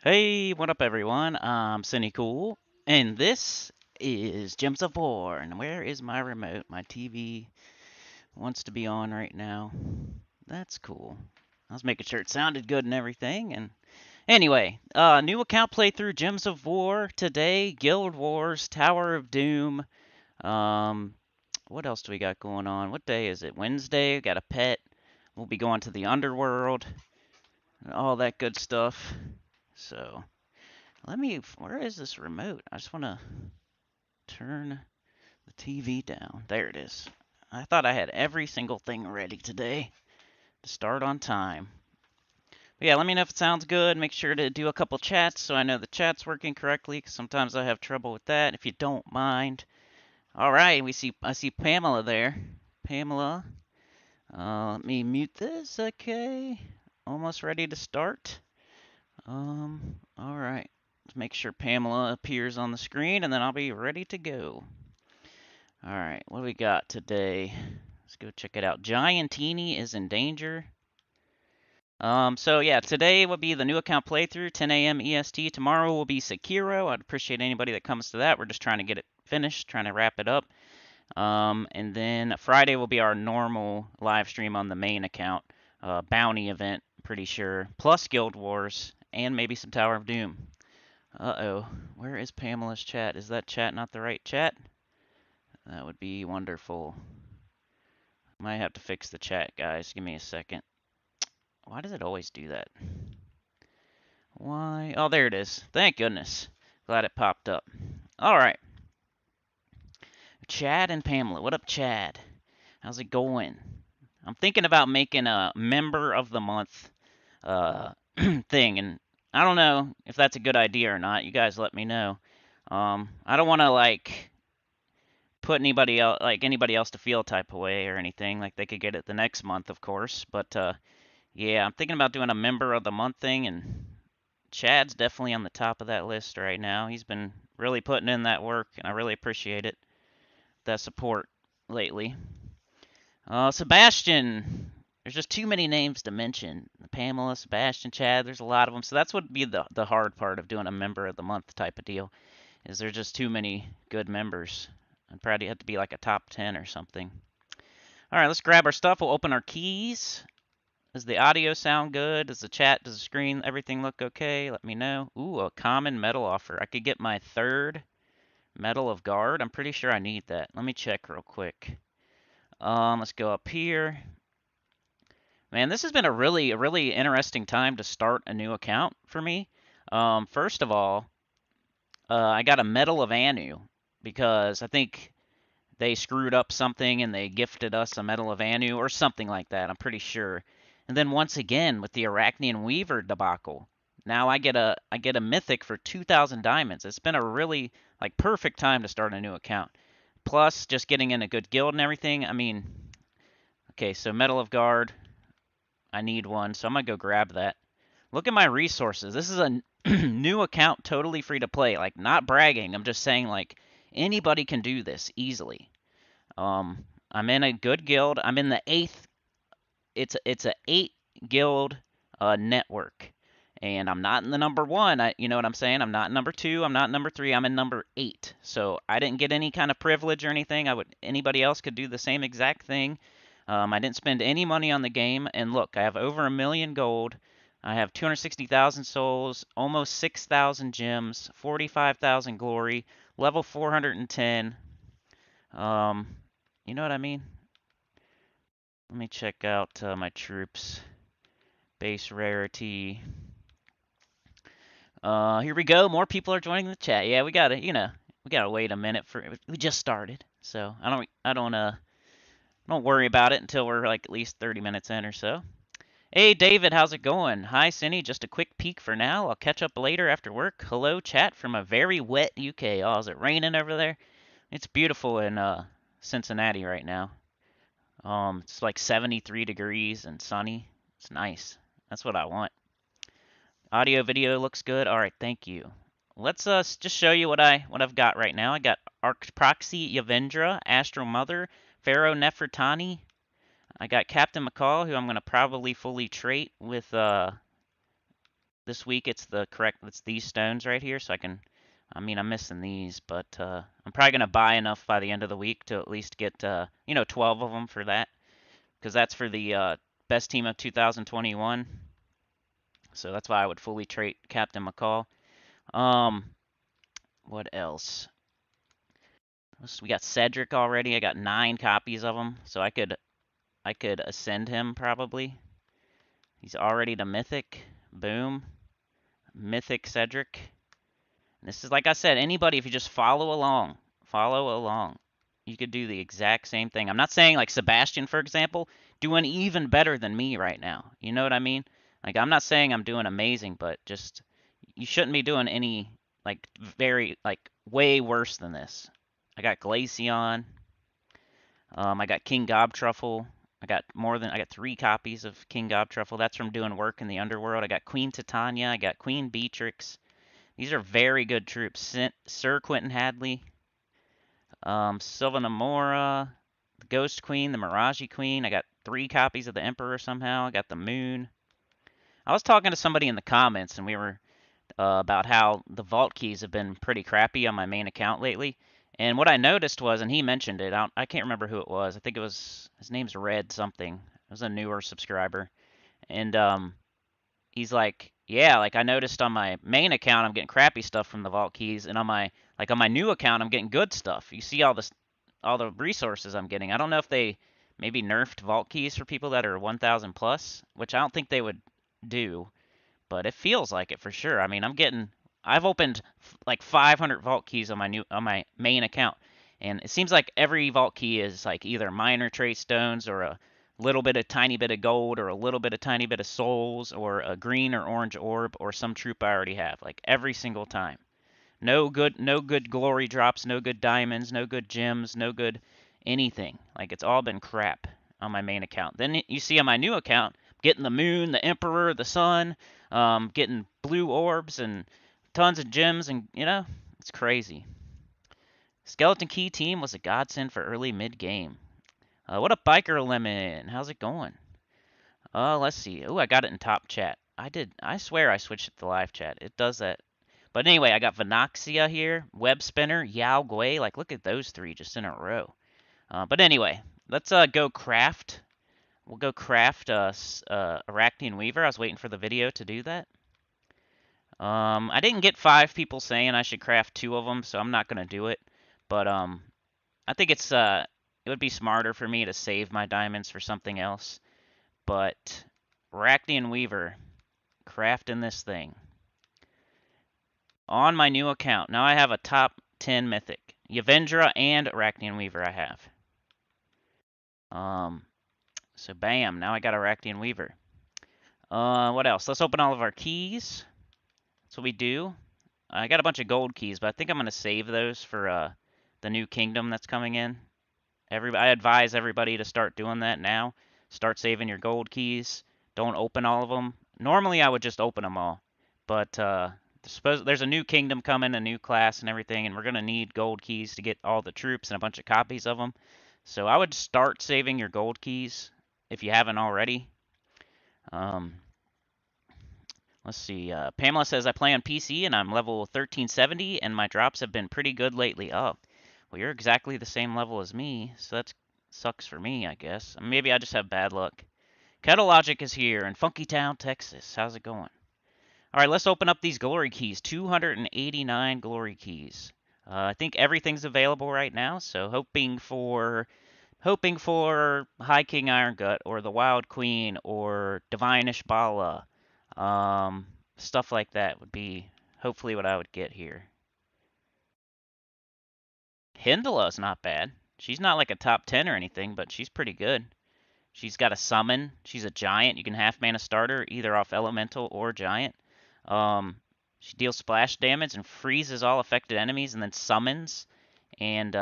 Hey, what up, everyone? I'm Sinnycool, and this is Gems of War. And where is my remote? My TV wants to be on right now. That's cool. I was making sure it sounded good and everything. And anyway, new account playthrough Gems of War today. Guild Wars, Tower of Doom. Um, what else do we got going on? What day is it? Wednesday. We got a pet. We'll be going to the underworld and all that good stuff. So. Where is this remote? I just want to turn the TV down. There it is. I thought I had every single thing ready today to start on time. But yeah, let me know if it sounds good. Make sure to do a couple chats so I know the chat's working correctly, because sometimes I have trouble with that, if you don't mind. All right, I see Pamela there. Pamela, let me mute this. Okay, almost ready to start. All right. Let's make sure Pamela appears on the screen, and then I'll be ready to go. All right, what do we got today? Let's go check it out. Giantini is in danger. So yeah, today will be the new account playthrough, 10 a.m. EST. Tomorrow will be Sekiro. I'd appreciate anybody that comes to that. We're just trying to get it finished, trying to wrap it up. And then Friday will be our normal live stream on the main account, bounty event, pretty sure, plus Guild Wars, and maybe some Tower of Doom. Uh-oh, where is Pamela's chat? Is that chat not the right chat? That would be wonderful. Might have to fix the chat, guys. Give me a second. Why does it always do that? Why? Oh, there it is. Thank goodness. Glad it popped up. All right. Chad and Pamela. What up, Chad? How's it going? I'm thinking about making a member of the month thing, and I don't know if that's a good idea or not. You guys let me know. I don't want to put anybody else to feel type of way or anything. Like they could get it the next month, of course. But yeah, I'm thinking about doing a member of the month thing, and Chad's definitely on the top of that list right now. He's been really putting in that work, and I really appreciate it, that support lately. Sebastian. There's just too many names to mention. Pamela, Sebastian, Chad. There's a lot of them. So that's what would be the hard part of doing a member of the month type of deal. Is there's just too many good members. I'd probably have to be like a top 10 or something. All right, let's grab our stuff. We'll open our keys. Does the audio sound good? Does the chat, does the screen, everything look okay? Let me know. Ooh, a common medal offer. I could get my third Medal of Guard. I'm pretty sure I need that. Let me check real quick. Let's go up here. Man, this has been a really interesting time to start a new account for me. First of all, I got a Medal of Anu because I think they screwed up something and they gifted us a Medal of Anu or something like that. I'm pretty sure. And then once again with the Arachnian Weaver debacle, now I get a mythic for 2,000 diamonds. It's been a really perfect time to start a new account. Plus just getting in a good guild and everything. I mean, okay, so Medal of Guard, I need one, so I'm gonna go grab that. Look at my resources. This is a new account, totally free to play. Like, not bragging. I'm just saying, anybody can do this easily. I'm in a good guild. I'm in the eighth. It's a 8 guild network, and I'm not in the number one. You know what I'm saying? I'm not number 2. I'm not number 3. I'm in number 8. So I didn't get any kind of privilege or anything. Anybody else could do the same exact thing. I didn't spend any money on the game, and look, I have over 1,000,000 gold. I have 260,000 souls, almost 6,000 gems, 45,000 glory, level 410. You know what I mean? Let me check out my troops. Base rarity. Here we go. More people are joining the chat. Yeah, we gotta wait a minute we just started. So don't worry about it until we're at least 30 minutes in or so. Hey David, how's it going? Hi Cindy, just a quick peek for now. I'll catch up later after work. Hello chat from a very wet UK. Oh, is it raining over there? It's beautiful in Cincinnati right now. It's like 73 degrees and sunny. It's nice. That's what I want. Audio video looks good. All right, thank you. Let's just show you what I've got right now. I got Arc Proxy Yavendra, Astro Mother, Pharaoh Nefertani. I got Captain McCall, who I'm gonna probably fully trait with this week it's these stones right here, so I mean, I'm missing these, but I'm probably gonna buy enough by the end of the week to at least get 12 of them for that, because that's for the best team of 2021. So that's why I would fully trade Captain McCall. Um, what else? We got Cedric already. I got 9 copies of him, so I could ascend him probably. He's already the mythic. Boom, mythic Cedric. This is like I said, anybody if you just follow along, you could do the exact same thing. I'm not saying like Sebastian, for example, doing even better than me right now. You know what I mean? Like I'm not saying I'm doing amazing, but just you shouldn't be doing any like very like way worse than this. I got Glaceon. I got King Gobtruffle. I got 3 copies of King Gobtruffle. That's from doing work in the underworld. I got Queen Titania. I got Queen Beatrix. These are very good troops. Sir Quentin Hadley, Sylvana Mora, the Ghost Queen, the Mirage Queen. I got 3 copies of the Emperor somehow. I got the Moon. I was talking to somebody in the comments, and we were about how the vault keys have been pretty crappy on my main account lately. And what I noticed was, and he mentioned it, I can't remember who it was. I think it was his name's Red something. It was a newer subscriber, and he's like, yeah, like I noticed on my main account I'm getting crappy stuff from the vault keys, and on my new account I'm getting good stuff. You see all the resources I'm getting. I don't know if they maybe nerfed vault keys for people that are 1,000 plus, which I don't think they would do, but it feels like it for sure. I mean, I've opened like 500 vault keys on my main account, and it seems like every vault key is like either minor trace stones or a little bit of tiny bit of gold or a little bit of tiny bit of souls or a green or orange orb or some troop I already have. Like every single time. No good glory drops, no good diamonds, no good gems, no good anything. Like it's all been crap on my main account. Then you see on my new account, getting the moon, the emperor, the sun, getting blue orbs and tons of gems, and it's crazy. Skeleton Key team was a godsend for early mid game. What up, Biker Lemon? How's it going? Let's see. Oh, I got it in top chat. I did. I swear I switched it to live chat. It does that. But anyway, I got Venoxia here, Web Spinner, Yao Gui. Like, look at those 3 just in a row. But anyway, let's go craft. We'll go craft Arachnean Weaver. I was waiting for the video to do that. I didn't get 5 people saying I should craft 2 of them, so I'm not gonna do it. But I think it would be smarter for me to save my diamonds for something else. But Arachnean Weaver, crafting this thing on my new account. Now I have a top 10 mythic. Yavendra and Arachnean Weaver I have. So bam, now I got Arachnean Weaver. What else? Let's open all of our keys. That's what we do. I got a bunch of gold keys, but I think I'm gonna save those for the new kingdom that's coming in. I advise everybody to start doing that now. Start saving your gold keys. Don't open all of them. Normally I would just open them all, but suppose there's a new kingdom coming, a new class and everything, and we're gonna need gold keys to get all the troops and a bunch of copies of them. So I would start saving your gold keys if you haven't already. Um, let's see. Pamela says I play on PC and I'm level 1370 and my drops have been pretty good lately. Oh, well you're exactly the same level as me, so that sucks for me, I guess. Maybe I just have bad luck. Kettle Logic is here in Funky Town, Texas. How's it going? All right, let's open up these glory keys. 289 glory keys. I think everything's available right now, so hoping for High King Iron Gut or the Wild Queen or Divine Ishbala, stuff like that would be hopefully what I would get here. Hindala's not bad. She's not like a top 10 or anything, but she's pretty good. She's got a summon. She's a giant. You can half mana starter either off elemental or giant. Um, she deals splash damage and freezes all affected enemies and then summons. And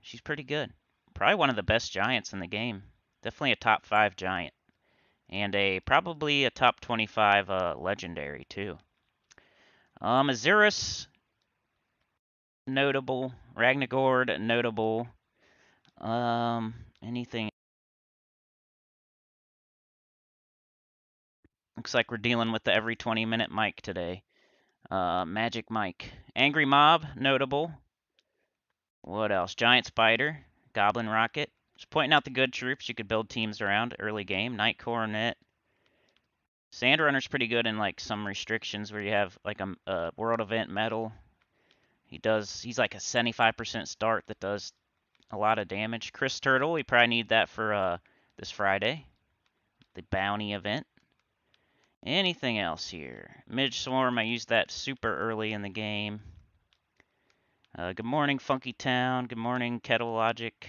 she's pretty good. Probably one of the best giants in the game. Definitely a top 5 giant. And probably a top 25 legendary too. Azurus, notable. Ragnagord, notable. Anything Looks like we're dealing with the every 20-minute Mike today. Magic Mike. Angry Mob, notable. What else? Giant Spider, Goblin Rocket. Just pointing out the good troops you could build teams around early game. Night Coronet. Sandrunner's pretty good in like some restrictions where you have like a world event medal. He's like a 75% start that does a lot of damage. Chris Turtle, we probably need that for this Friday, the bounty event. Anything else here? Midge Swarm, I used that super early in the game. Good morning, Funky Town. Good morning, Kettle Logic.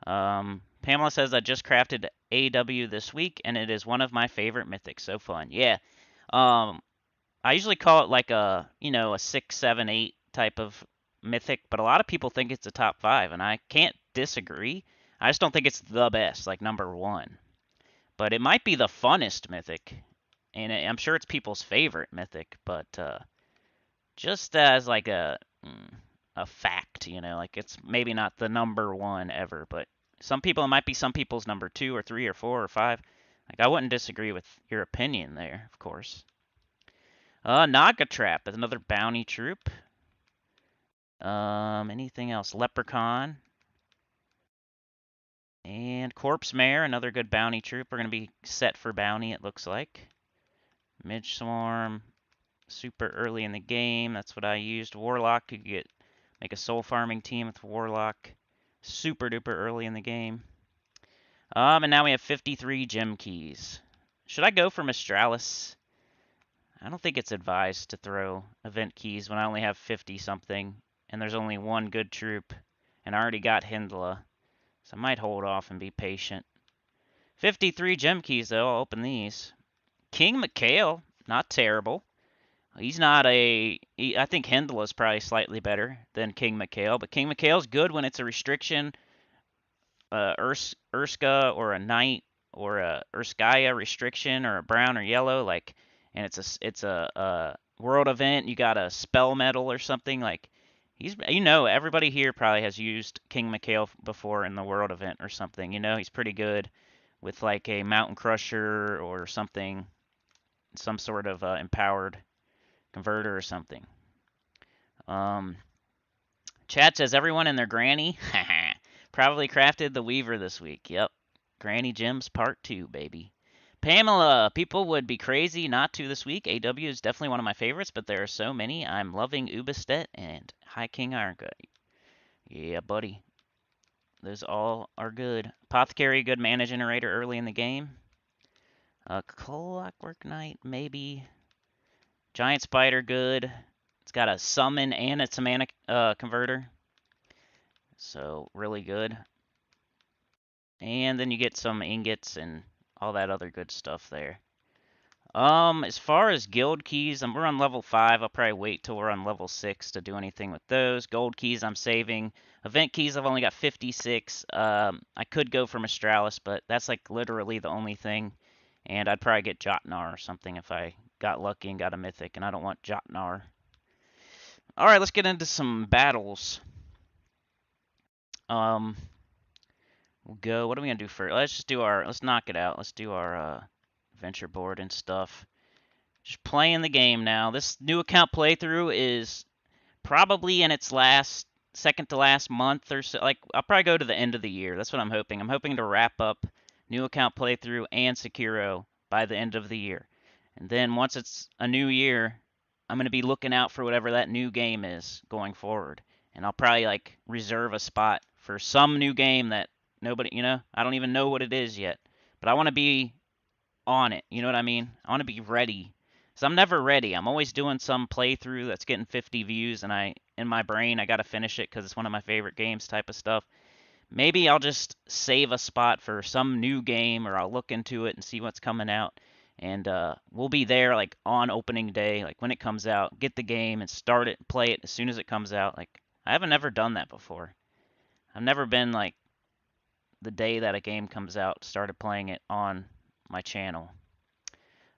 Pamela says I just crafted AW this week, and it is one of my favorite mythics. So fun. Yeah. Um, I usually call it like a 6, 7, 8 type of mythic, but a lot of people think it's a top 5, and I can't disagree. I just don't think it's the best, like number 1. But it might be the funnest mythic, and I'm sure it's people's favorite mythic, but just as like a fact, like it's maybe not the number 1 ever, but it might be some people's number 2 or 3 or 4 or 5. Like I wouldn't disagree with your opinion there, of course. Naga Trap is another bounty troop. Anything else? Leprechaun. And Corpse Mare, another good bounty troop. We're going to be set for bounty, it looks like. Midge Swarm, super early in the game. That's what I used. Warlock, you could make a soul farming team with Warlock. Super duper early in the game. And now we have 53 gem keys. Should I go for Mistralis? I don't think it's advised to throw event keys when I only have 50 something and there's only one good troop and I already got Hindla. So I might hold off and be patient. 53 gem keys though, I'll open these. King Mikhail, not terrible. He's not I think Hindla is probably slightly better than King Mikhail, but King Mikhail's good when it's a restriction, Urska or a Knight or a Urskaya restriction or a brown or yellow, like, and it's a world event. You got a spell medal or something like. Everybody here probably has used King Mikhail before in the world event or something. He's pretty good with like a Mountain Crusher or something, some sort of empowered converter or something. Chat says everyone and their granny probably crafted the Weaver this week. Yep. Granny Gems Part 2, baby. Pamela, people would be crazy not to this week. AW is definitely one of my favorites, but there are so many. I'm loving Ubistet and High King Ironcut. Yeah, buddy. Those all are good. Apothecary, good mana generator early in the game. Clockwork Knight, maybe. Giant Spider, good. It's got a summon and it's a mana converter. So, really good. And then you get some ingots and all that other good stuff there. As far as guild keys, we're on level 5. I'll probably wait till we're on level 6 to do anything with those. Gold keys I'm saving. Event keys I've only got 56. I could go for Mistralis, but that's like literally the only thing. And I'd probably get Jotnar or something if I got lucky and got a mythic, and I don't want Jotnar. Alright, let's get into some battles. We'll go. What are we gonna do first? Let's knock it out. Let's do our adventure board and stuff. Just playing the game now. This new account playthrough is probably in its second to last month or so. Like, I'll probably go to the end of the year. That's what I'm hoping. I'm hoping to wrap up new account playthrough and Sekiro by the end of the year. And then once it's a new year, I'm going to be looking out for whatever that new game is going forward. And I'll probably like reserve a spot for some new game that nobody, I don't even know what it is yet. But I want to be on it. You know what I mean? I want to be ready. So I'm never ready. I'm always doing some playthrough that's getting 50 views, and in my brain, I got to finish it because it's one of my favorite games type of stuff. Maybe I'll just save a spot for some new game, or I'll look into it and see what's coming out. And we'll be there like on opening day, like when it comes out, get the game and start it, play it as soon as it comes out. Like, I haven't ever done that before. I've never been like the day that a game comes out, started playing it on my channel.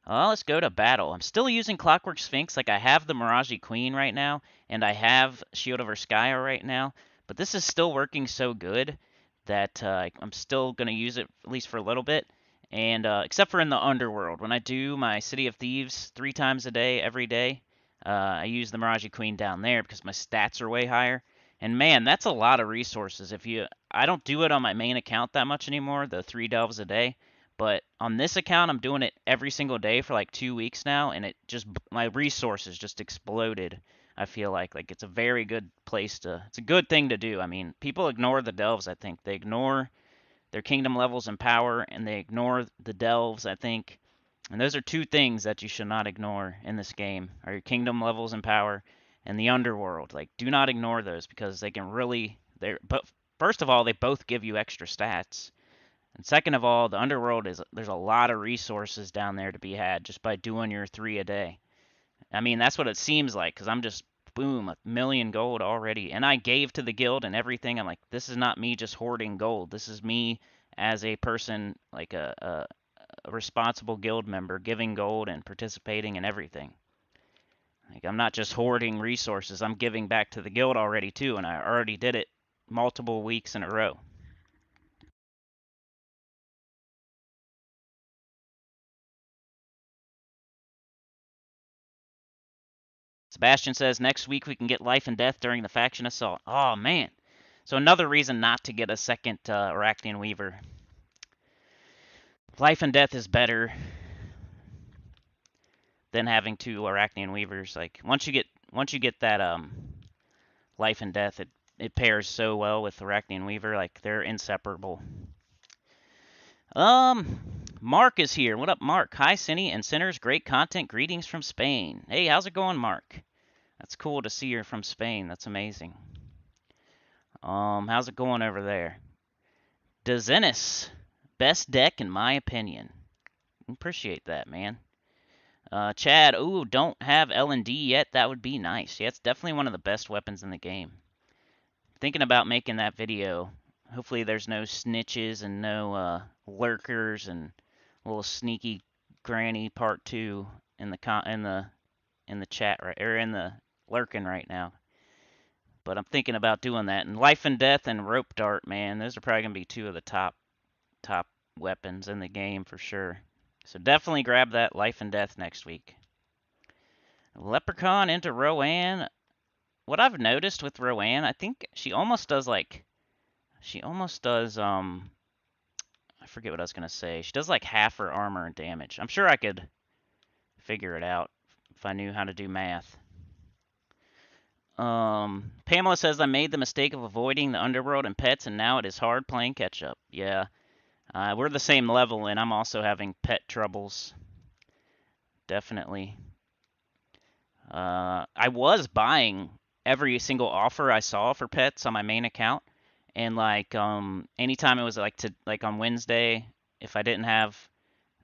Let's go to battle. I'm still using Clockwork Sphinx. Like, I have the Mirage Queen right now, and I have Shield of Urskaya right now. But this is still working so good that I'm still going to use it, at least for a little bit. And except for in the underworld, when I do my City of Thieves 3 times a day, every day, I use the Mirage Queen down there because my stats are way higher. And man, that's a lot of resources. I don't do it on my main account that much anymore, the 3 delves a day. But on this account, I'm doing it every single day for like 2 weeks now, and my resources just exploded. I feel like it's a very good place it's a good thing to do. I mean, people ignore the delves. I think they ignore their kingdom levels and power, and they ignore the delves, I think. And those are two things that you should not ignore in this game, are your kingdom levels and power and the underworld. Like, do not ignore those because they can really but first of all, they both give you extra stats. And second of all, the underworld there's a lot of resources down there to be had just by doing your 3 a day. I mean, that's what it seems like because I'm just boom, 1,000,000 gold already. And I gave to the guild and everything. I'm like, this is not me just hoarding gold. This is me as a person, like a responsible guild member, giving gold and participating in everything. Like, I'm not just hoarding resources. I'm giving back to the guild already too, and I already did it multiple weeks in a row. Sebastian says next week we can get life and death during the faction assault. Oh man. So another reason not to get a second Arachnian Weaver. Life and death is better than having two Arachnian Weavers. Like once you get that life and death, it pairs so well with Arachnian Weaver. Like they're inseparable. Mark is here. What up, Mark? Hi, Cinny and Sinners. Great content. Greetings from Spain. Hey, how's it going, Mark? That's cool to see you're from Spain. That's amazing. How's it going over there? Dezenis, best deck in my opinion. Appreciate that, man. Chad, ooh, don't have L&D yet. That would be nice. Yeah, it's definitely one of the best weapons in the game. Thinking about making that video. Hopefully there's no snitches and no lurkers and a little sneaky granny part 2 in the chat right or in the lurking right now. But I'm thinking about doing that. And life and death and rope dart, man, those are probably gonna be two of the top weapons in the game for sure. So definitely grab that life and death next week. Leprechaun into Rowan. What I've noticed with Rowan, I think she almost does I forget what I was gonna say. She does like half her armor and damage. I'm sure I could figure it out if I knew how to do math. Pamela says I made the mistake of avoiding the underworld and pets, and now it is hard playing catch up. Yeah, we're the same level, and I'm also having pet troubles. Definitely. I was buying every single offer I saw for pets on my main account, and like anytime it was like on Wednesday, if I didn't have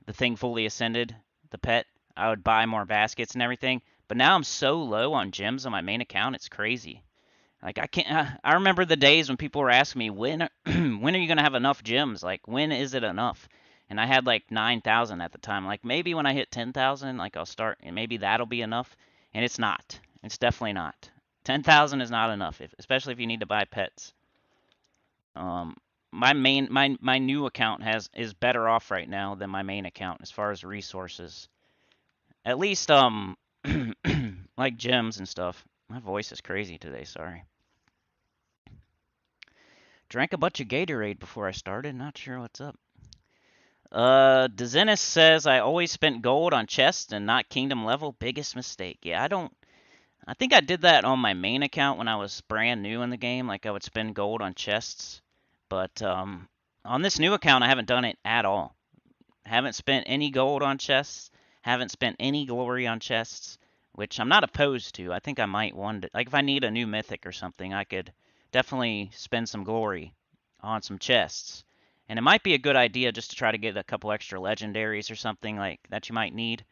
the thing fully ascended, the pet, I would buy more baskets and everything. But now I'm so low on gems on my main account, it's crazy. Like I can't. I remember the days when people were asking me when are you gonna have enough gems? Like when is it enough? And I had like 9,000 at the time. Like maybe when I hit 10,000, like I'll start, and maybe that'll be enough. And it's not. It's definitely not. 10,000 is not enough, especially if you need to buy pets. Um, my new account is better off right now than my main account as far as resources. At least like gems and stuff. My voice is crazy today. Sorry. Drank a bunch of Gatorade before I started. Not sure what's up. Dezenis says I always spent gold on chests and not kingdom level. Biggest mistake. Yeah, I think I did that on my main account when I was brand new in the game. Like I would spend gold on chests, but on this new account I haven't done it at all. Haven't spent any gold on chests. Haven't spent any glory on chests, which I'm not opposed to. I think I might one day, like if I need a new mythic or something, I could definitely spend some glory on some chests. And it might be a good idea just to try to get a couple extra legendaries or something like that you might need.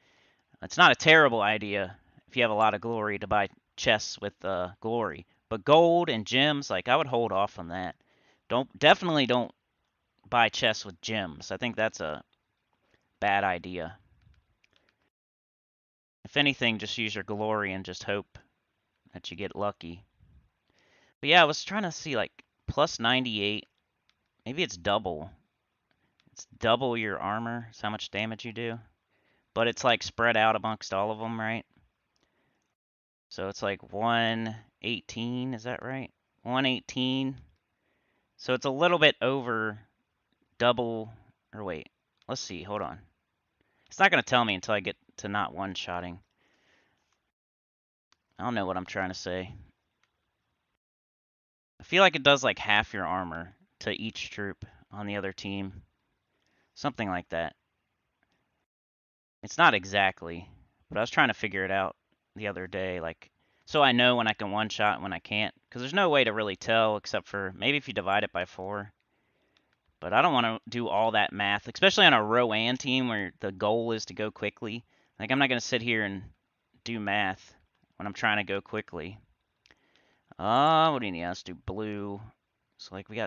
It's not a terrible idea if you have a lot of glory to buy chests with glory. But gold and gems, like I would hold off on that. Definitely don't buy chests with gems. I think that's a bad idea. If anything, just use your glory and just hope that you get lucky. But yeah, I was trying to see like plus 98. Maybe it's double. It's double your armor. It's how much damage you do. But it's like spread out amongst all of them, right? So it's like 118, is that right? 118. So it's a little bit over double, or wait, let's see, hold on. It's not going to tell me until I get to not one-shotting. I don't know what I'm trying to say. I feel like it does like half your armor to each troop on the other team. Something like that. It's not exactly, but I was trying to figure it out the other day, like, so I know when I can one-shot and when I can't. Because there's no way to really tell except for maybe if you divide it by 4. But I don't want to do all that math, especially on a Rowan team where the goal is to go quickly. Like, I'm not going to sit here and do math when I'm trying to go quickly. What do you need? Let's do blue. So, like, we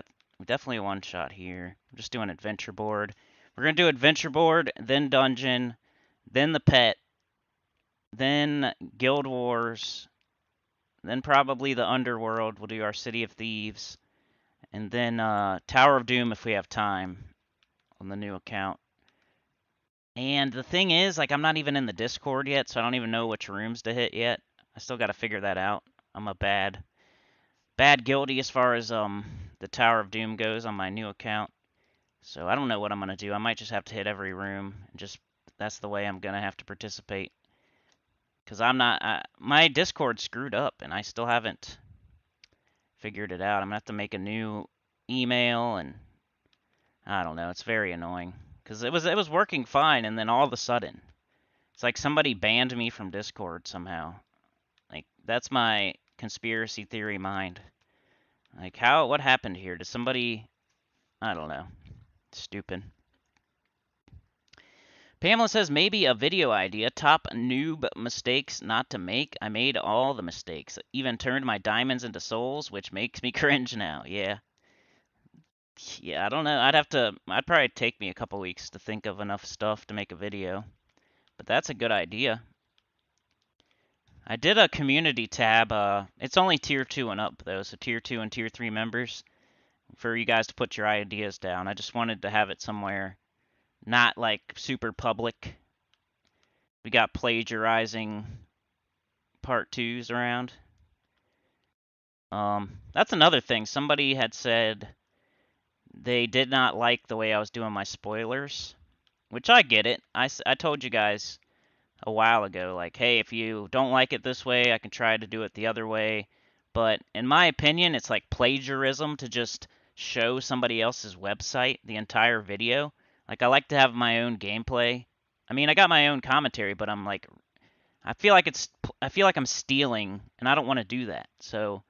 definitely a one shot here. I'm just doing adventure board. We're going to do adventure board, then dungeon, then the pet, then guild wars, then probably the underworld. We'll do our city of thieves, and then Tower of Doom if we have time on the new account. And the thing is, like, I'm not even in the Discord yet, so I don't even know which rooms to hit yet. I still got to figure that out. I'm a bad guildie as far as the Tower of Doom goes on my new account. So I don't know what I'm gonna do. I might just have to hit every room and just that's the way I'm gonna have to participate. Cause I'm not my Discord screwed up and I still haven't figured it out. I'm gonna have to make a new email and I don't know. It's very annoying because it was working fine and then all of a sudden it's like somebody banned me from Discord somehow. Like that's my conspiracy theory mind. Like what happened here? Did somebody I don't know. Stupid. Pamela says maybe a video idea. Top noob mistakes not to make. I made all the mistakes. Even turned my diamonds into souls, which makes me cringe now. Yeah. Yeah, I don't know. I'd probably take me a couple weeks to think of enough stuff to make a video. But that's a good idea. I did a community tab. It's only tier 2 and up though, so tier 2 and tier 3 members for you guys to put your ideas down. I just wanted to have it somewhere not like super public. We got plagiarizing part 2s around. That's another thing. Somebody had said they did not like the way I was doing my spoilers, which I get it. I told you guys a while ago, like, hey, if you don't like it this way, I can try to do it the other way. But in my opinion, it's like plagiarism to just show somebody else's website the entire video. Like, I like to have my own gameplay. I mean, I got my own commentary, but I'm like, I feel like I'm stealing, and I don't want to do that. So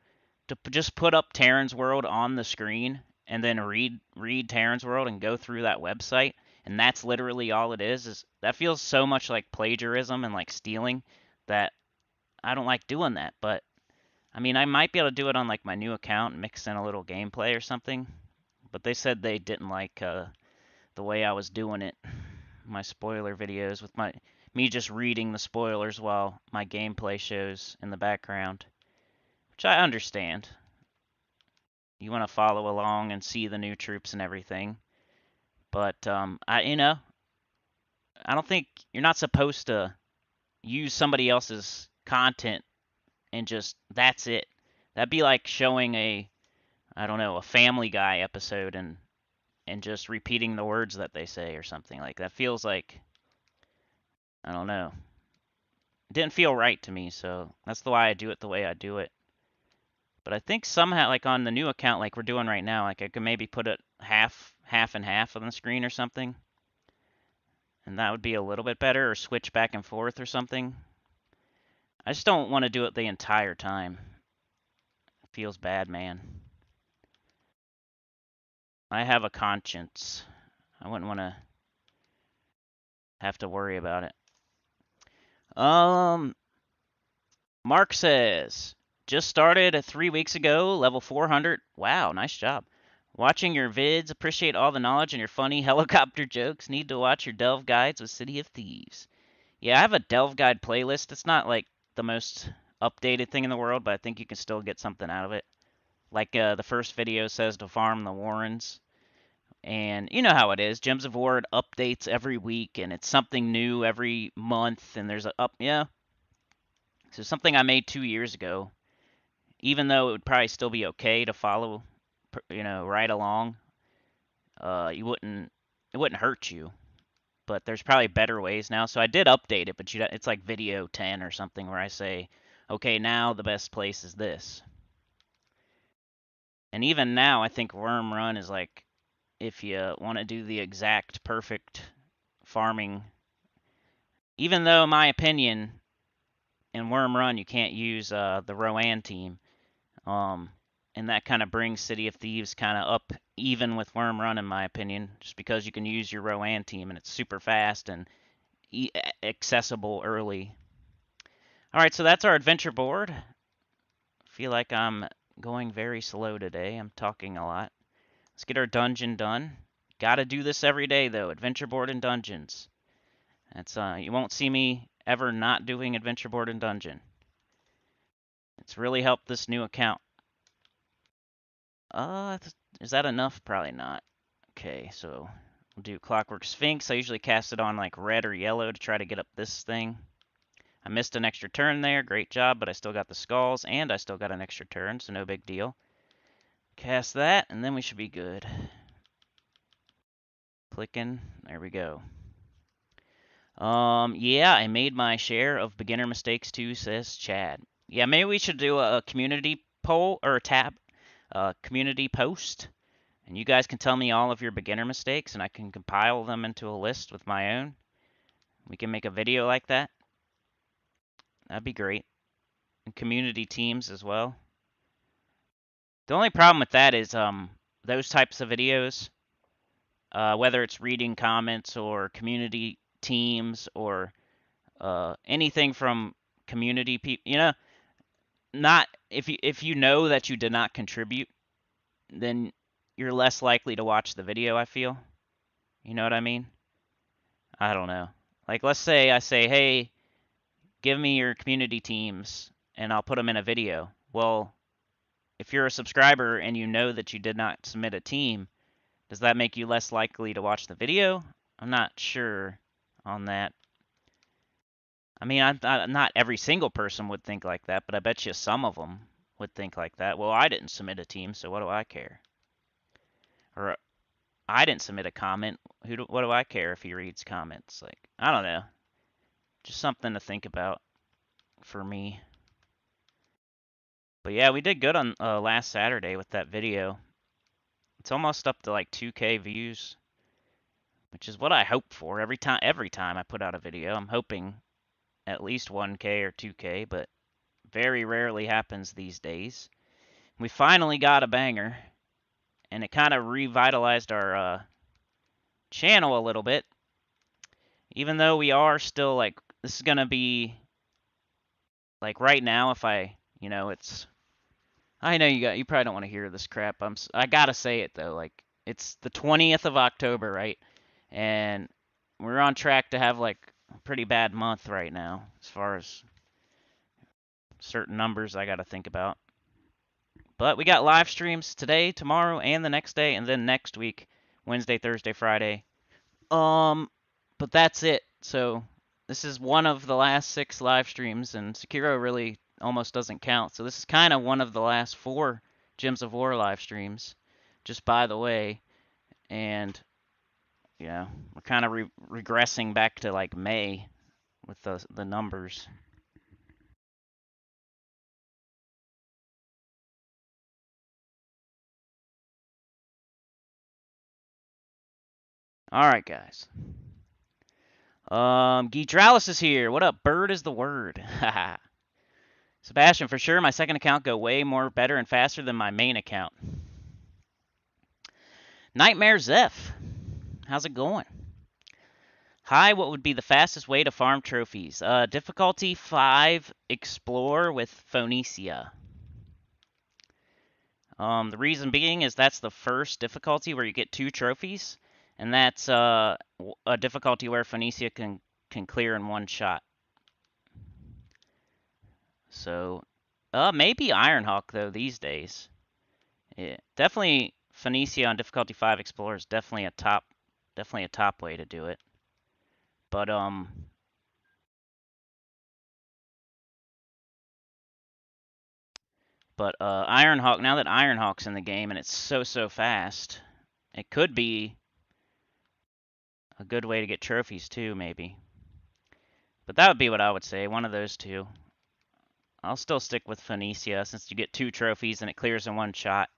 to just put up Terran's World on the screen and then read Terran's World and go through that website, and that's literally all it is that feels so much like plagiarism and like stealing that I don't like doing that. But I mean, I might be able to do it on like my new account and mix in a little gameplay or something. But they said they didn't like the way I was doing it, my spoiler videos with me just reading the spoilers while my gameplay shows in the background, which I understand. You want to follow along and see the new troops and everything, but I don't think you're not supposed to use somebody else's content and just that's it. That'd be like showing I don't know, a Family Guy episode and just repeating the words that they say or something. Like that feels like I don't know. It didn't feel right to me, so that's why I do it the way I do it. But I think somehow, like on the new account, like we're doing right now, like I could maybe put it half and half on the screen or something, and that would be a little bit better, or switch back and forth or something. I just don't want to do it the entire time. It feels bad, man. I have a conscience. I wouldn't want to have to worry about it. Mark says, just started 3 weeks ago, level 400. Wow, nice job. Watching your vids, appreciate all the knowledge and your funny helicopter jokes. Need to watch your delve guides with City of Thieves. Yeah, I have a delve guide playlist. It's not like the most updated thing in the world, but I think you can still get something out of it. Like the first video says to farm the Warrens. And you know how it is. Gems of War updates every week, and it's something new every month, and there's a up, yeah. So something I made 2 years ago, even though it would probably still be okay to follow, right along, you wouldn't, it wouldn't hurt you. But there's probably better ways now. So I did update it, but it's like video 10 or something where I say, okay, now the best place is this. And even now, I think Worm Run is like, if you want to do the exact perfect farming, even though, in my opinion, in Worm Run, you can't use the Rowan team. Um, and that kind of brings City of Thieves kind of up even with Worm Run, in my opinion, just because you can use your Rowan team and it's super fast and accessible early. All right, so that's our adventure board. Feel like I'm going very slow today. I'm talking a lot. Let's get our dungeon done. Gotta do this every day though. Adventure board and dungeons. That's you won't see me ever not doing adventure board and dungeon. It's really helped this new account. Is that enough? Probably not. Okay, so we'll do Clockwork Sphinx. I usually cast it on like red or yellow to try to get up this thing. I missed an extra turn there. Great job, but I still got the skulls and I still got an extra turn, so no big deal. Cast that, and then we should be good. Clicking. There we go. Yeah, I made my share of beginner mistakes too, says Chad. Yeah, maybe we should do a community poll or a tab, community post, and you guys can tell me all of your beginner mistakes, and I can compile them into a list with my own. We can make a video like that. That'd be great. And community teams as well. The only problem with that is those types of videos, whether it's reading comments or community teams or anything from community people, not if you know that you did not contribute, then you're less likely to watch the video, I feel. You know what I mean? I don't know. Like let's say I say, "Hey, give me your community teams and I'll put them in a video." Well, if you're a subscriber and you know that you did not submit a team, does that make you less likely to watch the video? I'm not sure on that. I mean, not every single person would think like that, but I bet you some of them would think like that. Well, I didn't submit a team, so what do I care? Or I didn't submit a comment. What do I care if he reads comments? Like, I don't know. Just something to think about for me. But yeah, we did good on last Saturday with that video. It's almost up to like 2K views, which is what I hope for every time I put out a video. I'm hoping at least 1K or 2K, but very rarely happens these days. We finally got a banger, and it kind of revitalized our channel a little bit. Even though we are still like, this is gonna be like right now. If it's. I know you probably don't want to hear this crap. I gotta say it though. Like it's the 20th of October, right? And we're on track to have like a pretty bad month right now as far as certain numbers I gotta think about. But we got live streams today, tomorrow, and the next day, and then next week, Wednesday, Thursday, Friday. But that's it. So this is one of the last 6 live streams, and Sekiro really almost doesn't count. So this is kind of one of the last 4 Gems of War live streams, just by the way. And yeah, we're kind of regressing back to like May with the numbers. All right, guys. Geedralis is here. What up? Bird is the word. Haha. Sebastian, for sure, my second account go way more better and faster than my main account. Nightmare Zeph, how's it going? Hi, what would be the fastest way to farm trophies? Difficulty 5, Explore with Phoenicia. The reason being is that's the first difficulty where you get 2 trophies, and that's a difficulty where Phoenicia can clear in one shot. So, maybe Ironhawk though these days. Yeah, definitely Phoenicia on difficulty 5 Explorer is definitely a top way to do it. But Ironhawk, now that Ironhawk's in the game and it's so fast, it could be a good way to get trophies too, maybe. But that would be what I would say, one of those two. I'll still stick with Phoenicia since you get 2 trophies and it clears in 1 shot.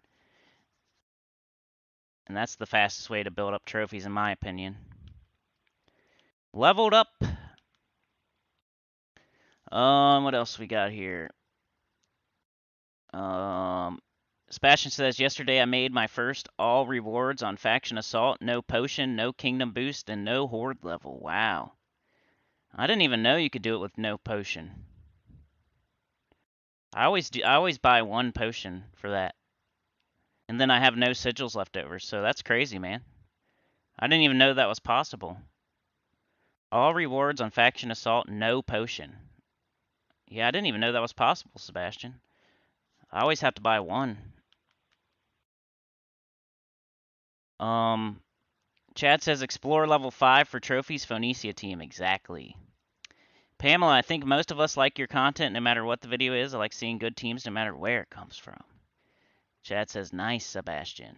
And that's the fastest way to build up trophies in my opinion. Leveled up. What else we got here? Sebastian says, yesterday I made my first all rewards on Faction Assault. No potion, no kingdom boost, and no horde level. Wow. I didn't even know you could do it with no potion. I always buy 1 potion for that. And then I have no sigils left over, so that's crazy, man. I didn't even know that was possible. All rewards on Faction Assault, no potion. Yeah, I didn't even know that was possible, Sebastian. I always have to buy 1. Chad says explore level 5 for trophies, Phoenicia team. Exactly. Pamela, I think most of us like your content no matter what the video is. I like seeing good teams no matter where it comes from. Chad says, nice, Sebastian.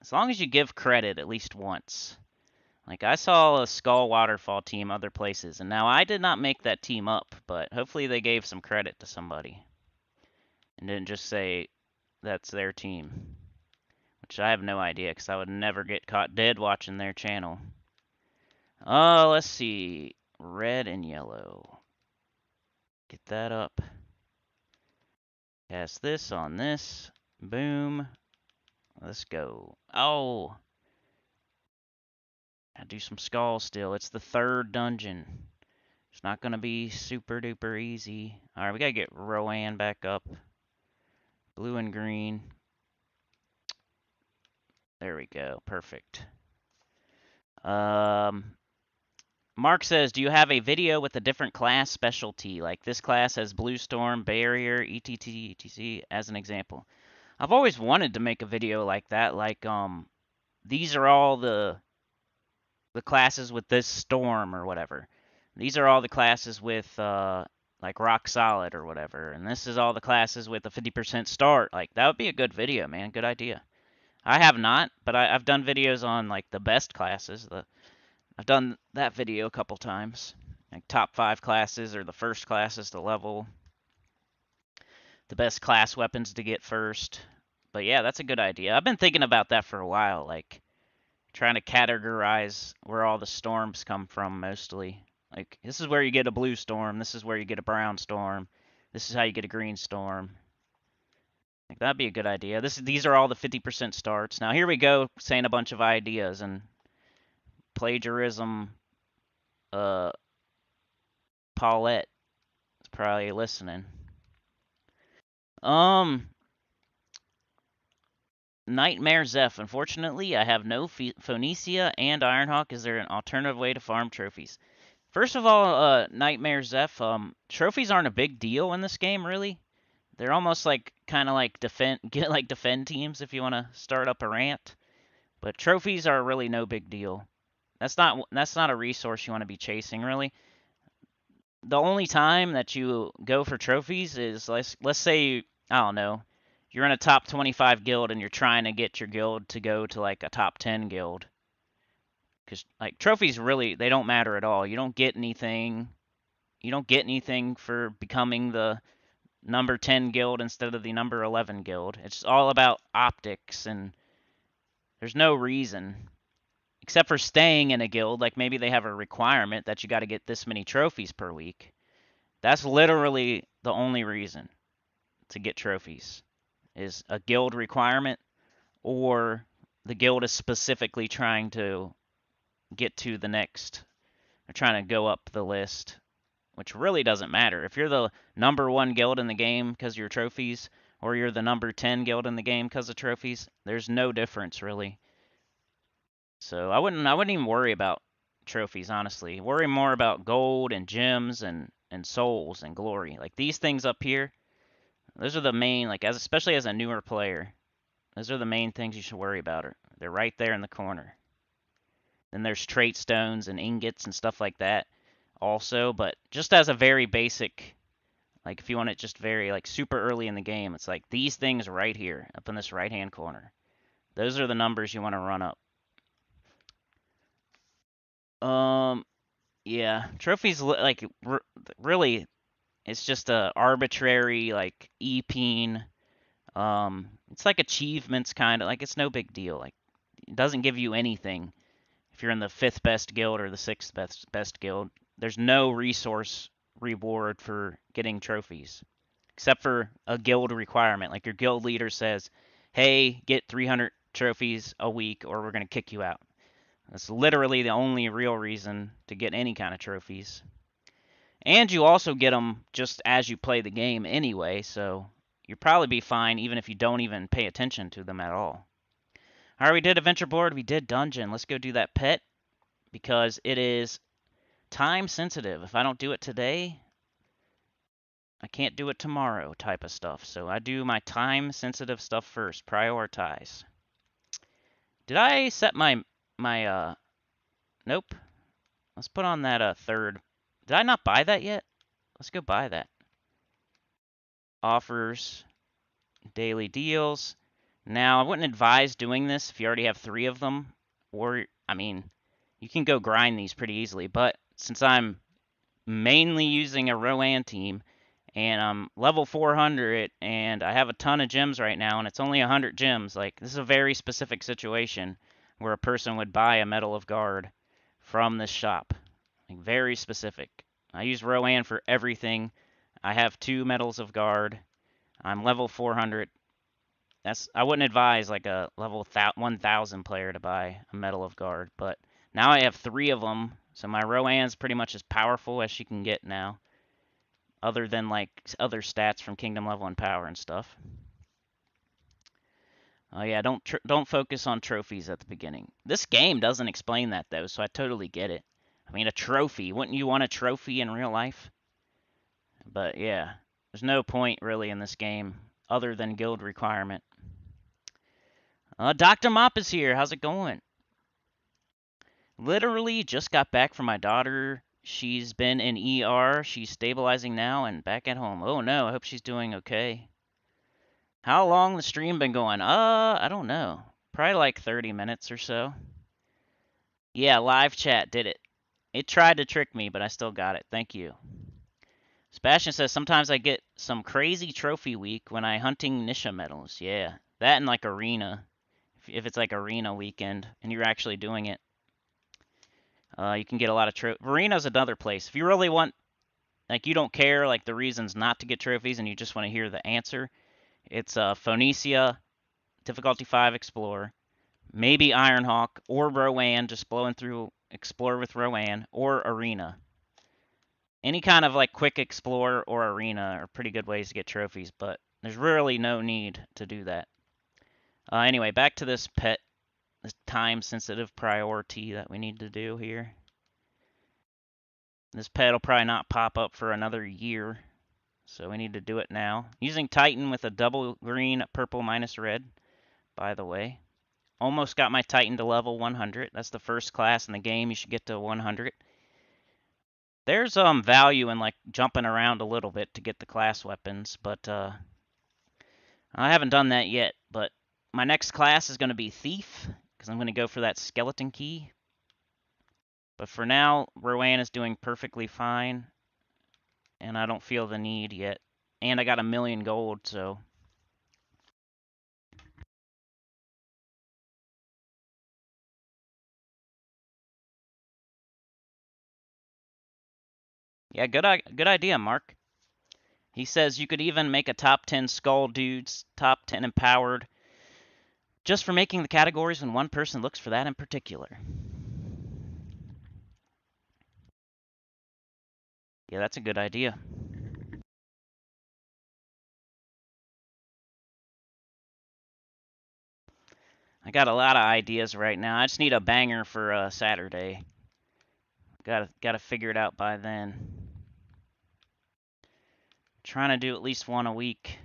As long as you give credit at least once. Like, I saw a Skull Waterfall team other places, and now I did not make that team up, but hopefully they gave some credit to somebody. And didn't just say that's their team. Which I have no idea, because I would never get caught dead watching their channel. Let's see. Red and yellow. Get that up. Cast this on this. Boom. Let's go. Oh! I do some skull still. It's the 3rd dungeon. It's not going to be super duper easy. Alright, we got to get Rowan back up. Blue and green. There we go. Perfect. Mark says, do you have a video with a different class specialty? Like this class has Blue Storm, Barrier, ETT, ETC as an example. I've always wanted to make a video like that. Like, these are all the classes with this storm or whatever. These are all the classes with, like Rock Solid or whatever. And this is all the classes with a 50% start. Like, that would be a good video, man. Good idea. I have not, but I've done videos on, like, the best classes. I've done that video a couple times. Like, top 5 classes or the first classes to level. The best class weapons to get first. But yeah, that's a good idea. I've been thinking about that for a while. Like, trying to categorize where all the storms come from mostly. Like, this is where you get a blue storm, this is where you get a brown storm, this is how you get a green storm. Like, that'd be a good idea. These are all the 50% starts. Now, here we go, saying a bunch of ideas, and plagiarism, Paulette is probably listening. Nightmare Zeph. Unfortunately, I have no Phoenicia and Ironhawk. Is there an alternative way to farm trophies? First of all, Nightmare Zeph, trophies aren't a big deal in this game, really. They're almost like, kind of like defend teams if you want to start up a rant. But trophies are really no big deal. That's not a resource you want to be chasing, really. The only time that you go for trophies is, let's say, I don't know, you're in a top 25 guild and you're trying to get your guild to go to like a top 10 guild. Because, like, trophies really, they don't matter at all. You don't get anything. You don't get anything for becoming the number 10 guild instead of the number 11 guild. It's all about optics, and there's no reason. Except for staying in a guild, like maybe they have a requirement that you got to get this many trophies per week. That's literally the only reason to get trophies, is a guild requirement, or the guild is specifically trying to get to the next, or trying to go up the list, which really doesn't matter. If you're the number 1 guild in the game because of your trophies, or you're the number 10 guild in the game because of trophies, there's no difference really. So I wouldn't even worry about trophies, honestly. Worry more about gold and gems and souls and glory. Like these things up here, those are the main, like, especially as a newer player. Those are the main things you should worry about. They're right there in the corner. Then there's trait stones and ingots and stuff like that also, but just as a very basic, like if you want it just very like super early in the game, it's like these things right here up in this right hand corner. Those are the numbers you want to run up. Um, yeah, trophies like really, it's just a arbitrary like epeen. It's like achievements kind of like it's no big deal. Like it doesn't give you anything if you're in the fifth best guild or the sixth best guild. There's no resource reward for getting trophies except for a guild requirement. Like your guild leader says, "Hey, get 300 trophies a week, or we're gonna kick you out." That's literally the only real reason to get any kind of trophies. And you also get them just as you play the game anyway, so you'll probably be fine even if you don't even pay attention to them at all. Alright, we did adventure board, we did dungeon. Let's go do that pet because it is time sensitive. If I don't do it today, I can't do it tomorrow type of stuff. So I do my time sensitive stuff first, prioritize. Did I set my nope. Let's put on that third. Did I not buy that yet? Let's go buy that. Offers, daily deals. Now, I wouldn't advise doing this if you already have 3 of them, or, I mean, you can go grind these pretty easily, but since I'm mainly using a Rowan team, and I'm level 400, and I have a ton of gems right now, and it's only 100 gems, like, this is a very specific situation where a person would buy a Medal of Guard from this shop. Like, very specific. I use Rowan for everything. I have 2 Medals of Guard. I'm level 400. I wouldn't advise like a level 1000 player to buy a Medal of Guard, but now I have 3 of them, so my Rowan's pretty much as powerful as she can get now, other than like other stats from Kingdom level and power and stuff. Oh yeah, don't focus on trophies at the beginning. This game doesn't explain that though, so I totally get it. I mean, a trophy. Wouldn't you want a trophy in real life? But yeah, there's no point really in this game other than guild requirement. Dr. Mop is here. How's it going? Literally just got back from my daughter. She's been in ER. She's stabilizing now and back at home. Oh no, I hope she's doing okay. How long the stream been going? I don't know. Probably like 30 minutes or so. Yeah, live chat did it. It tried to trick me, but I still got it. Thank you. Sebastian says sometimes I get some crazy trophy week when I hunting Nisha medals. Yeah, that and like arena. If it's like arena weekend and you're actually doing it. You can get a lot of trophies. Arena's another place. If you really want, like, you don't care, like, the reasons not to get trophies and you just want to hear the answer, it's Phoenicia, difficulty 5 Explorer, maybe Ironhawk, or Rowan, just blowing through Explore with Rowan, or Arena. Any kind of, like, quick Explorer or Arena are pretty good ways to get trophies, but there's really no need to do that. Anyway, back to this pet, this time-sensitive priority that we need to do here. This pet will probably not pop up for another year, so we need to do it now. Using Titan with a double green, purple, minus red, by the way. Almost got my Titan to level 100. That's the first class in the game you should get to 100. There's value in like jumping around a little bit to get the class weapons, but I haven't done that yet. But my next class is going to be Thief, because I'm going to go for that skeleton key. But for now, Rowan is doing perfectly fine, and I don't feel the need yet. And I got 1,000,000 gold, so. Yeah, good idea, Mark. He says you could even make a top 10 skull dudes, top 10 empowered, just for making the categories when one person looks for that in particular. Yeah, that's a good idea. I got a lot of ideas right now. I just need a banger for Saturday. Gotta figure it out by then. Trying to do at least one a week.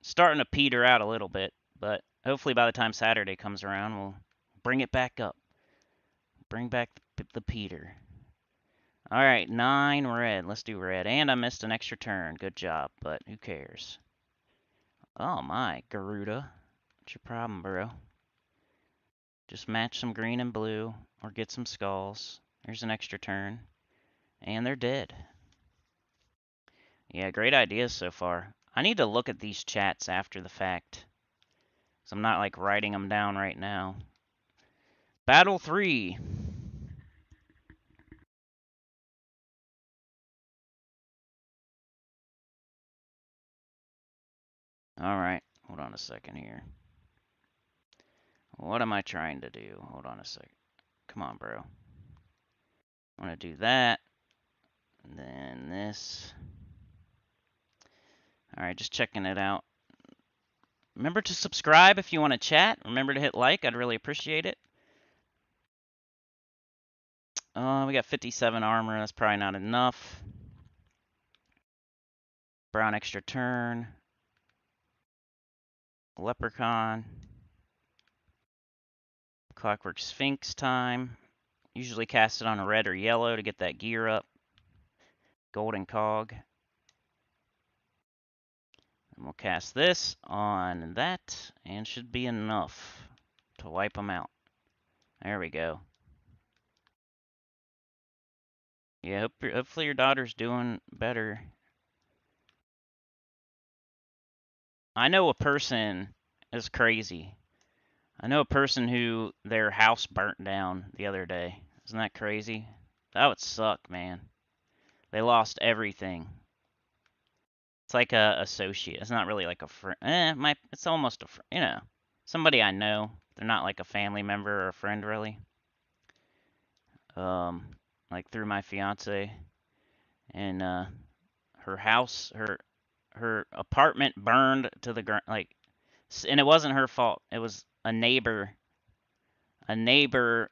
Starting to peter out a little bit, but Hopefully by the time Saturday comes around, we'll bring it back up. Bring back the Peter. All right, 9 red. Let's do red. And I missed an extra turn. Good job, but who cares? Oh my, Garuda. What's your problem, bro? Just match some green and blue, or get some skulls. There's an extra turn. And they're dead. Yeah, great ideas so far. I need to look at these chats after the fact. So I'm not like writing them down right now. Battle 3. Alright, hold on a second here. What am I trying to do? Hold on a second. Come on, bro. I want to do that. And then this. Alright, just checking it out. Remember to subscribe if you want to chat. Remember to hit like. I'd really appreciate it. We got 57 armor. That's probably not enough. Brown extra turn. Leprechaun. Clockwork Sphinx time. Usually cast it on a red or yellow to get that gear up. Golden Cog. And we'll cast this on that, and should be enough to wipe them out. There we go. Yeah, hopefully your daughter's doing better. I know a person is crazy. I know a person who their house burnt down the other day. Isn't that crazy? That would suck, man. They lost everything. It's like a associate. It's not really like a friend. It's almost a friend. You know, somebody I know. They're not like a family member or a friend, really. Like through my fiance, and her house, her apartment burned to the ground. Like, and it wasn't her fault. It was a neighbor. A neighbor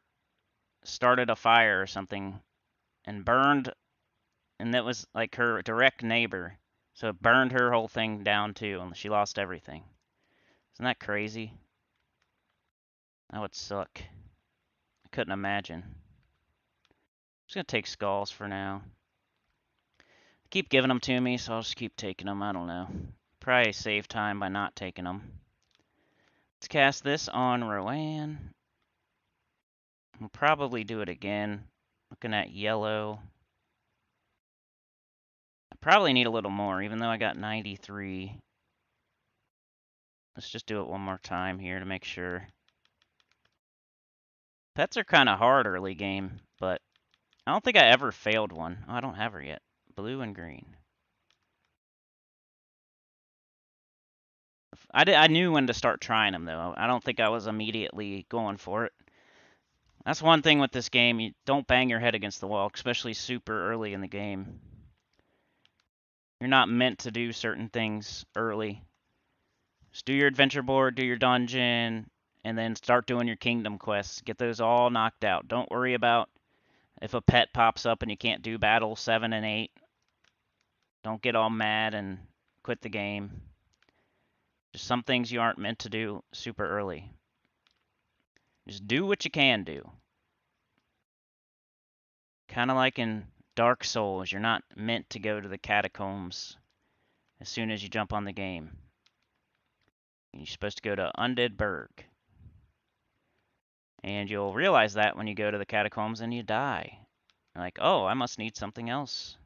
started a fire or something and burned, and that was like her direct neighbor. So it burned her whole thing down too, and she lost everything. Isn't that crazy? That would suck. I couldn't imagine. I'm just gonna take skulls for now. Keep giving them to me, so I'll just keep taking them. I don't know. Probably save time by not taking them. Let's cast this on Rowan. We'll probably do it again. Looking at yellow. I probably need a little more, even though I got 93. Let's just do it one more time here to make sure. Pets are kind of hard early game, but I don't think I ever failed one. Oh, I don't have her yet. Blue and green. I knew when to start trying them, though. I don't think I was immediately going for it. That's one thing with this game. You don't bang your head against the wall, especially super early in the game. You're not meant to do certain things early. Just do your adventure board, do your dungeon, and then start doing your kingdom quests. Get those all knocked out. Don't worry about if a pet pops up and you can't do battle 7 and 8. Don't get all mad and quit the game. Just some things you aren't meant to do super early. Just do what you can do. Kind of like in Dark Souls, you're not meant to go to the catacombs as soon as you jump on the game. You're supposed to go to Undead Burg. And you'll realize that when you go to the catacombs and you die. Like, oh, I must need something else.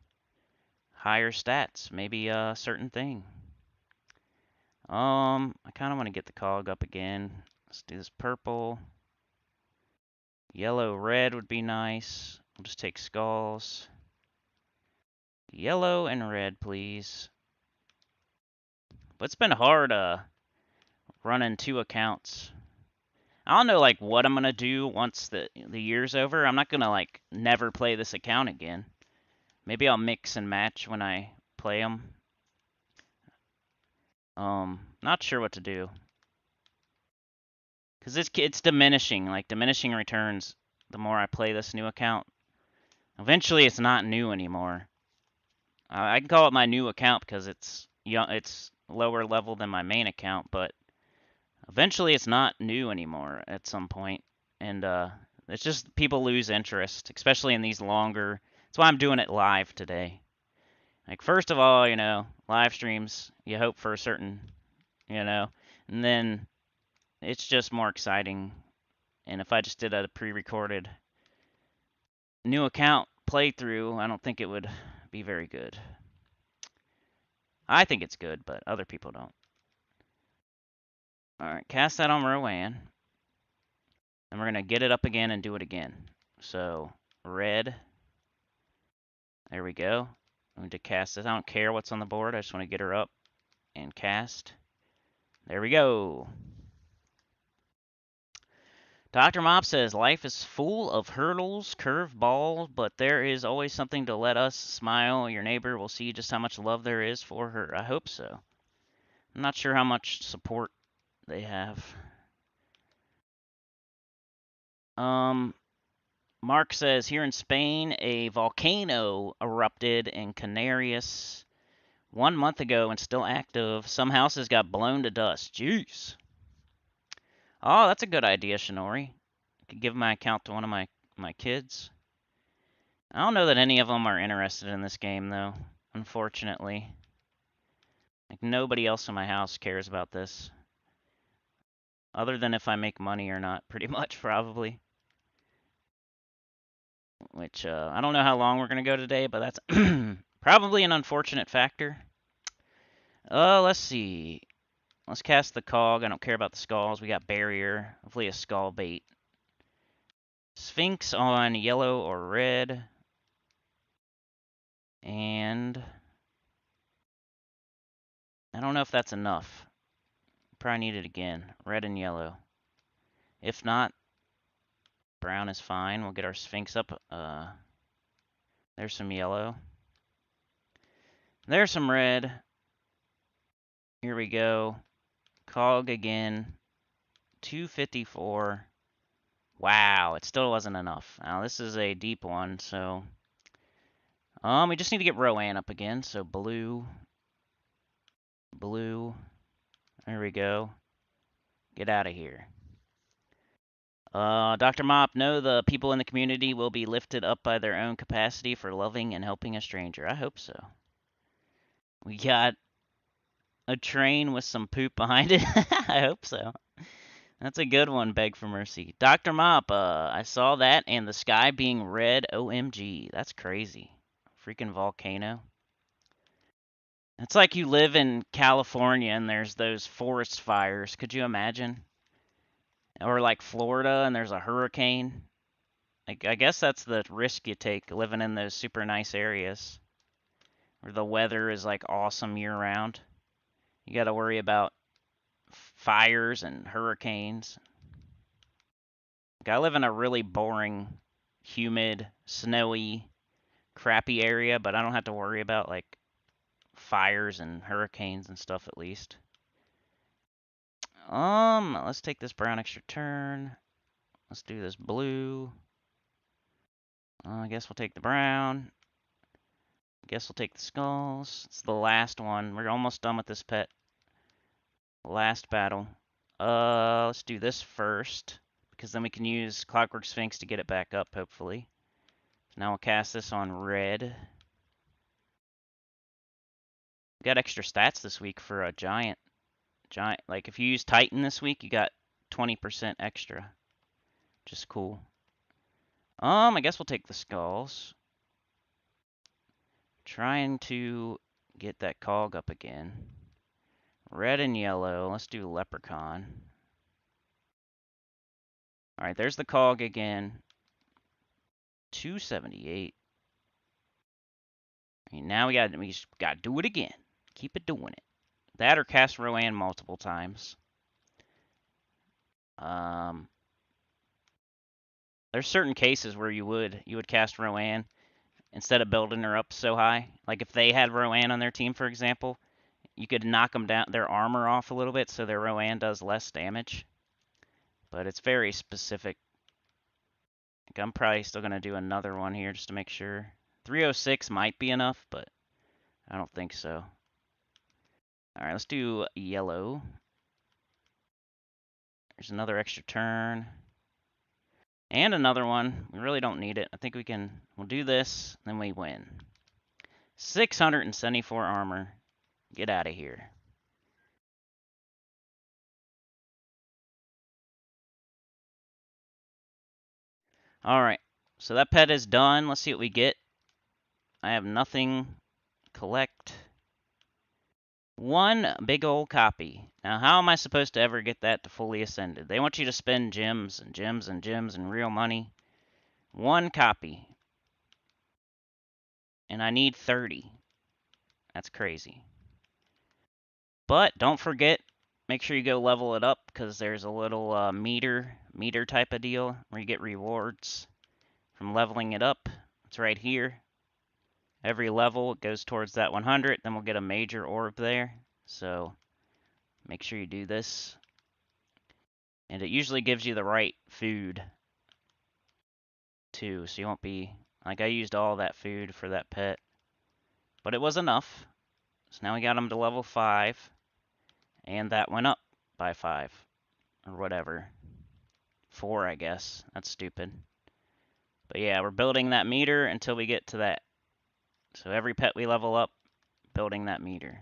Higher stats, maybe a certain thing. I kind of want to get the cog up again. Let's do this purple. Yellow, red would be nice. We'll just take skulls. Yellow and red, please. But it's been hard running 2 accounts. I don't know like what I'm gonna do once the year's over. I'm not gonna like never play this account again. Maybe I'll mix and match when I play them. Not sure what to do. Cause it's diminishing, like diminishing returns. The more I play this new account, eventually it's not new anymore. I can call it my new account because it's young, it's lower level than my main account, but Eventually, it's not new anymore at some point, and it's just people lose interest, especially in these longer. That's why I'm doing it live today. Like, first of all, live streams, you hope for a certain, you know, and then it's just more exciting. And if I just did a pre-recorded new account playthrough, I don't think it would be very good. I think it's good, but other people don't. Alright, cast that on Rowan. And we're going to get it up again and do it again. So, red. There we go. I'm going to cast this. I don't care what's on the board. I just want to get her up and cast. There we go. Dr. Mop says, life is full of hurdles, curveballs, but there is always something to let us smile. Your neighbor will see just how much love there is for her. I hope so. I'm not sure how much support they have. Mark says, here in Spain, a volcano erupted in Canarias 1 month ago and still active. Some houses got blown to dust. Jeez. Oh, that's a good idea, Shinori. I could give my account to one of my kids. I don't know that any of them are interested in this game, though, unfortunately. Like, nobody else in my house cares about this. Other than if I make money or not, pretty much, probably. Which, I don't know how long we're going to go today, but that's probably an unfortunate factor. Let's see. Let's cast the cog. I don't care about the skulls. We got barrier. Hopefully a skull bait. Sphinx on yellow or red. And I don't know if that's enough. Probably need it again. Red and yellow. If not, brown is fine. We'll get our Sphinx up. There's some yellow. There's some red. Here we go. Cog again. 254. Wow, it still wasn't enough. Now, this is a deep one, so... we just need to get Rowan up again. So, blue. Blue. There we go. Get out of here. Dr. Mop, no, the people in the community will be lifted up by their own capacity for loving and helping a stranger. I hope so. We got a train with some poop behind it. I hope so. That's a good one, Beg for Mercy. Dr. Mop, I saw that and the sky being red. OMG. That's crazy. Freaking volcano. It's like you live in California and there's those forest fires. Could you imagine? Or like Florida and there's a hurricane. Like, I guess that's the risk you take living in those super nice areas where the weather is like awesome year round. You got to worry about fires and hurricanes. Like, I live in a really boring, humid, snowy, crappy area, but I don't have to worry about like fires and hurricanes and stuff at least. Let's take this brown extra turn. Let's do this blue. I guess we'll take the brown. Guess we'll take the skulls. It's the last one. We're almost done with this pet. Last battle. Let's do this first, because then we can use Clockwork Sphinx to get it back up, hopefully. Now we'll cast this on red. We got extra stats this week for a giant. Like, if you use Titan this week, you got 20% extra. Just cool. I guess we'll take the skulls. Trying to get that cog up again. Red and yellow. Let's do leprechaun. Alright, there's the cog again. 278. And now we just gotta do it again. Keep it doing it. That or cast Rowan multiple times. There's certain cases where you would cast Rowan instead of building her up so high. Like if they had Rowan on their team, for example, you could knock them down, their armor off a little bit so their Rowan does less damage. But it's very specific. Like I'm probably still gonna do another one here just to make sure. 306 might be enough, but I don't think so. Alright, let's do yellow. There's another extra turn. And another one. We really don't need it. I think we'll do this, then we win. 674 armor. Get out of here. Alright, so that pet is done. Let's see what we get. I have nothing. Collect. One big old copy. Now, how am I supposed to ever get that to fully ascended? They want you to spend gems and gems and gems and real money. One copy. And I need 30. That's crazy. But don't forget, make sure you go level it up because there's a little meter type of deal where you get rewards from leveling it up. It's right here. Every level it goes towards that 100. Then we'll get a major orb there. So make sure you do this. And it usually gives you the right food too, so you won't be like I used all that food for that pet, but it was enough. So now we got him to level 5, and that went up by 5 or whatever. 4, I guess. That's stupid. But yeah, we're building that meter until we get to that. So every pet we level up, building that meter.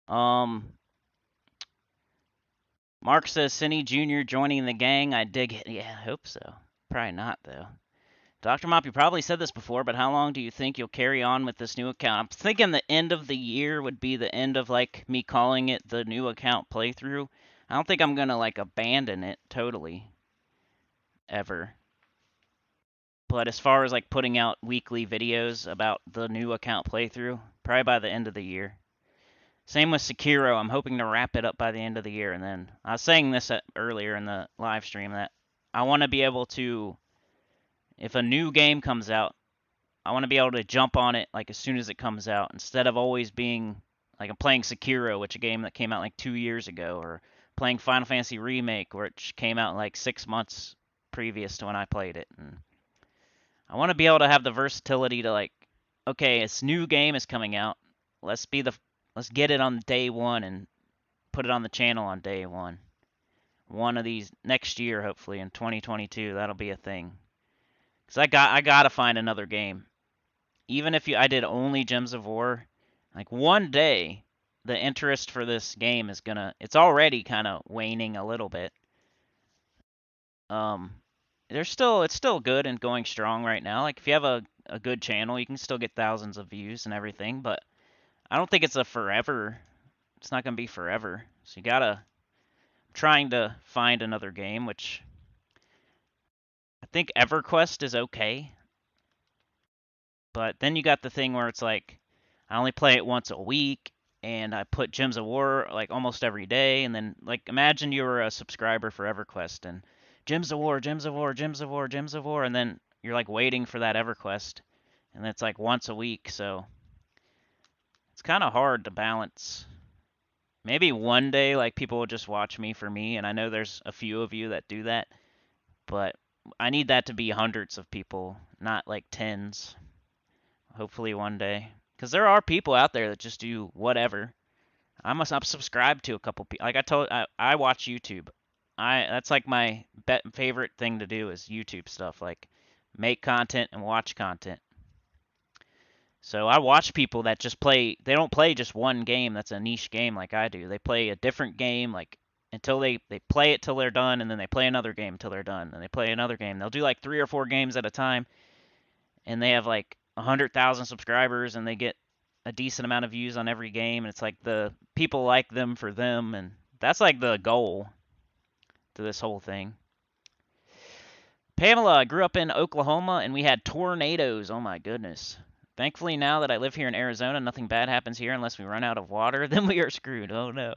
Mark says Cinny Jr. joining the gang. I dig it. Yeah, I hope so. Probably not though. Dr. Mop, you probably said this before, but how long do you think you'll carry on with this new account? I'm thinking the end of the year would be the end of like me calling it the new account playthrough. I don't think I'm gonna like abandon it totally ever. But as far as like putting out weekly videos about the new account playthrough, probably by the end of the year. Same with Sekiro. I'm hoping to wrap it up by the end of the year. And then I was saying this earlier in the live stream that I want to be able to, if a new game comes out, I want to be able to jump on it like as soon as it comes out instead of always being like I'm playing Sekiro, which is a game that came out like 2 years ago, or playing Final Fantasy Remake, which came out like 6 months previous to when I played it. And I want to be able to have the versatility to like, okay, this new game is coming out. Let's be the let's get it on day one and put it on the channel on day one. One of these next year, hopefully in 2022, that'll be a thing. Cause I gotta find another game. Even if I did only Gems of War, like one day, the interest for this game is it's already kind of waning a little bit. Um, it's still good and going strong right now. Like if you have a good channel, you can still get thousands of views and everything, but I don't think it's a forever. It's not gonna be forever. So you gotta trying to find another game, which I think EverQuest is okay. But then you got the thing where it's like, I only play it once a week, and I put Gems of War like almost every day, and then like imagine you were a subscriber for EverQuest and Gems of War, Gems of War, Gems of War, Gems of War, and then you're like waiting for that EverQuest, and it's like once a week, so it's kind of hard to balance. Maybe one day like people will just watch me for me, and I know there's a few of you that do that, but I need that to be hundreds of people, not like tens. Hopefully one day. Because there are people out there that just do whatever. I'm subscribed to a couple people. Like I watch YouTube. That's like my favorite thing to do is YouTube stuff. Like make content and watch content. So I watch people that just play. They don't play just one game that's a niche game like I do. They play a different game like until they play it till they're done, and then they play another game until they're done, and they play another game. They'll do like 3 or 4 games at a time, and they have like 100,000 subscribers, and they get a decent amount of views on every game. And it's like the people like them for them, and that's like the goal to this whole thing. Pamela, I grew up in Oklahoma, and we had tornadoes. Oh my goodness. Thankfully, now that I live here in Arizona, nothing bad happens here unless we run out of water. Then we are screwed. Oh no.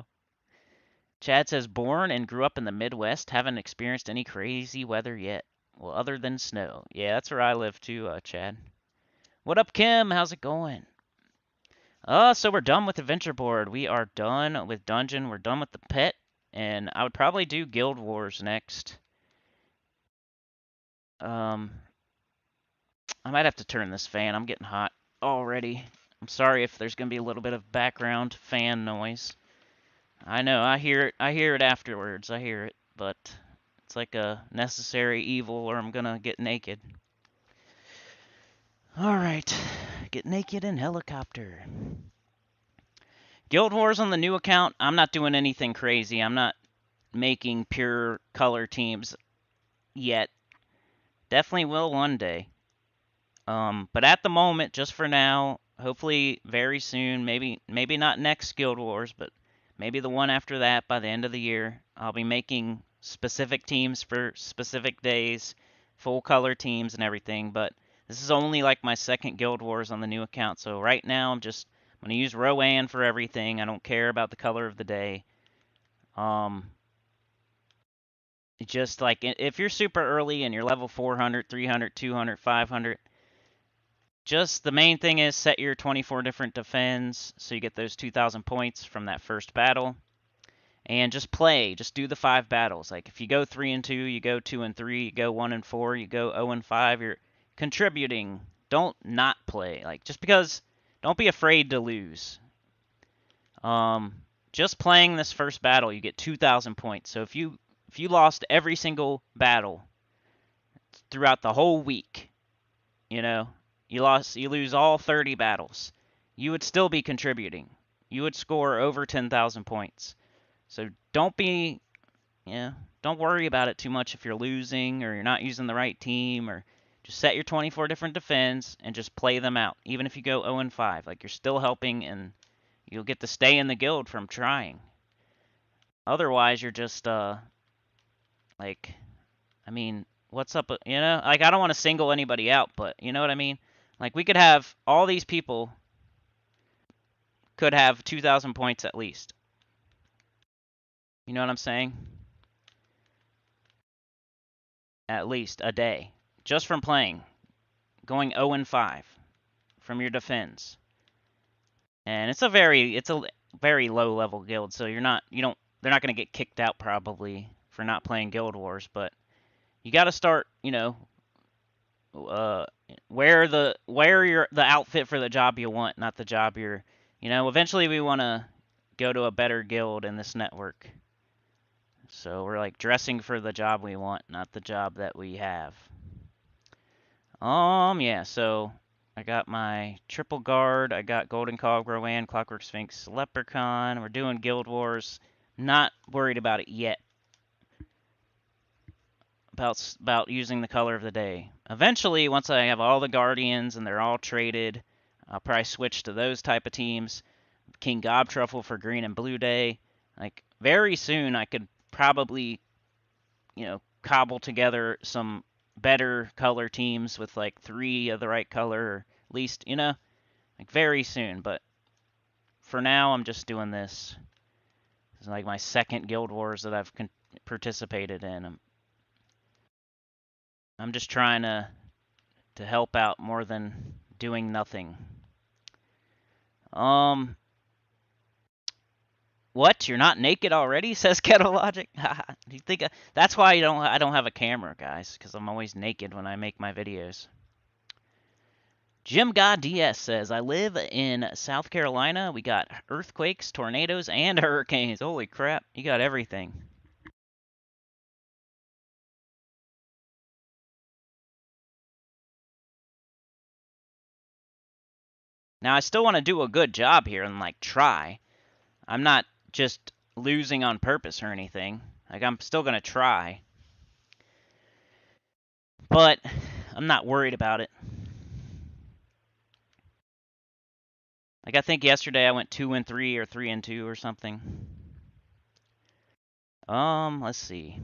Chad says, born and grew up in the Midwest, haven't experienced any crazy weather yet. Well, other than snow. Yeah, that's where I live too, Chad. What up, Kim? How's it going? So we're done with Adventure Board. We are done with Dungeon. We're done with the pet. And I would probably do Guild Wars next. I might have to turn this fan. I'm getting hot already. I'm sorry if there's going to be a little bit of background fan noise. I know. I hear it. I hear it afterwards. I hear it, but it's like a necessary evil, or I'm gonna get naked. All right, get naked in helicopter. Guild Wars on the new account. I'm not doing anything crazy. I'm not making pure color teams yet. Definitely will one day. But at the moment, just for now, hopefully very soon, maybe not next Guild Wars, but maybe the one after that by the end of the year, I'll be making specific teams for specific days, full color teams and everything, but this is only like my second Guild Wars on the new account, so right now I'm gonna use Rowan for everything. I don't care about the color of the day. Um, just like if you're super early and you're level 400, 300, 200, 500, just the main thing is set your 24 different defends so you get those 2,000 points from that first battle. And just play, just do the 5 battles. Like if you go 3 and 2, you go 2 and 3, you go 1 and 4, you go 0 and 5, you're contributing. Don't not play. Like just because don't be afraid to lose. Um just playing this first battle, you get 2,000 points. So if you lost every single battle throughout the whole week, you know, you lose all 30 battles, you would still be contributing. You would score over 10,000 points. So don't be, yeah, don't worry about it too much if you're losing or you're not using the right team, or just set your 24 different defends and just play them out. Even if you go 0 and 5, like you're still helping and you'll get to stay in the guild from trying. Otherwise, you're just like, I mean, what's up, you know? Like I don't want to single anybody out, but you know what I mean? Like we could have all these people could have 2,000 points at least. You know what I'm saying? At least a day. Just from playing. Going 0 and 5 from your defense. And it's a very low level guild, so they're not going to get kicked out probably for not playing Guild Wars, but you got to start, uh wear the outfit for the job you want, not the job eventually we want to go to a better guild in this network. So we're like dressing for the job we want, not the job that we have. Yeah, so I got my triple guard, I got Golden Cog, Rowan, Clockwork Sphinx, Leprechaun. We're doing Guild Wars. Not worried about it yet. About using the color of the day. Eventually, once I have all the Guardians and they're all traded, I'll probably switch to those type of teams. King Gobtruffle for green and blue day. Like very soon I could probably, cobble together some better color teams with like 3 of the right color, or at least, like very soon. But for now, I'm just doing this. It's like my second Guild Wars that I've participated in. I'm just trying to help out more than doing nothing. What? You're not naked already? Says Kettle Logic. Do you think that's why I don't have a camera, guys? Because I'm always naked when I make my videos. Jim God DS says, I live in South Carolina. We got earthquakes, tornadoes, and hurricanes. Holy crap, you got everything. Now, I still want to do a good job here and, like, try. I'm not just losing on purpose or anything. Like, I'm still going to try. But I'm not worried about it. Like, I think yesterday I went 2 and 3 or 3 and 2 or something. Let's see.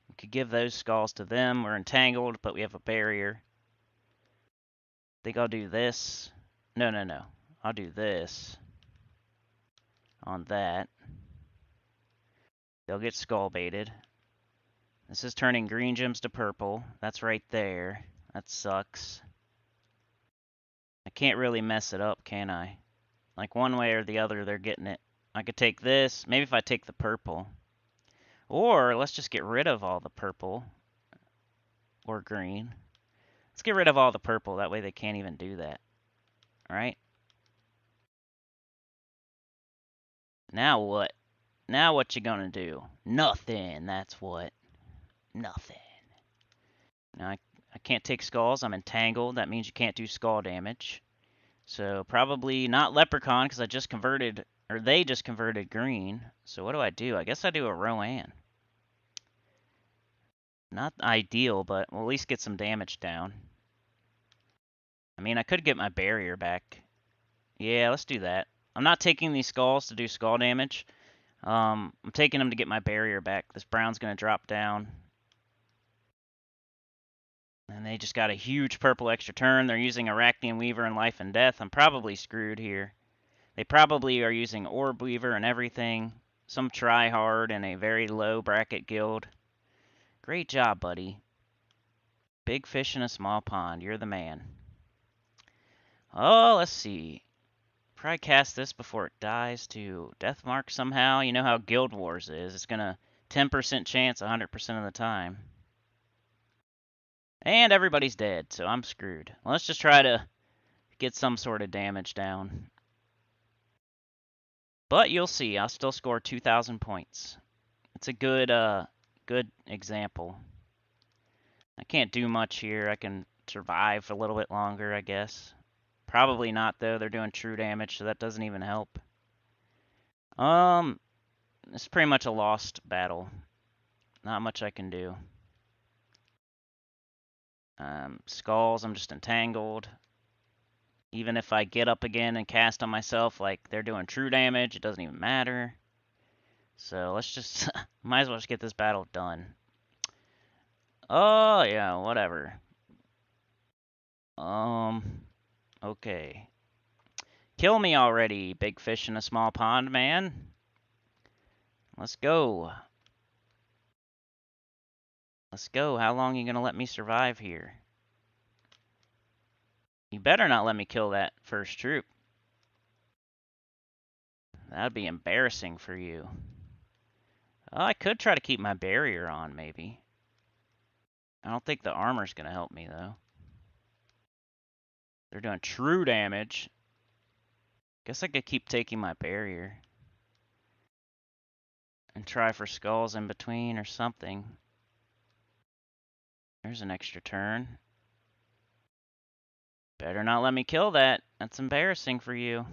We could give those skulls to them. We're entangled, but we have a barrier. I think I'll do this. No. I'll do this on that. They'll get skull baited. This is turning green gems to purple. That's right there. That sucks. I can't really mess it up, can I? Like one way or the other, they're getting it. I could take this. Maybe if I take the purple. Or let's just get rid of all the purple. Or green. Let's get rid of all the purple. That way they can't even do that. Alright? Now what? Now what you gonna do? Nothing, that's what. Nothing. Now I can't take skulls, I'm entangled. That means you can't do skull damage. So probably not Leprechaun because I just converted, or they just converted green. So what do? I guess I do a Rowan. Not ideal, but we'll at least get some damage down. I mean, I could get my barrier back. Yeah, let's do that. I'm not taking these skulls to do skull damage. I'm taking them to get my barrier back. This brown's going to drop down. And they just got a huge purple extra turn. They're using Arachnean Weaver and Life and Death. I'm probably screwed here. They probably are using Orb Weaver and everything. Some try-hard in a very low bracket guild. Great job, buddy. Big fish in a small pond. You're the man. Oh, let's see. Probably cast this before it dies to Deathmark somehow. You know how Guild Wars is. It's going to 10% chance 100% of the time. And everybody's dead, so I'm screwed. Let's just try to get some sort of damage down. But you'll see, I'll still score 2,000 points. It's a good example. I can't do much here. I can survive for a little bit longer, I guess. Probably not, though. They're doing true damage, so that doesn't even help. It's pretty much a lost battle. Not much I can do. Skulls, I'm just entangled. Even if I get up again and cast on myself like they're doing true damage, it doesn't even matter. So let's just, might as well just get this battle done. Oh, yeah, whatever. Okay. Kill me already, big fish in a small pond, man. Let's go. Let's go. How long are you gonna let me survive here? You better not let me kill that first troop. That'd be embarrassing for you. Oh, I could try to keep my barrier on, maybe. I don't think the armor's gonna help me, though. They're doing true damage. Guess I could keep taking my barrier. And try for skulls in between or something. There's an extra turn. Better not let me kill that. That's embarrassing for you.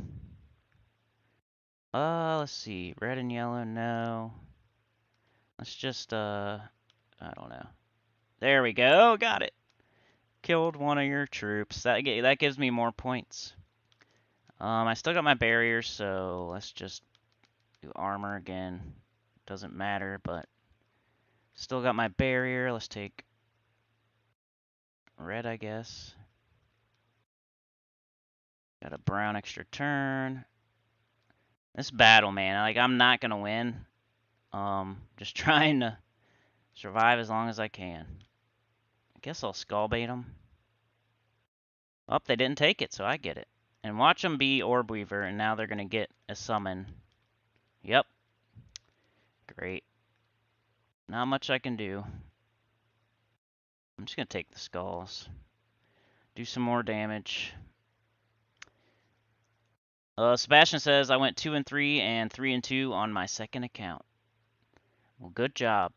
Let's see. Red and yellow, no. Let's just, I don't know. There we go. Got it. Killed one of your troops. That gives me more points. I still got my barriers, so let's just do armor again. Doesn't matter, but still got my barrier. Let's take red, I guess. Got a brown extra turn. This battle, man, like I'm not gonna win. Just trying to survive as long as I can. I guess I'll skull bait them. Oh, they didn't take it, so I get it. And watch them be Orb Weaver, and now they're gonna get a summon. Yep. Great. Not much I can do. I'm just gonna take the skulls. Do some more damage. Sebastian says I went 2 and 3 and 3 and 2 on my second account. Well, good job.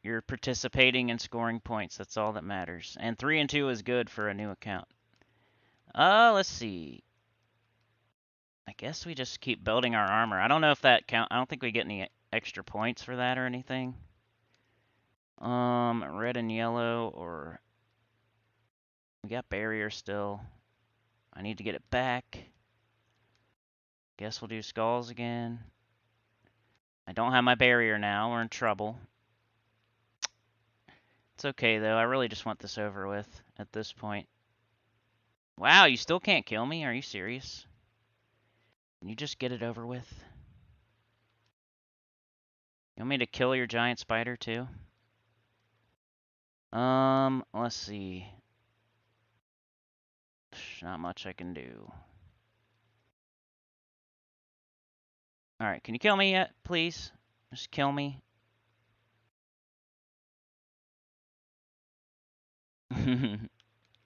You're participating and scoring points. That's all that matters. And 3 and 2 is good for a new account. Let's see. I guess we just keep building our armor. I don't know if that count. I don't think we get any extra points for that or anything. Red and yellow, or we got barrier still. I need to get it back. Guess we'll do skulls again. I don't have my barrier now. We're in trouble. It's okay, though. I really just want this over with at this point. Wow, you still can't kill me? Are you serious? Can you just get it over with? You want me to kill your giant spider, too? Let's see. Not much I can do. Alright, can you kill me yet, please? Just kill me.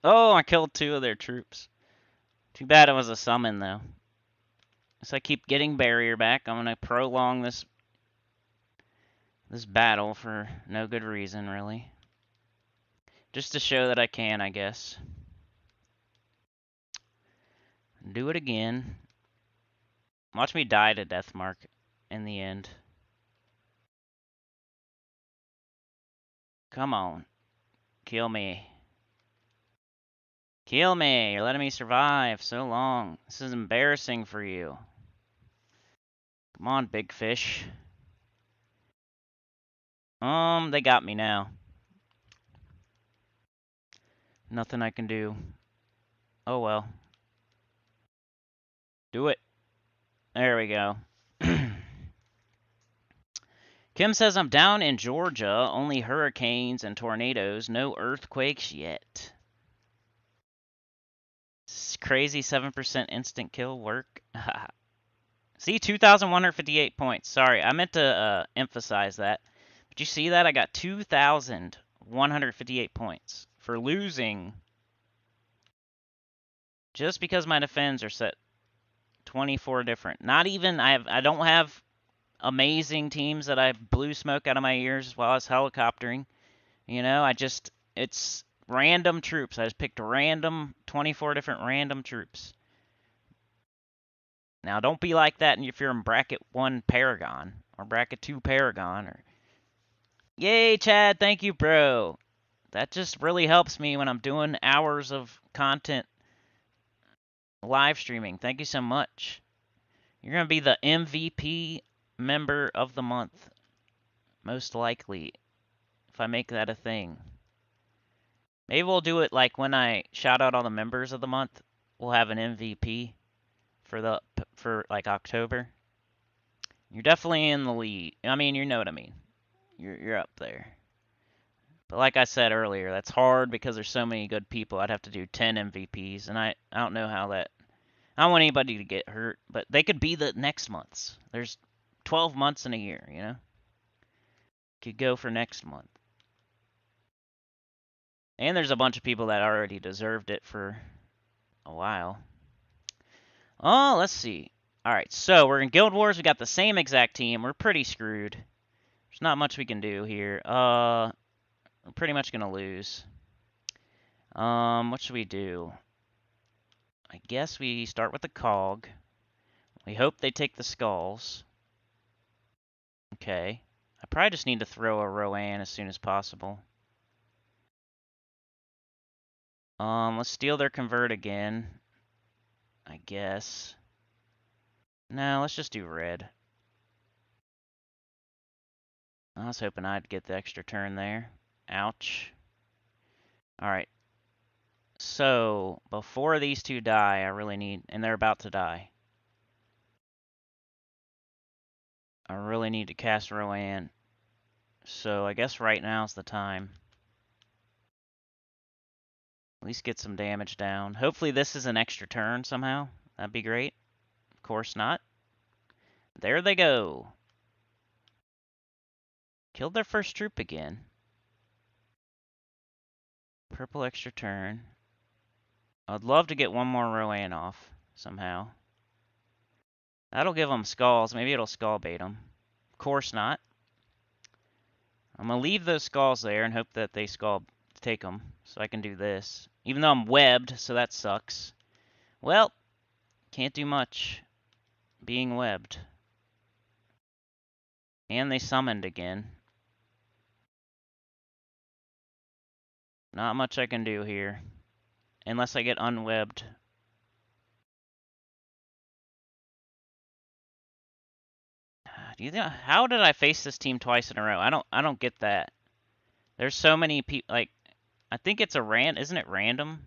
Oh, I killed 2 of their troops. Too bad it was a summon, though. As I keep getting barrier back, I'm gonna prolong this battle for no good reason, really. Just to show that I can, I guess. Do it again. Watch me die to Deathmark in the end. Come on. Kill me. Kill me! You're letting me survive so long. This is embarrassing for you. Come on, big fish. They got me now. Nothing I can do. Oh well. Do it. There we go. Kim says I'm down in Georgia. Only hurricanes and tornadoes. No earthquakes yet. Crazy 7% instant kill work. See, 2,158 points. Sorry, I meant to emphasize that. But you see that? I got 2,158 points for losing just because my defends are set 24 different. Not even, I don't have amazing teams that I blew smoke out of my ears while I was helicoptering. You know, it's random troops. I just picked random, 24 different random troops. Now, don't be like that if you're in bracket 1 Paragon or bracket 2 Paragon. Or Yay, Chad. Thank you, bro. That just really helps me when I'm doing hours of content live streaming. Thank you so much. You're going to be the MVP member of the month, most likely, if I make that a thing. Maybe we'll do it like when I shout out all the members of the month. We'll have an MVP for like October. You're definitely in the lead. I mean, you know what I mean. You're up there. But like I said earlier, that's hard because there's so many good people. I'd have to do 10 MVPs, and I don't know how that. I don't want anybody to get hurt, but they could be the next month's. There's 12 months in a year, you know? Could go for next month. And there's a bunch of people that already deserved it for a while. Oh, let's see. All right, so we're in Guild Wars. We got the same exact team. We're pretty screwed. There's not much we can do here. We're pretty much gonna lose. What should we do? I guess we start with the cog. We hope they take the skulls. Okay. I probably just need to throw a Rowan as soon as possible. Let's steal their convert again. I guess. No, let's just do red. I was hoping I'd get the extra turn there. Ouch. Alright. So, before these two die, I really need... And they're about to die. I really need to cast Rowan. So, I guess right now's the time. At least get some damage down. Hopefully this is an extra turn somehow. That'd be great. Of course not. There they go. Killed their first troop again. Purple extra turn. I'd love to get one more Rowan off somehow. That'll give them skulls. Maybe it'll skull bait them. Of course not. I'm going to leave those skulls there and hope that they skull take them so I can do this. Even though I'm webbed, so that sucks. Well, can't do much being webbed. And they summoned again. Not much I can do here. Unless I get unwebbed. Do you think, how did I face this team twice in a row? I don't get that. There's so many people, like, I think it's isn't it random?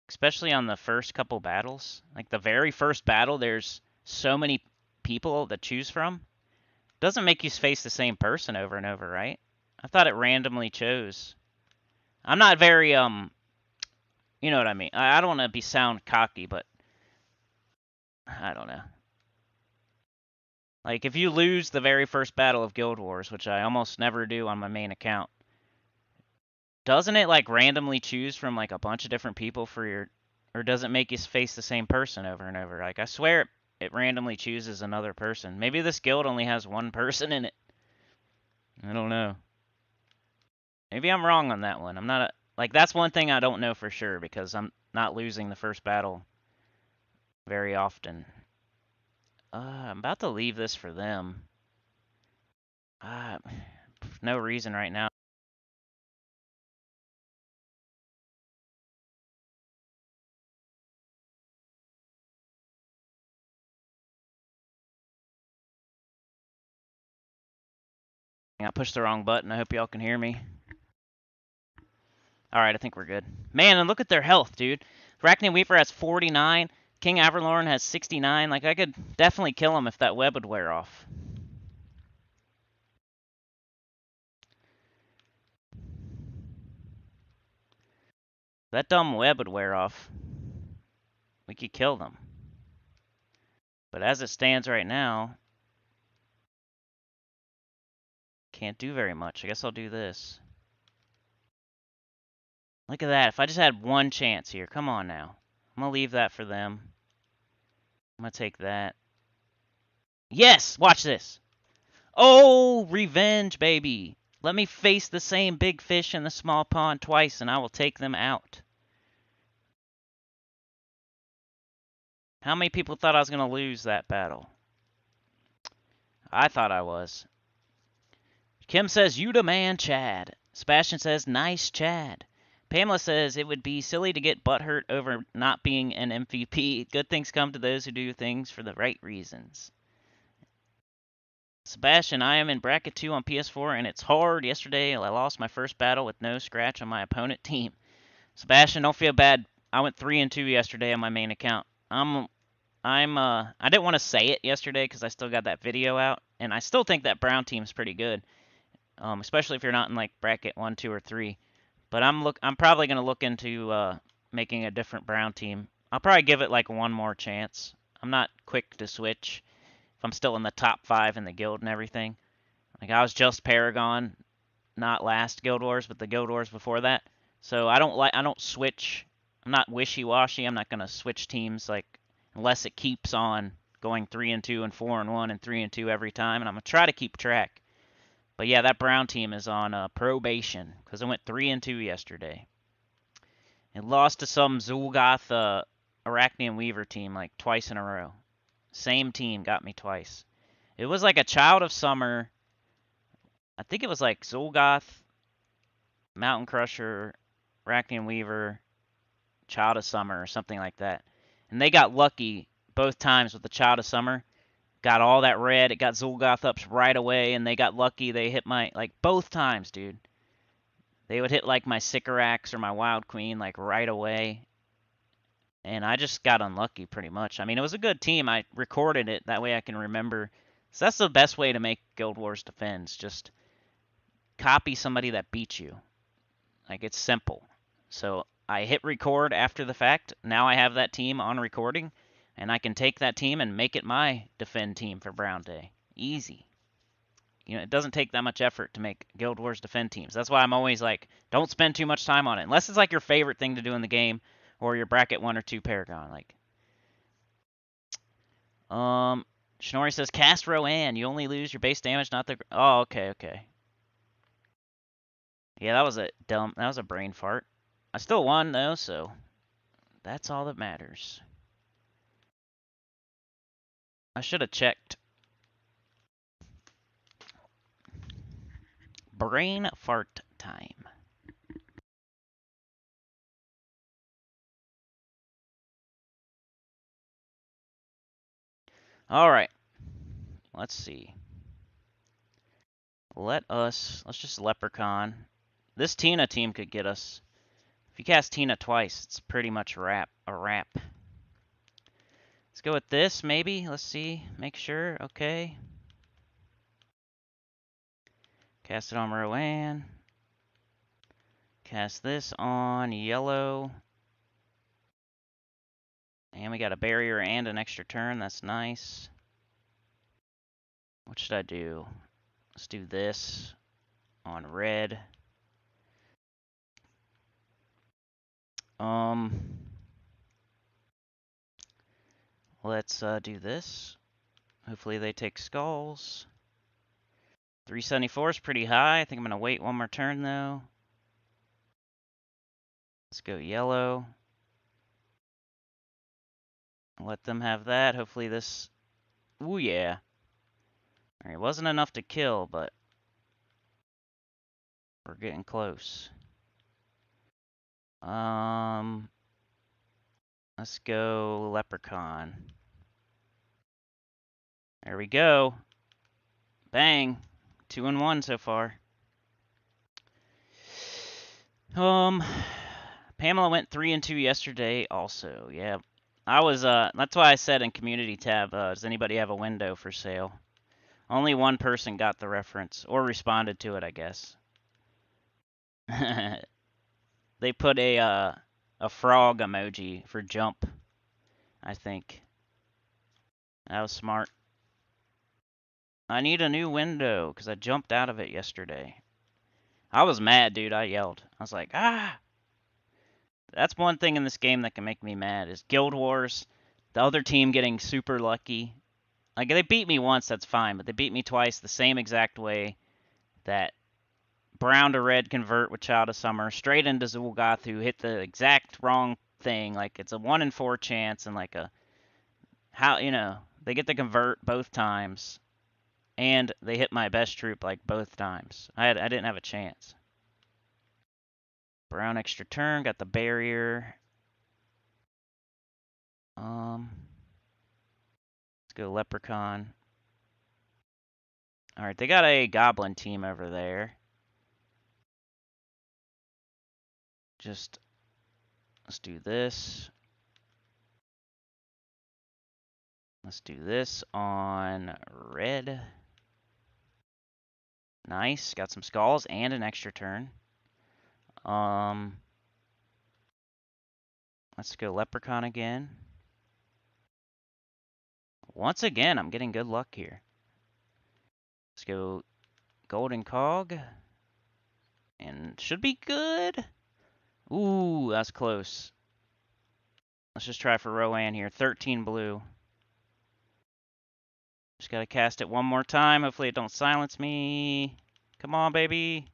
Especially on the first couple battles. Like the very first battle, there's so many people to choose from. Doesn't make you face the same person over and over, right? I thought it randomly chose. I'm not very, you know what I mean. I don't want to sound cocky, but I don't know. Like, if you lose the very first battle of Guild Wars, which I almost never do on my main account, doesn't it, like, randomly choose from, like, a bunch of different people for your Or does it make you face the same person over and over? Like, I swear it randomly chooses another person. Maybe this guild only has one person in it. I don't know. Maybe I'm wrong on that one. I'm not like that's one thing I don't know for sure because I'm not losing the first battle very often. I'm about to leave this for them. Uh, no reason right now. I pushed the wrong button. I hope y'all can hear me. Alright, I think we're good. Man, and look at their health, dude. Arachne Weaver has 49. King Averlorn has 69. Like, I could definitely kill him if that web would wear off. That dumb web would wear off. We could kill them. But as it stands right now, can't do very much. I guess I'll do this. Look at that. If I just had one chance here. Come on now. I'm going to leave that for them. I'm going to take that. Yes! Watch this. Oh, revenge, baby. Let me face the same big fish in the small pond twice, and I will take them out. How many people thought I was going to lose that battle? I thought I was. Kim says, you the man, Chad. Sebastian says, nice, Chad. Pamela says, it would be silly to get butthurt over not being an MVP. Good things come to those who do things for the right reasons. Sebastian, I am in bracket 2 on PS4, and it's hard. Yesterday, I lost my first battle with no scratch on my opponent team. Sebastian, don't feel bad. I went 3-2 yesterday on my main account. I didn't want to say it yesterday because I still got that video out, and I still think that Brown team's pretty good, especially if you're not in like bracket 1, 2, or 3. But I'm probably gonna look into making a different Brown team. I'll probably give it like one more chance. I'm not quick to switch if I'm still in the top 5 in the guild and everything. Like I was just Paragon, not last Guild Wars, but the Guild Wars before that. So I don't switch. I'm not wishy-washy. I'm not gonna switch teams like unless it keeps on going 3-2 and 4-1 and 3-2 every time, and I'm gonna try to keep track. But yeah, that Brown team is on probation because I went 3-2 yesterday. It lost to some Zul'Goth Arachnian Weaver team like twice in a row. Same team got me twice. It was like a Child of Summer. I think it was like Zul'Goth, Mountain Crusher, Arachnian Weaver, Child of Summer, or something like that. And they got lucky both times with the Child of Summer. Got all that red. It got Zul'Goth ups right away, and they got lucky. They hit my, like, both times, dude. They would hit, like, my Sycorax or my Wild Queen, like, right away. And I just got unlucky, pretty much. I mean, it was a good team. I recorded it. That way I can remember. So that's the best way to make Guild Wars Defends. Just copy somebody that beat you. Like, it's simple. So I hit record after the fact. Now I have that team on recording, and I can take that team and make it my defend team for Brown Day. Easy. You know, it doesn't take that much effort to make Guild Wars defend teams. That's why I'm always like, don't spend too much time on it. Unless it's like your favorite thing to do in the game, or your bracket 1 or 2 Paragon. Like, Snorri says, cast Rowan. You only lose your base damage, not the... Oh, okay, okay. Yeah, that was a brain fart. I still won, though, so that's all that matters. I should have checked. Brain fart time. All right. Let's see. Let's just Leprechaun. This Tina team could get us. If you cast Tina twice, it's pretty much a wrap. Let's go with this, maybe. Let's see. Make sure. Okay. Cast it on Rowan. Cast this on yellow. And we got a barrier and an extra turn. That's nice. What should I do? Let's do this on red. Let's do this. Hopefully they take skulls. 374 is pretty high. I think I'm going to wait one more turn, though. Let's go yellow. Let them have that. Hopefully this... Ooh, yeah. Alright, wasn't enough to kill, but we're getting close. Let's go leprechaun. There we go. Bang. 2 and 1 so far. Pamela went 3 and 2 yesterday also. Yeah. That's why I said in community tab, does anybody have a window for sale? Only one person got the reference or responded to it, I guess. They put a frog emoji for jump, I think. That was smart. I need a new window because I jumped out of it yesterday. I was mad, dude. I yelled. I was like, ah! That's one thing in this game that can make me mad is Guild Wars, the other team getting super lucky. Like, they beat me once, that's fine, but they beat me twice the same exact way that brown to red convert with Child of Summer, straight into Zul'Gothu, hit the exact wrong thing. Like, it's a 1 in 4 chance, and like they get the convert both times, and they hit my best troop, like, both times. I didn't have a chance. Brown extra turn, got the barrier. Let's go Leprechaun. Alright, they got a Goblin team over there. Let's do this. Let's do this on red. Nice, got some skulls and an extra turn. Let's go Leprechaun again. Once again, I'm getting good luck here. Let's go Golden Cog. And should be good. Ooh, that's close. Let's just try for Rowan here. 13 blue. Just gotta cast it one more time. Hopefully it don't silence me. Come on, baby.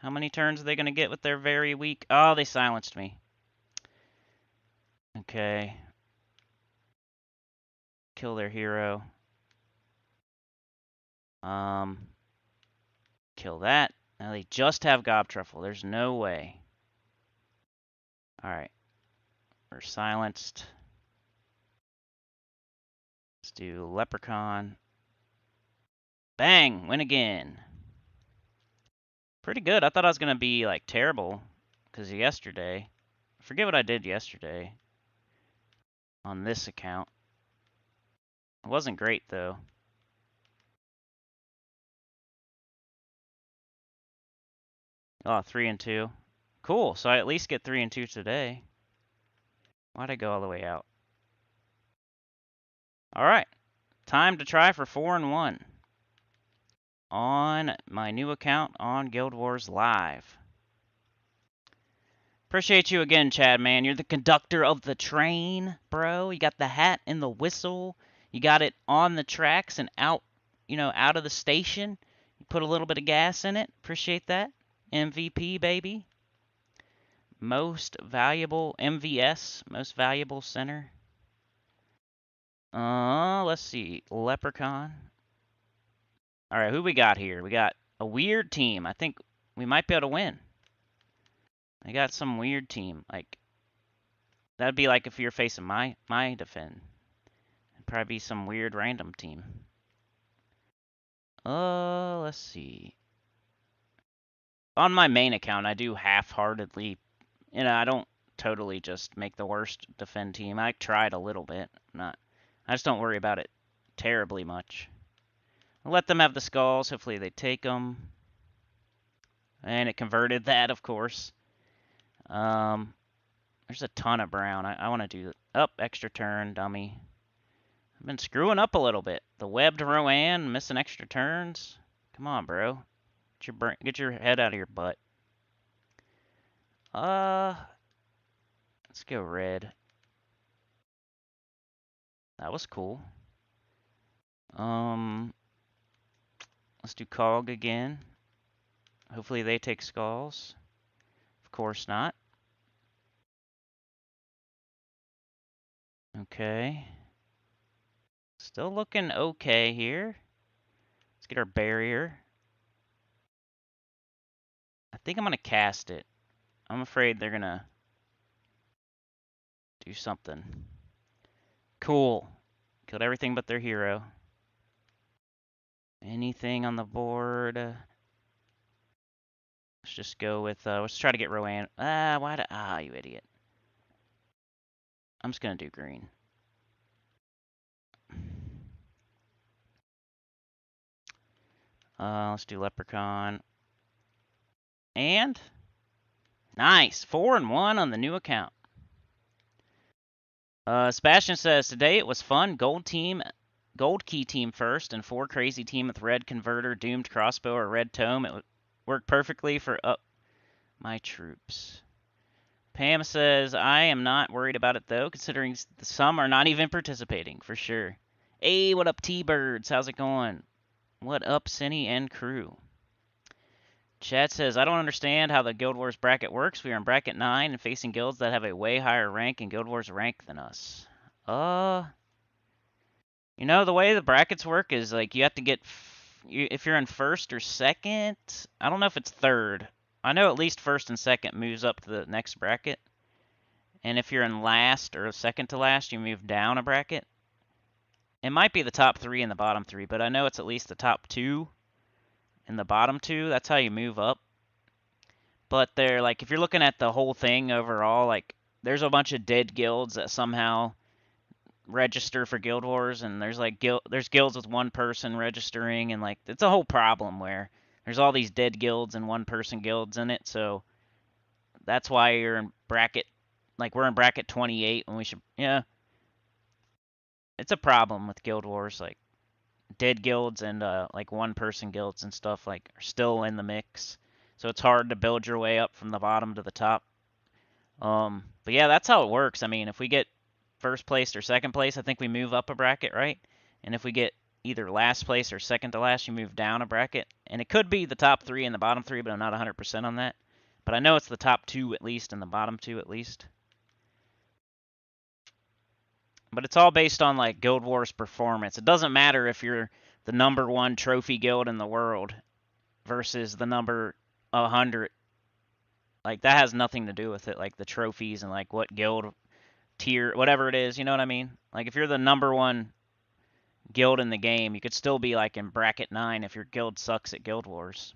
How many turns are they gonna get with their very weak? Oh, they silenced me. Okay. Kill their hero. Kill that. Now they just have Gob Truffle. There's no way. Alright. We're silenced. Let's do Leprechaun. Bang! Win again. Pretty good. I thought I was going to be, like, terrible. Because yesterday. I forget what I did yesterday. On this account. It wasn't great, though. Oh, 3 and 2. Cool. So I at least get 3 and 2 today. Why'd I go all the way out? Alright. Time to try for 4 and 1. On my new account on Guild Wars Live. Appreciate you again, Chad, man. You're the conductor of the train, bro. You got the hat and the whistle. You got it on the tracks and out, out of the station. You put a little bit of gas in it. Appreciate that. MVP, baby. Most valuable MVS, most valuable center. Let's see. Leprechaun. All right, who we got here? We got a weird team. I think we might be able to win. I got some weird team. Like, that'd be like if you're facing my defend. It'd probably be some weird random team. Let's see. On my main account, I do half-heartedly, I don't totally just make the worst defend team. I tried a little bit. I just don't worry about it terribly much. I'll let them have the skulls. Hopefully they take them. And it converted that, of course. There's a ton of brown. I want to do extra turn, dummy. I've been screwing up a little bit. The webbed Rowan, missing extra turns. Come on, bro. Get your head out of your butt. Let's go red. That was cool. Let's do Cog again. Hopefully they take skulls. Of course not. Okay. Still looking okay here. Let's get our barrier. I think I'm going to cast it. I'm afraid they're going to do something. Cool. Killed everything but their hero. Anything on the board? Let's just go with, let's try to get Rowan. You idiot. I'm just going to do green. Let's do Leprechaun. And nice, 4-1 on the new account. Sebastian says today it was fun. Gold key team first, and 4 crazy team with red converter, doomed crossbow, or red tome. It worked perfectly for up my troops. Pam says I am not worried about it though, considering some are not even participating for sure. Hey, what up, T-Birds? How's it going? What up, Cinny and crew? Chad says, I don't understand how the Guild Wars bracket works. We are in bracket 9 and facing guilds that have a way higher rank in Guild Wars rank than us. You know, the way the brackets work is like you have to get, if you're in first or second, I don't know if it's third. I know at least first and second moves up to the next bracket. And if you're in last or second to last, you move down a bracket. It might be the top 3 and the bottom 3, but I know it's at least the top 2 and the bottom 2. That's how you move up. But they're like, if you're looking at the whole thing overall, like there's a bunch of dead guilds that somehow register for Guild Wars, and there's like there's guilds with one person registering, and like it's a whole problem where there's all these dead guilds and one person guilds in it. So that's why you're in bracket, like we're in bracket 28 when we should, yeah. It's a problem with Guild Wars, like dead guilds and like one person guilds and stuff like are still in the mix. So it's hard to build your way up from the bottom to the top. But yeah, that's how it works. I mean, if we get first place or second place, I think we move up a bracket, right? And if we get either last place or second to last, you move down a bracket. And it could be the top 3 and the bottom 3, but I'm not 100% on that. But I know it's the top 2 at least and the bottom 2 at least. But it's all based on like Guild Wars performance. It doesn't matter if you're the #1 trophy guild in the world versus the number 100. Like that has nothing to do with it. Like the trophies and like what guild tier, whatever it is, you know what I mean? Like if you're the #1 guild in the game, you could still be like in bracket 9 if your guild sucks at Guild Wars.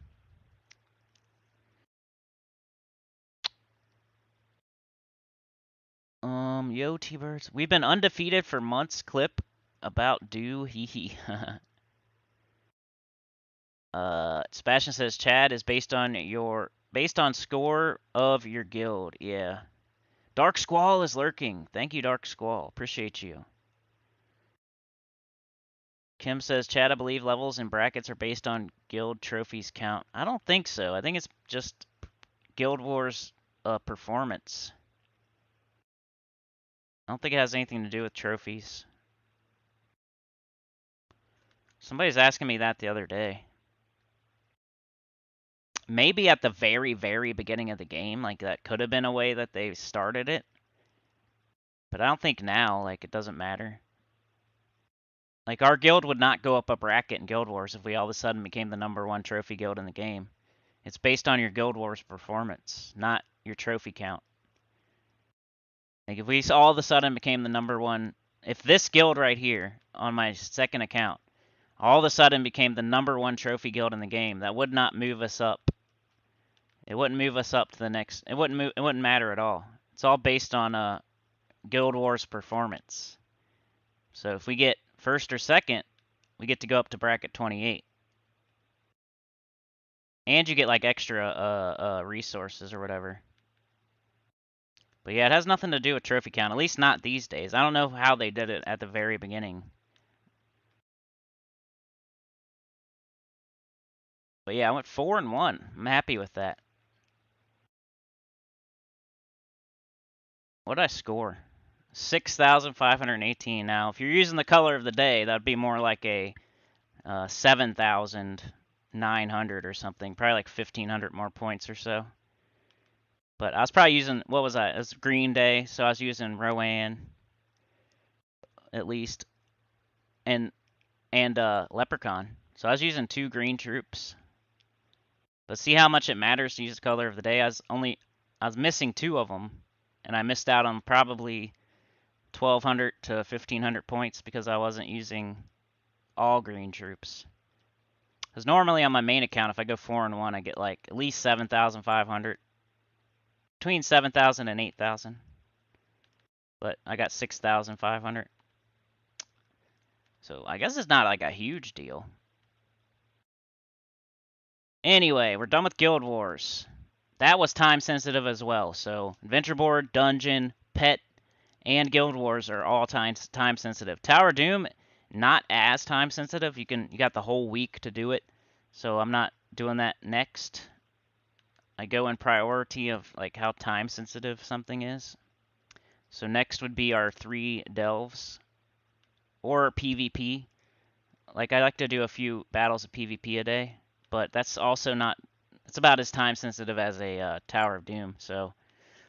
Yo T-Birds. We've been undefeated for months. Clip about do hee hee. Sebastian says Chad is based on score of your guild. Yeah. Dark Squall is lurking. Thank you, Dark Squall. Appreciate you. Kim says, Chad, I believe levels and brackets are based on guild trophies count. I don't think so. I think it's just Guild Wars performance. I don't think it has anything to do with trophies. Somebody's asking me that the other day. Maybe at the very, very beginning of the game, like that could have been a way that they started it. But I don't think now, like it doesn't matter. Like our guild would not go up a bracket in Guild Wars if we all of a sudden became the #1 trophy guild in the game. It's based on your Guild Wars performance, not your trophy count. Like if we all of a sudden became the #1, if this guild right here on my second account all of a sudden became the #1 trophy guild in the game, that would not move us up. It wouldn't move us up to the next. It wouldn't matter at all. It's all based on Guild Wars performance. So if we get first or second, we get to go up to bracket 28. And you get like extra resources or whatever. But yeah, it has nothing to do with trophy count, at least not these days. I don't know how they did it at the very beginning. But yeah, I went 4-1. I'm happy with that. What did I score? 6,518. Now, if you're using the color of the day, that'd be more like a 7,900 or something. Probably like 1,500 more points or so. But I was probably using, what was that? It was Green Day, so I was using Rowan at least, and Leprechaun. So I was using 2 green troops. But see how much it matters to use the color of the day? I was missing 2 of them, and I missed out on probably 1,200 to 1,500 points because I wasn't using all green troops. Because normally on my main account, if I go 4-1, I get like at least 7,500, between 7,000 and 8,000. But I got 6,500. So I guess it's not like a huge deal. Anyway, we're done with Guild Wars. That was time sensitive as well. So Adventure Board, Dungeon, Pet, and Guild Wars are all time sensitive. Tower of Doom, not as time sensitive. You got the whole week to do it. So I'm not doing that next. I go in priority of like how time sensitive something is. So next would be our 3 delves or PvP. Like I like to do a few battles of PvP a day, but that's also not. It's about as time sensitive as a Tower of Doom. So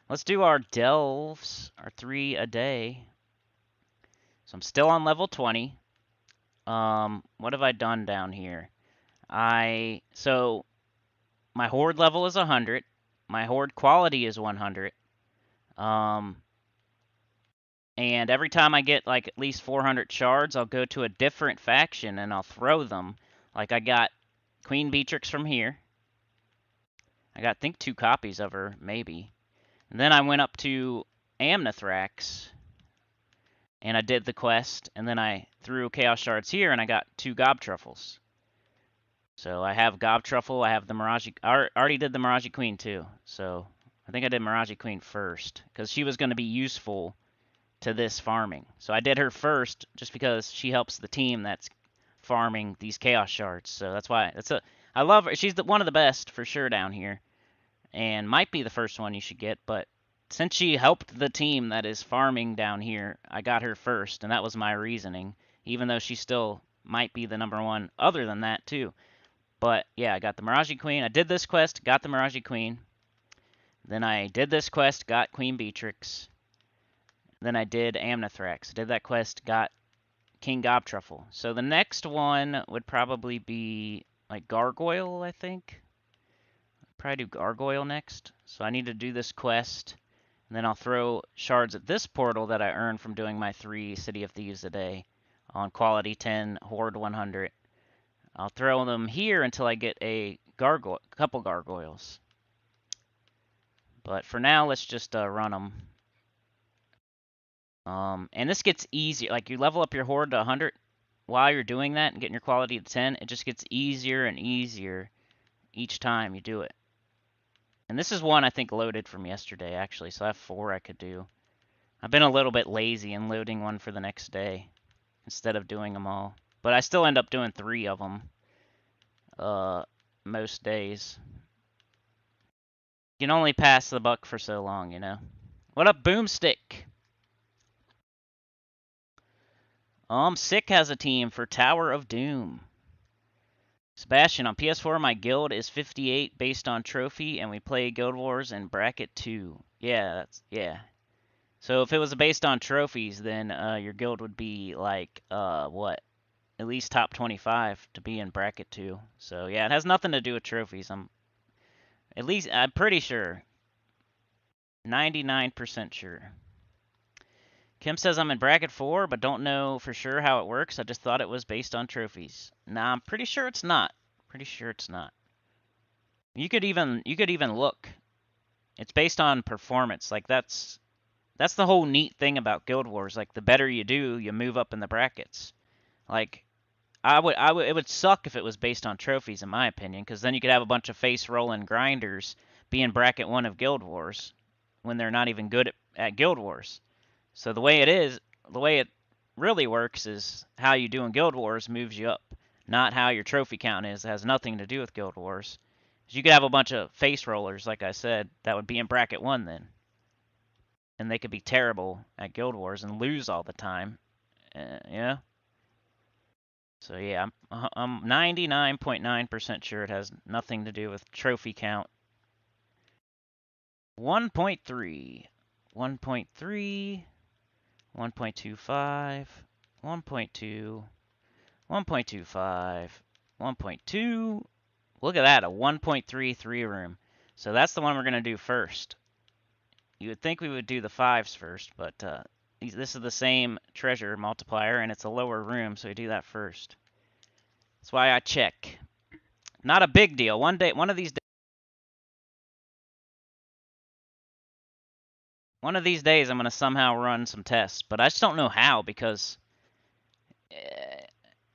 let's do our delves, our 3 a day. So I'm still on level 20. What have I done down here? So my horde level is 100. My horde quality is 100. And every time I get like at least 400 shards, I'll go to a different faction and I'll throw them. Like I got Queen Beatrix from here. I got, I think, 2 copies of her, maybe. And then I went up to Amnithrax and I did the quest, and then I threw Chaos Shards here and I got 2 Gob Truffles. So I have Gob Truffle, I have the Mirage. I already did the Mirage Queen too. So I think I did Mirage Queen first because she was going to be useful to this farming. So I did her first just because she helps the team that's farming these Chaos Shards. So that's why I love her. She's one of the best for sure down here, and might be the first one you should get. But since she helped the team that is farming down here, I got her first, and that was my reasoning. Even though she still might be the number 1 other than that too. But yeah, I got the Mirage Queen. I did this quest, got the Mirage Queen. Then I did this quest, got Queen Beatrix. Then I did Amnithrax. Did that quest, got King Gobtruffle. So the next one would probably be like Gargoyle, I think. Probably do Gargoyle next. So I need to do this quest. And then I'll throw shards at this portal that I earned from doing my 3 City of Thieves a day on quality 10, horde 100. I'll throw them here until I get a couple gargoyles. But for now, let's just run them. And this gets easier. Like you level up your horde to 100 while you're doing that and getting your quality to 10. It just gets easier and easier each time you do it. And this is one I think loaded from yesterday actually, so I have 4 I could do. I've been a little bit lazy in loading one for the next day instead of doing them all. But I still end up doing 3 of them most days. You can only pass the buck for so long, you know. What up, Boomstick? Sick has a team for Tower of Doom. Sebastian, on PS4, my guild is 58 based on trophy, and we play Guild Wars in bracket 2. Yeah, yeah. So if it was based on trophies, then your guild would be like, what? At least top 25 to be in bracket 2. So yeah, it has nothing to do with trophies. I'm pretty sure. 99% sure. Kim says I'm in bracket 4, but don't know for sure how it works. I just thought it was based on trophies. Nah, I'm pretty sure it's not. Pretty sure it's not. You could even look. It's based on performance. Like that's the whole neat thing about Guild Wars. Like the better you do, you move up in the brackets. Like it would suck if it was based on trophies, in my opinion, because then you could have a bunch of face rolling grinders be in bracket 1 of Guild Wars when they're not even good at Guild Wars. So the way it really works is how you do in Guild Wars moves you up, not how your trophy count is. It has nothing to do with Guild Wars. You could have a bunch of face rollers, like I said, that would be in bracket 1 then. and they could be terrible at Guild Wars and lose all the time. Yeah. So yeah, I'm 99.9% sure it has nothing to do with trophy count. 1.3, 1.3, 1.25, 1.2, 1.25, 1.2. Look at that, a 1.33 room. So that's the one we're gonna do first. You would think we would do the fives first, but this is the same treasure multiplier, and it's a lower room, so we do that first. That's why I check. Not a big deal. One of these days, I'm gonna somehow run some tests, but I just don't know how because,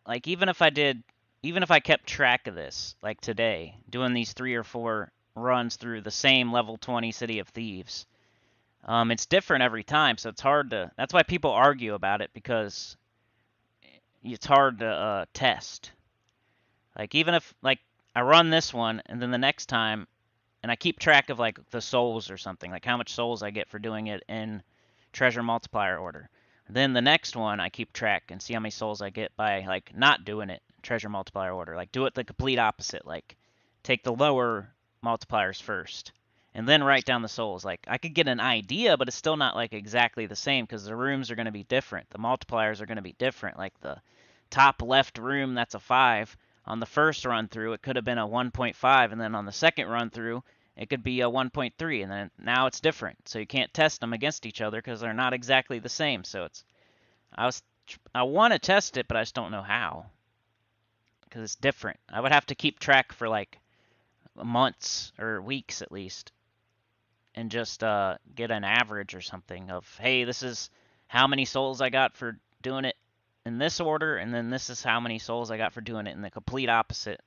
like, even if I kept track of this, like today, doing these 3 or 4 runs through the same level 20 City of Thieves, it's different every time, so it's hard to. That's why people argue about it because it's hard to test. Like even if like I run this one and then the next time, and I keep track of like the souls or something, like how much souls I get for doing it in treasure multiplier order. Then the next one I keep track and see how many souls I get by like not doing it treasure multiplier order. Like do it the complete opposite, like take the lower multipliers first and then write down the souls. Like I could get an idea, but it's still not like exactly the same because the rooms are going to be different. The multipliers are going to be different. Like the top left room, that's a 5. On the first run through, it could have been a 1.5, and then on the second run through, it could be a 1.3, and then now it's different. So you can't test them against each other because they're not exactly the same. So I want to test it, but I just don't know how because it's different. I would have to keep track for like months or weeks at least, and just get an average or something of, hey, this is how many souls I got for doing it in this order, and then this is how many souls I got for doing it in the complete opposite,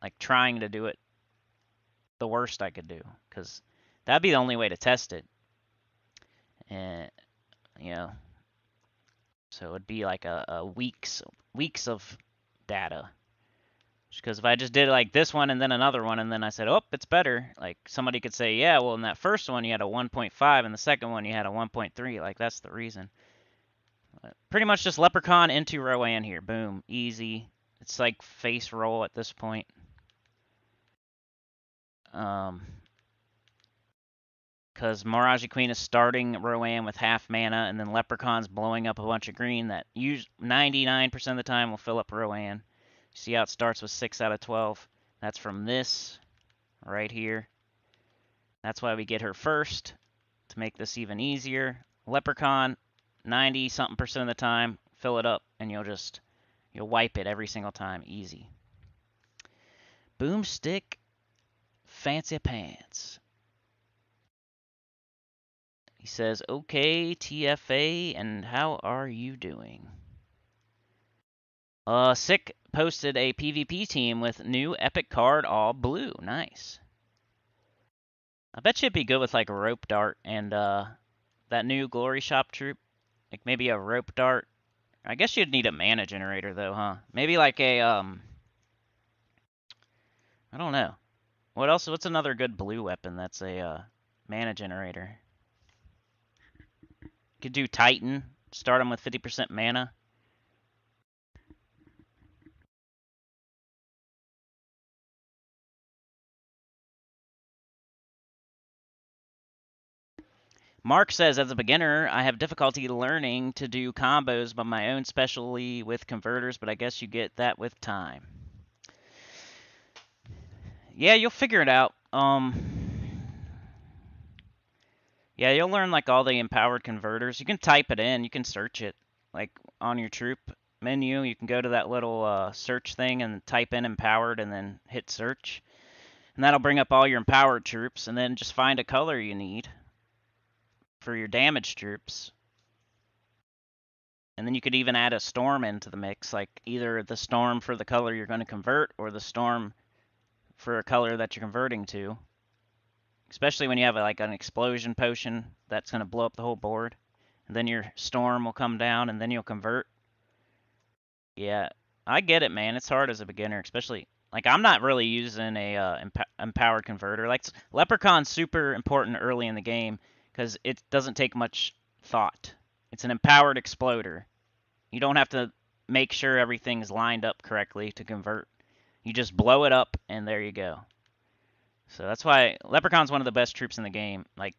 like trying to do it the worst I could do, because that'd be the only way to test it. And you know, so it'd be like a weeks of data. Because if I just did like this one and then another one, and then I said, oh, it's better, like somebody could say, yeah, well, in that first one you had a 1.5, and the second one you had a 1.3. Like that's the reason. But pretty much just Leprechaun into Rowan here. Boom, easy. It's like face roll at this point. Because Miraji Queen is starting Rowan with half mana, and then Leprechaun's blowing up a bunch of green that 99% of the time will fill up Rowan. See how it starts with 6 out of 12? That's from this right here. That's why we get her first, to make this even easier. Leprechaun, 90-something% of the time, fill it up, and you'll wipe it every single time. Easy. Boomstick, fancy pants. He says, okay, TFA, and how are you doing? Sick posted a PvP team with new epic card, all blue. Nice. I bet you it'd be good with like a rope dart and that new glory shop troop. Like maybe a rope dart. I guess you'd need a mana generator though, huh? Maybe like a I don't know. What else? What's another good blue weapon that's a mana generator? Could do Titan. Start them with 50% mana. Mark says, as a beginner, I have difficulty learning to do combos by my own, especially with converters, but I guess you get that with time. Yeah, you'll figure it out. Yeah, you'll learn like all the empowered converters. You can type it in, you can search it, like on your troop menu. You can go to that little search thing and type in empowered and then hit search. And that'll bring up all your empowered troops, and then just find a color you need for your damaged troops. And then you could even add a storm into the mix, like either the storm for the color you're going to convert or the storm for a color that you're converting to. Especially when you have like an explosion potion that's going to blow up the whole board. And then your storm will come down and then you'll convert. Yeah, I get it, man. It's hard as a beginner, especially like I'm not really using a empowered converter. Like Leprechaun's super important early in the game because it doesn't take much thought. It's an empowered exploder. You don't have to make sure everything's lined up correctly to convert. You just blow it up, and there you go. So that's why Leprechaun's one of the best troops in the game. Like,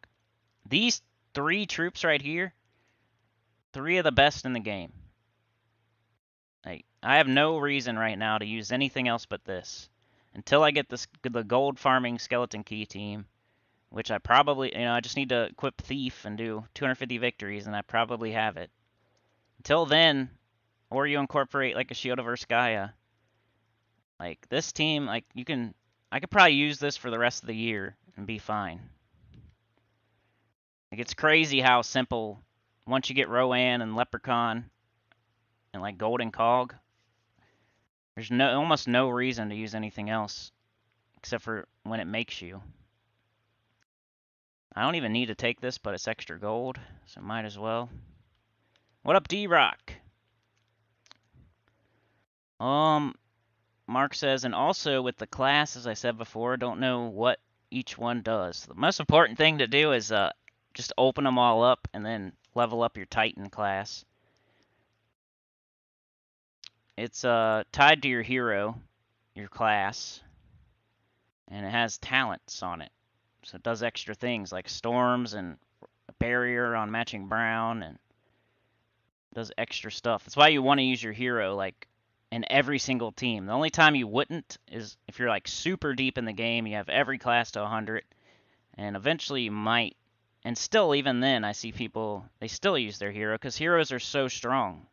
these 3 troops right here, 3 of the best in the game. Like, I have no reason right now to use anything else but this. Until I get the gold farming skeleton key team, which I probably, I just need to equip Thief and do 250 victories, and I probably have it. Until then, or you incorporate like a Shield of Urskaya. Like this team, like I could probably use this for the rest of the year and be fine. Like it's crazy how simple once you get Rowan and Leprechaun and like Golden Cog, there's almost no reason to use anything else except for when it makes you. I don't even need to take this, but it's extra gold, so might as well. What up, D-Rock? Mark says, and also with the class, as I said before, don't know what each one does. The most important thing to do is just open them all up and then level up your Titan class. It's tied to your hero, your class, and it has talents on it. So it does extra things like storms and a barrier on matching brown and does extra stuff. That's why you want to use your hero like in every single team. The only time you wouldn't is if you're like super deep in the game, you have every class to 100, and eventually you might. And still, even then, I see people, they still use their hero because heroes are so strong.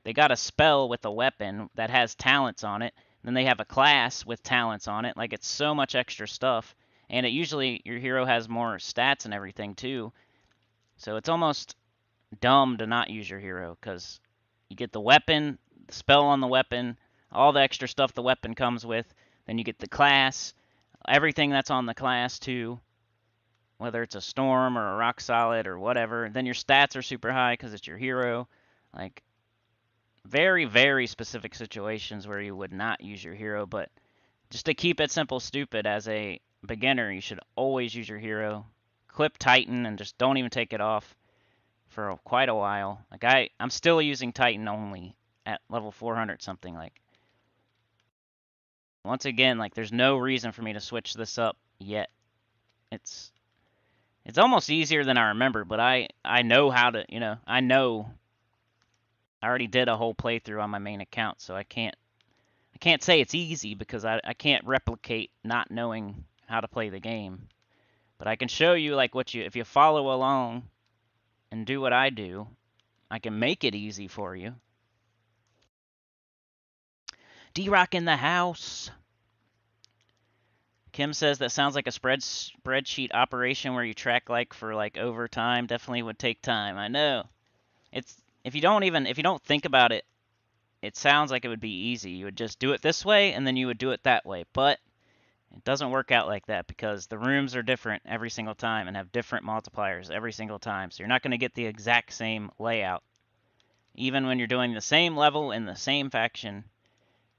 They got a spell with a weapon that has talents on it, then they have a class with talents on it. Like, it's so much extra stuff. And it usually, your hero has more stats and everything too. So it's almost dumb to not use your hero because you get the weapon, the spell on the weapon, all the extra stuff the weapon comes with. Then you get the class, everything that's on the class too, whether it's a storm or a rock solid or whatever. Then your stats are super high because it's your hero. Like, very, very specific situations where you would not use your hero, but just to keep it simple, stupid, as a beginner, you should always use your hero. Clip Titan and just don't even take it off for quite a while. Like I'm still using Titan only at level 400 something. Like, once again, like there's no reason for me to switch this up yet. It's almost easier than I remember, but I know how to, I know. I already did a whole playthrough on my main account, so I can't say it's easy because I can't replicate not knowing how to play the game. But I can show you like if you follow along and do what I do, I can make it easy for you. D-Rock in the house. Kim says that sounds like a spreadsheet operation where you track like for like overtime. Definitely would take time. I know. If you don't think about it, it sounds like it would be easy. You would just do it this way and then you would do it that way. But it doesn't work out like that because the rooms are different every single time and have different multipliers every single time. So you're not going to get the exact same layout. Even when you're doing the same level in the same faction,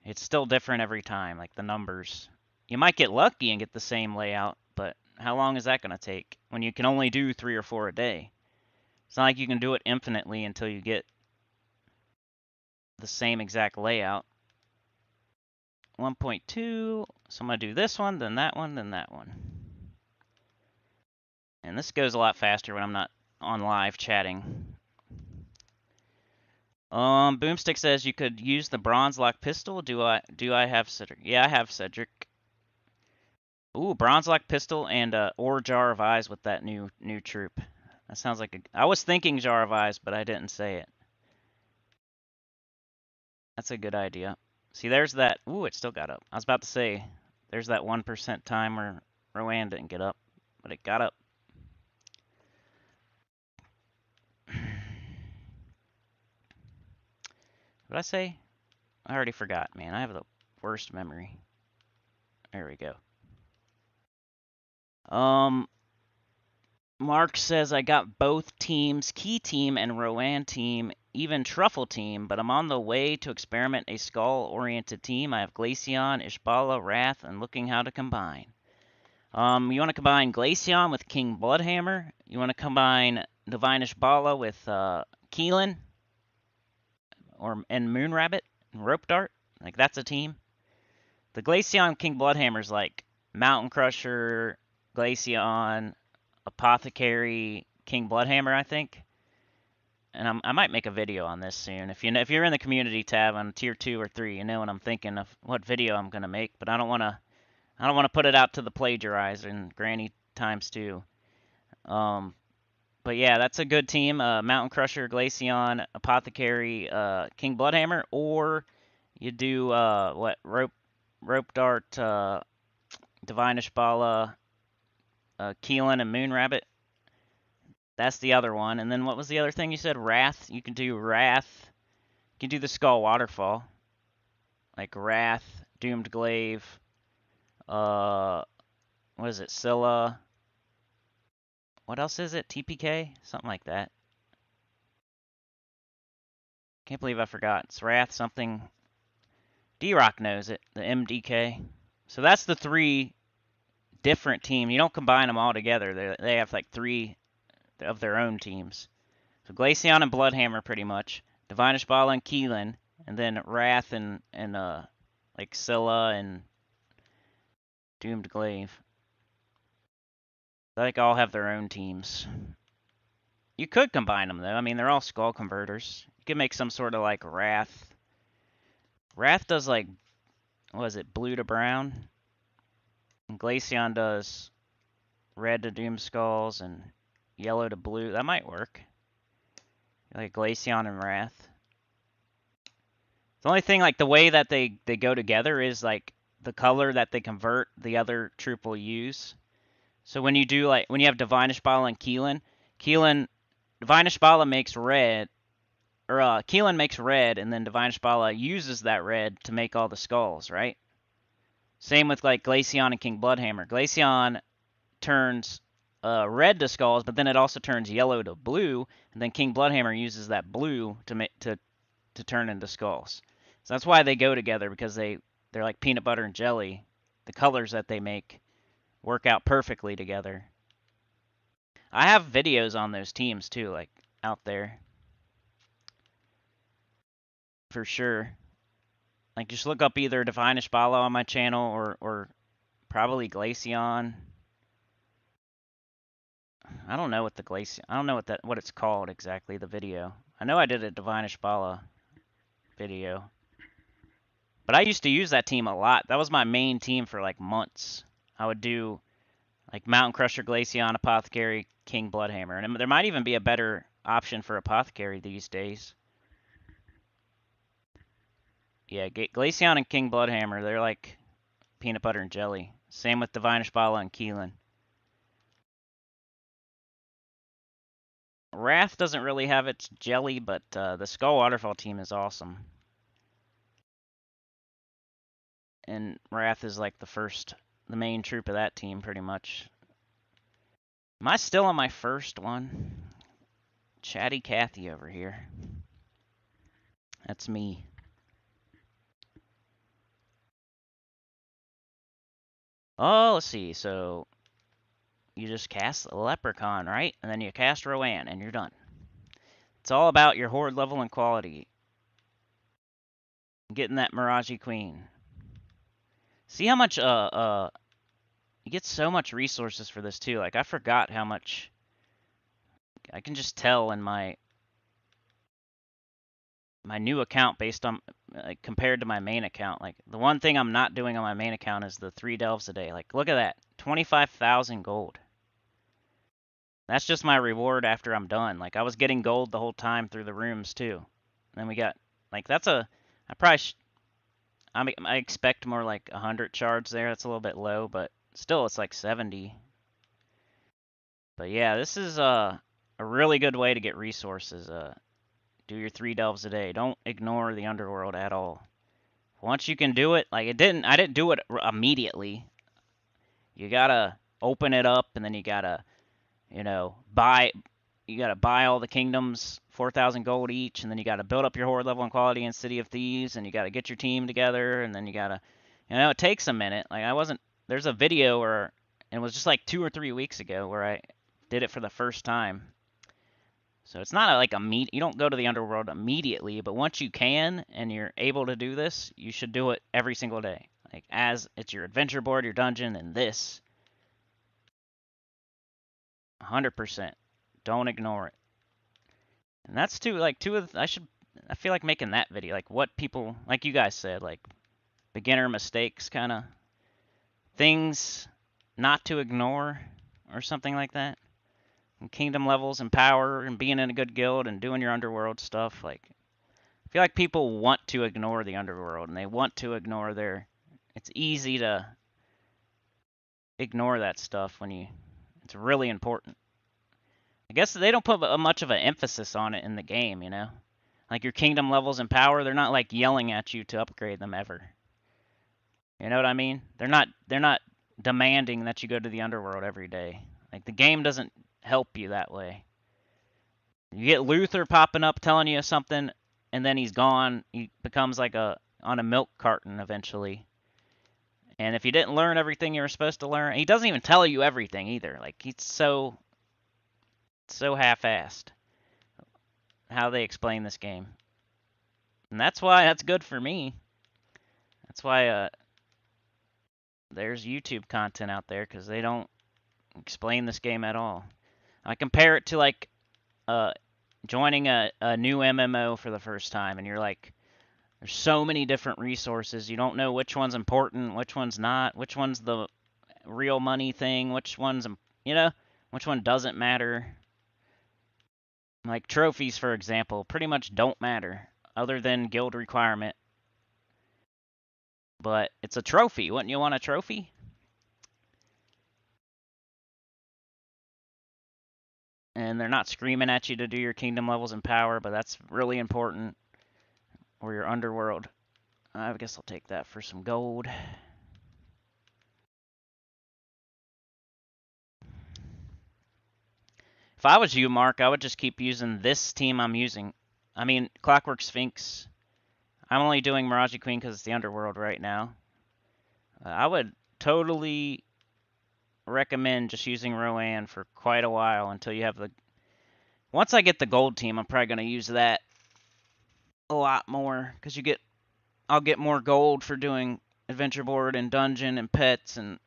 it's still different every time, like the numbers. You might get lucky and get the same layout, but how long is that going to take when you can only do 3 or 4 a day? It's not like you can do it infinitely until you get the same exact layout. 1.2, so I'm going to do this one, then that one, then that one. And this goes a lot faster when I'm not on live chatting. Boomstick says you could use the bronze lock pistol. Do I have Cedric? Yeah, I have Cedric. Ooh, bronze lock pistol and or jar of eyes with that new troop. That sounds like I was thinking jar of eyes, but I didn't say it. That's a good idea. See, there's that. Ooh, it still got up. I was about to say, there's that 1% time where Rowan didn't get up, but it got up. What did I say? I already forgot, man. I have the worst memory. There we go. Mark says I got both teams, Key Team and Rowan Team, even Truffle Team, but I'm on the way to experiment a skull-oriented team. I have Glaceon, Ishbala, Wrath, and looking how to combine. You want to combine Glaceon with King Bloodhammer, You want to combine Divinish Bala with Keelan and Moonrabbit and Rope Dart. Like that's a team. The Glaceon King Bloodhammer's like Mountain Crusher, Glaceon, Apothecary, King Bloodhammer, I think. And I might make a video on this soon. If you're in the community tab on tier 2 or 3, you know what I'm thinking of what video I'm gonna make. But I don't wanna put it out to the plagiarizer and Granny times 2. But yeah, that's a good team. Mountain Crusher, Glaceon, Apothecary, King Bloodhammer, or you do Rope Dart, Divine Ishbala, Keelan, and Moonrabbit. That's the other one. And then what was the other thing you said? Wrath. You can do Wrath. You can do the Skull Waterfall, like Wrath, Doomed Glaive. What is it? Scylla. What else is it? TPK? Something like that. Can't believe I forgot. It's Wrath something. D-Rock knows it. The MDK. So that's the 3 different teams. You don't combine them all together. They have like 3 of their own teams. So Glaceon and Bloodhammer pretty much. Divine Ishbala and Keelan. And then Wrath and like Scylla and Doomed Glaive. They like all have their own teams. You could combine them though. I mean, they're all skull converters. You could make some sort of like Wrath. Wrath does like, what is it, blue to brown? And Glaceon does red to Doom Skulls and yellow to blue. That might work. Like Glaceon and Wrath. The only thing, like the way that they go together is like the color that they convert, the other troop will use. So when you do like when you have Divine Ishbala and Keelan, Divine Ishbala makes red, or Keelan makes red, and then Divine Ishbala uses that red to make all the skulls, right? Same with like Glaceon and King Bloodhammer. Glaceon turns red to skulls, but then it also turns yellow to blue, and then King Bloodhammer uses that blue to turn into skulls. So that's why they go together, because they're like peanut butter and jelly. The colors that they make work out perfectly together. I have videos on those teams too, like out there. For sure. Like just look up either Divine Ishbala on my channel or probably Glaceon. I don't know what it's called exactly, the video. I know I did a Divine Ishbala video. But I used to use that team a lot. That was my main team for like months. I would do like Mountain Crusher, Glaceon, Apothecary, King Bloodhammer. And there might even be a better option for Apothecary these days. Yeah, Glaceon and King Bloodhammer, they're like peanut butter and jelly. Same with Divine Ishbala and Keelan. Wrath doesn't really have its jelly, but the Skull Waterfall team is awesome. And Wrath is like the main troop of that team, pretty much. Am I still on my first one? Chatty Cathy over here. That's me. Oh, let's see. So you just cast a Leprechaun, right? And then you cast Rowan, and you're done. It's all about your horde level and quality. Getting that Mirage Queen. See how much you get so much resources for this too. Like I forgot how much. I can just tell in my new account based on like compared to my main account. Like the one thing I'm not doing on my main account is the 3 delves a day. Like look at that, 25,000 gold. That's just my reward after I'm done. Like I was getting gold the whole time through the rooms too. And then we got like that's a I probably I expect more like 100 shards there. That's a little bit low, but still it's like 70. But yeah, this is a really good way to get resources. Do your 3 delves a day. Don't ignore the underworld at all. Once you can do it, like I didn't do it immediately. You gotta open it up, and then you gotta, buy all the kingdoms, 4,000 gold each, and then you gotta build up your horde level and quality in City of Thieves, and you gotta get your team together, and then you gotta, it takes a minute. Like there's a video and it was just like 2 or 3 weeks ago where I did it for the first time. So it's not like you don't go to the underworld immediately, but once you can and you're able to do this, you should do it every single day. Like as it's your adventure board, your dungeon, and this 100%. Don't ignore it. And that's two of I feel like making that video like what people like you guys said like beginner mistakes kind of things not to ignore or something like that. And kingdom levels and power and being in a good guild and doing your underworld stuff like I feel like people want to ignore the underworld and they want to ignore it's easy to ignore that stuff when it's really important. I guess they don't put much of an emphasis on it in the game, you know? Like your kingdom levels and power, they're not like yelling at you to upgrade them ever. You know what I mean? They're not demanding that you go to the underworld every day. Like the game doesn't help you that way. You get Luther popping up telling you something and then he's gone. He becomes like on a milk carton eventually. And if you didn't learn everything you were supposed to learn, he doesn't even tell you everything either. Like he's so half-assed how they explain this game. And that's why that's good for me. That's why there's YouTube content out there because they don't explain this game at all. I compare it to like joining a new MMO for the first time, and you're like, there's so many different resources. You don't know which one's important, which one's not, which one's the real money thing, which one's, you know, which one doesn't matter. Like trophies, for example, pretty much don't matter other than guild requirement. But it's a trophy. Wouldn't you want a trophy? And they're not screaming at you to do your kingdom levels and power, but that's really important. Or your underworld. I guess I'll take that for some gold. If I was you, Mark, I would just keep using this team I'm using. I mean, Clockwork Sphinx. I'm only doing Miraji Queen because it's the underworld right now. I would totally recommend just using Rowan for quite a while until you have the... Once I get the gold team, I'm probably going to use that a lot more because I'll get more gold for doing adventure board and dungeon and pets and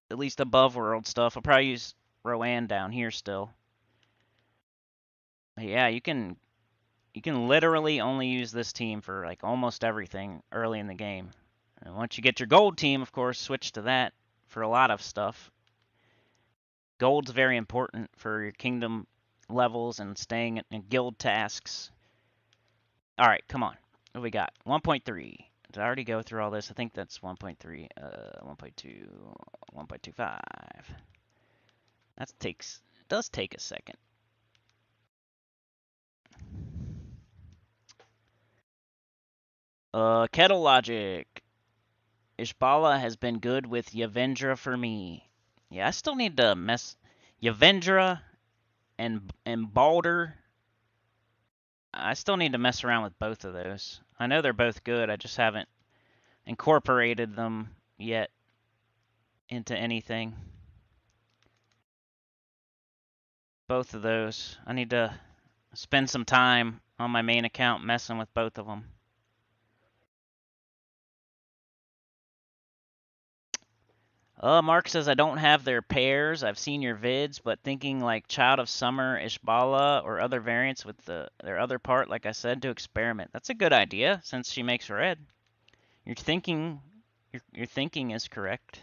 at least above world stuff. I'll probably use Rowan down here still. But yeah, you can literally only use this team for like almost everything early in the game. And once you get your gold team, of course, switch to that for a lot of stuff. Gold's very important for your kingdom levels and staying in guild tasks. All right, come on. What do we got? 1.3. Did I already go through all this? I think that's 1.3, 1.2, 1.25. That does take a second. Kettle Logic. Ishbala has been good with Yavendra for me. Yeah, I still need to mess Yavendra and Balder. I still need to mess around with both of those. I know they're both good. I just haven't incorporated them yet into anything. Both of those. I need to spend some time on my main account messing with both of them. Mark says, I don't have their pairs. I've seen your vids, but thinking like Child of Summer, Ishbala, or other variants with their other part, like I said, to experiment. That's a good idea, since she makes red. Your thinking is correct.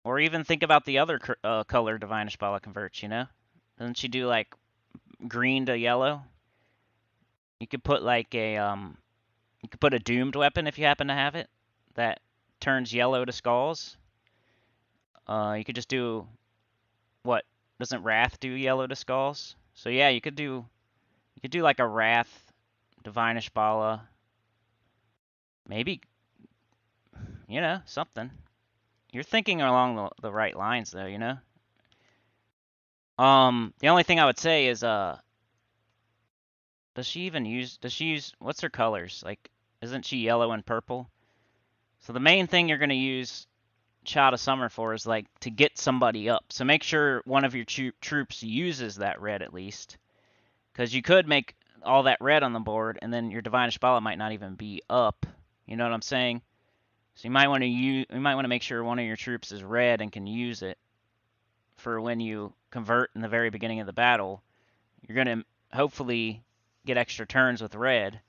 Or even think about the other color Divine Ishbala converts, you know? Doesn't she do like green to yellow? You could put like you could put a doomed weapon if you happen to have it that turns yellow to skulls. You could just do what? Doesn't Wrath do yellow to skulls? So yeah, you could do like a Wrath, Divine Ishbala, maybe, you know, something. You're thinking along the right lines though, you know. The only thing I would say is does she use what's her colors? Like, isn't she yellow and purple? So the main thing you're gonna use Child of Summer for is like to get somebody up. So make sure one of your troops uses that red at least, because you could make all that red on the board, and then your Divine Ishbala might not even be up. You know what I'm saying? So you might want to make sure one of your troops is red and can use it for when you convert in the very beginning of the battle. You're gonna hopefully get extra turns with red,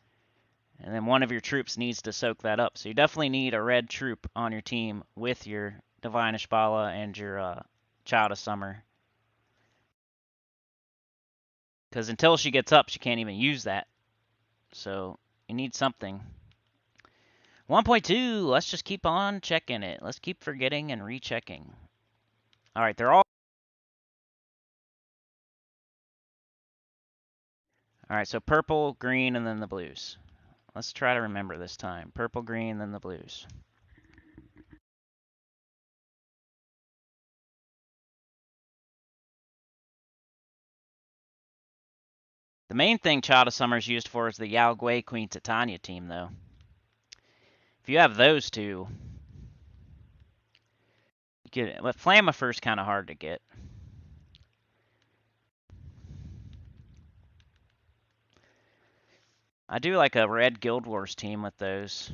and then one of your troops needs to soak that up. So you definitely need a red troop on your team with your Divine Ishbala and your Child of Summer. Because until she gets up, she can't even use that. So you need something. 1.2, let's just keep on checking it. Let's keep forgetting and rechecking. All right, they're all... All right, so purple, green, and then the blues. Let's try to remember this time. Purple, green, then the blues. The main thing Child of Summer is used for is the Yao Gui Queen Titania team, though. If you have those two, you get it. But Flammifer's kind of hard to get. I do like a red Guild Wars team with those,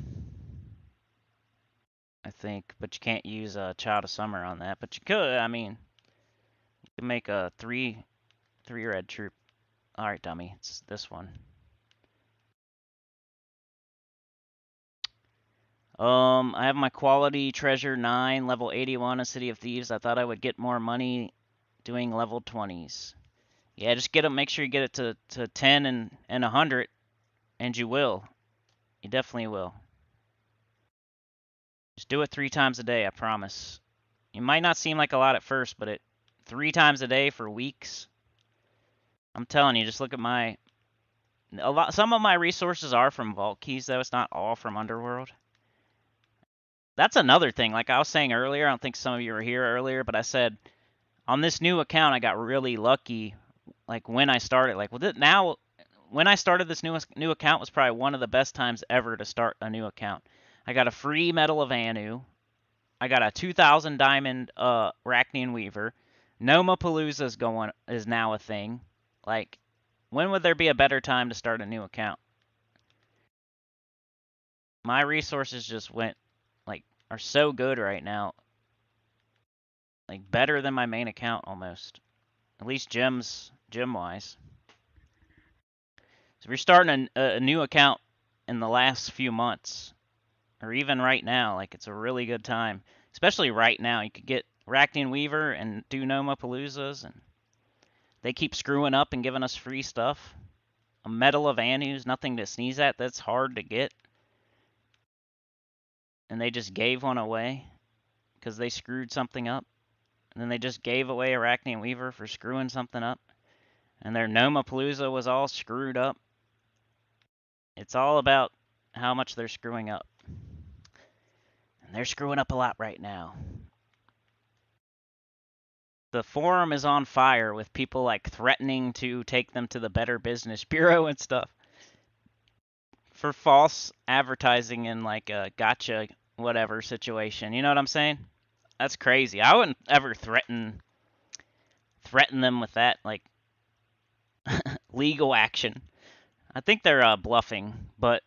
I think, but you can't use a Child of Summer on that. But you could, I mean, you can make a three red troop. All right, dummy, it's this one. I have my quality treasure 9, level 81, a City of Thieves. I thought I would get more money doing level 20s. Yeah, just get them. Make sure you get it to 10 and 100, and you will. You definitely will. Just do it 3 times a day, I promise. It might not seem like a lot at first, but 3 times a day for weeks. I'm telling you, just look at my... Some of my resources are from Vault Keys, though. It's not all from Underworld. That's another thing. Like I was saying earlier, I don't think some of you were here earlier, but I said on this new account, I got really lucky. Like when I started, like when I started this new account was probably one of the best times ever to start a new account. I got a free Medal of Anu. I got a 2,000 diamond Arachnean Weaver. Nomapalooza is now a thing. Like, when would there be a better time to start a new account? My resources just are so good right now. Like, better than my main account almost. At least gem-wise. So if you're starting a new account in the last few months, or even right now, like, it's a really good time. Especially right now. You could get Arachnean Weaver and do Nomapaloozas, and they keep screwing up and giving us free stuff. A Medal of Anu's nothing to sneeze at. That's hard to get. And they just gave one away because they screwed something up. And then they just gave away Arachnean Weaver for screwing something up. And their Nomapalooza was all screwed up. It's all about how much they're screwing up. And they're screwing up a lot right now. The forum is on fire with people like threatening to take them to the Better Business Bureau and stuff for false advertising and like a gotcha whatever situation. You know what I'm saying? That's crazy. I wouldn't ever threaten them with that, like legal action. I think they're bluffing, but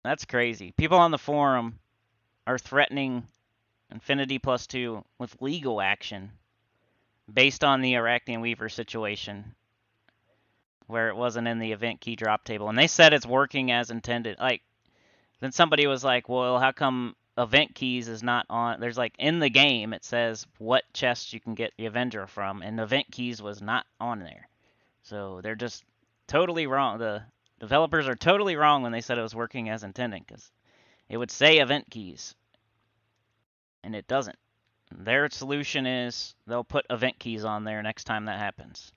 that's crazy. People on the forum are threatening Infinity Plus 2 with legal action based on the Arachnean Weaver situation where it wasn't in the event key drop table. And they said it's working as intended. Like, then somebody was like, well, how come event keys is not on? There's like, in the game, it says what chests you can get the Avenger from, and event keys was not on there. So they're just totally wrong. The developers are totally wrong when they said it was working as intended, because it would say event keys, and it doesn't. Their solution is they'll put event keys on there next time that happens.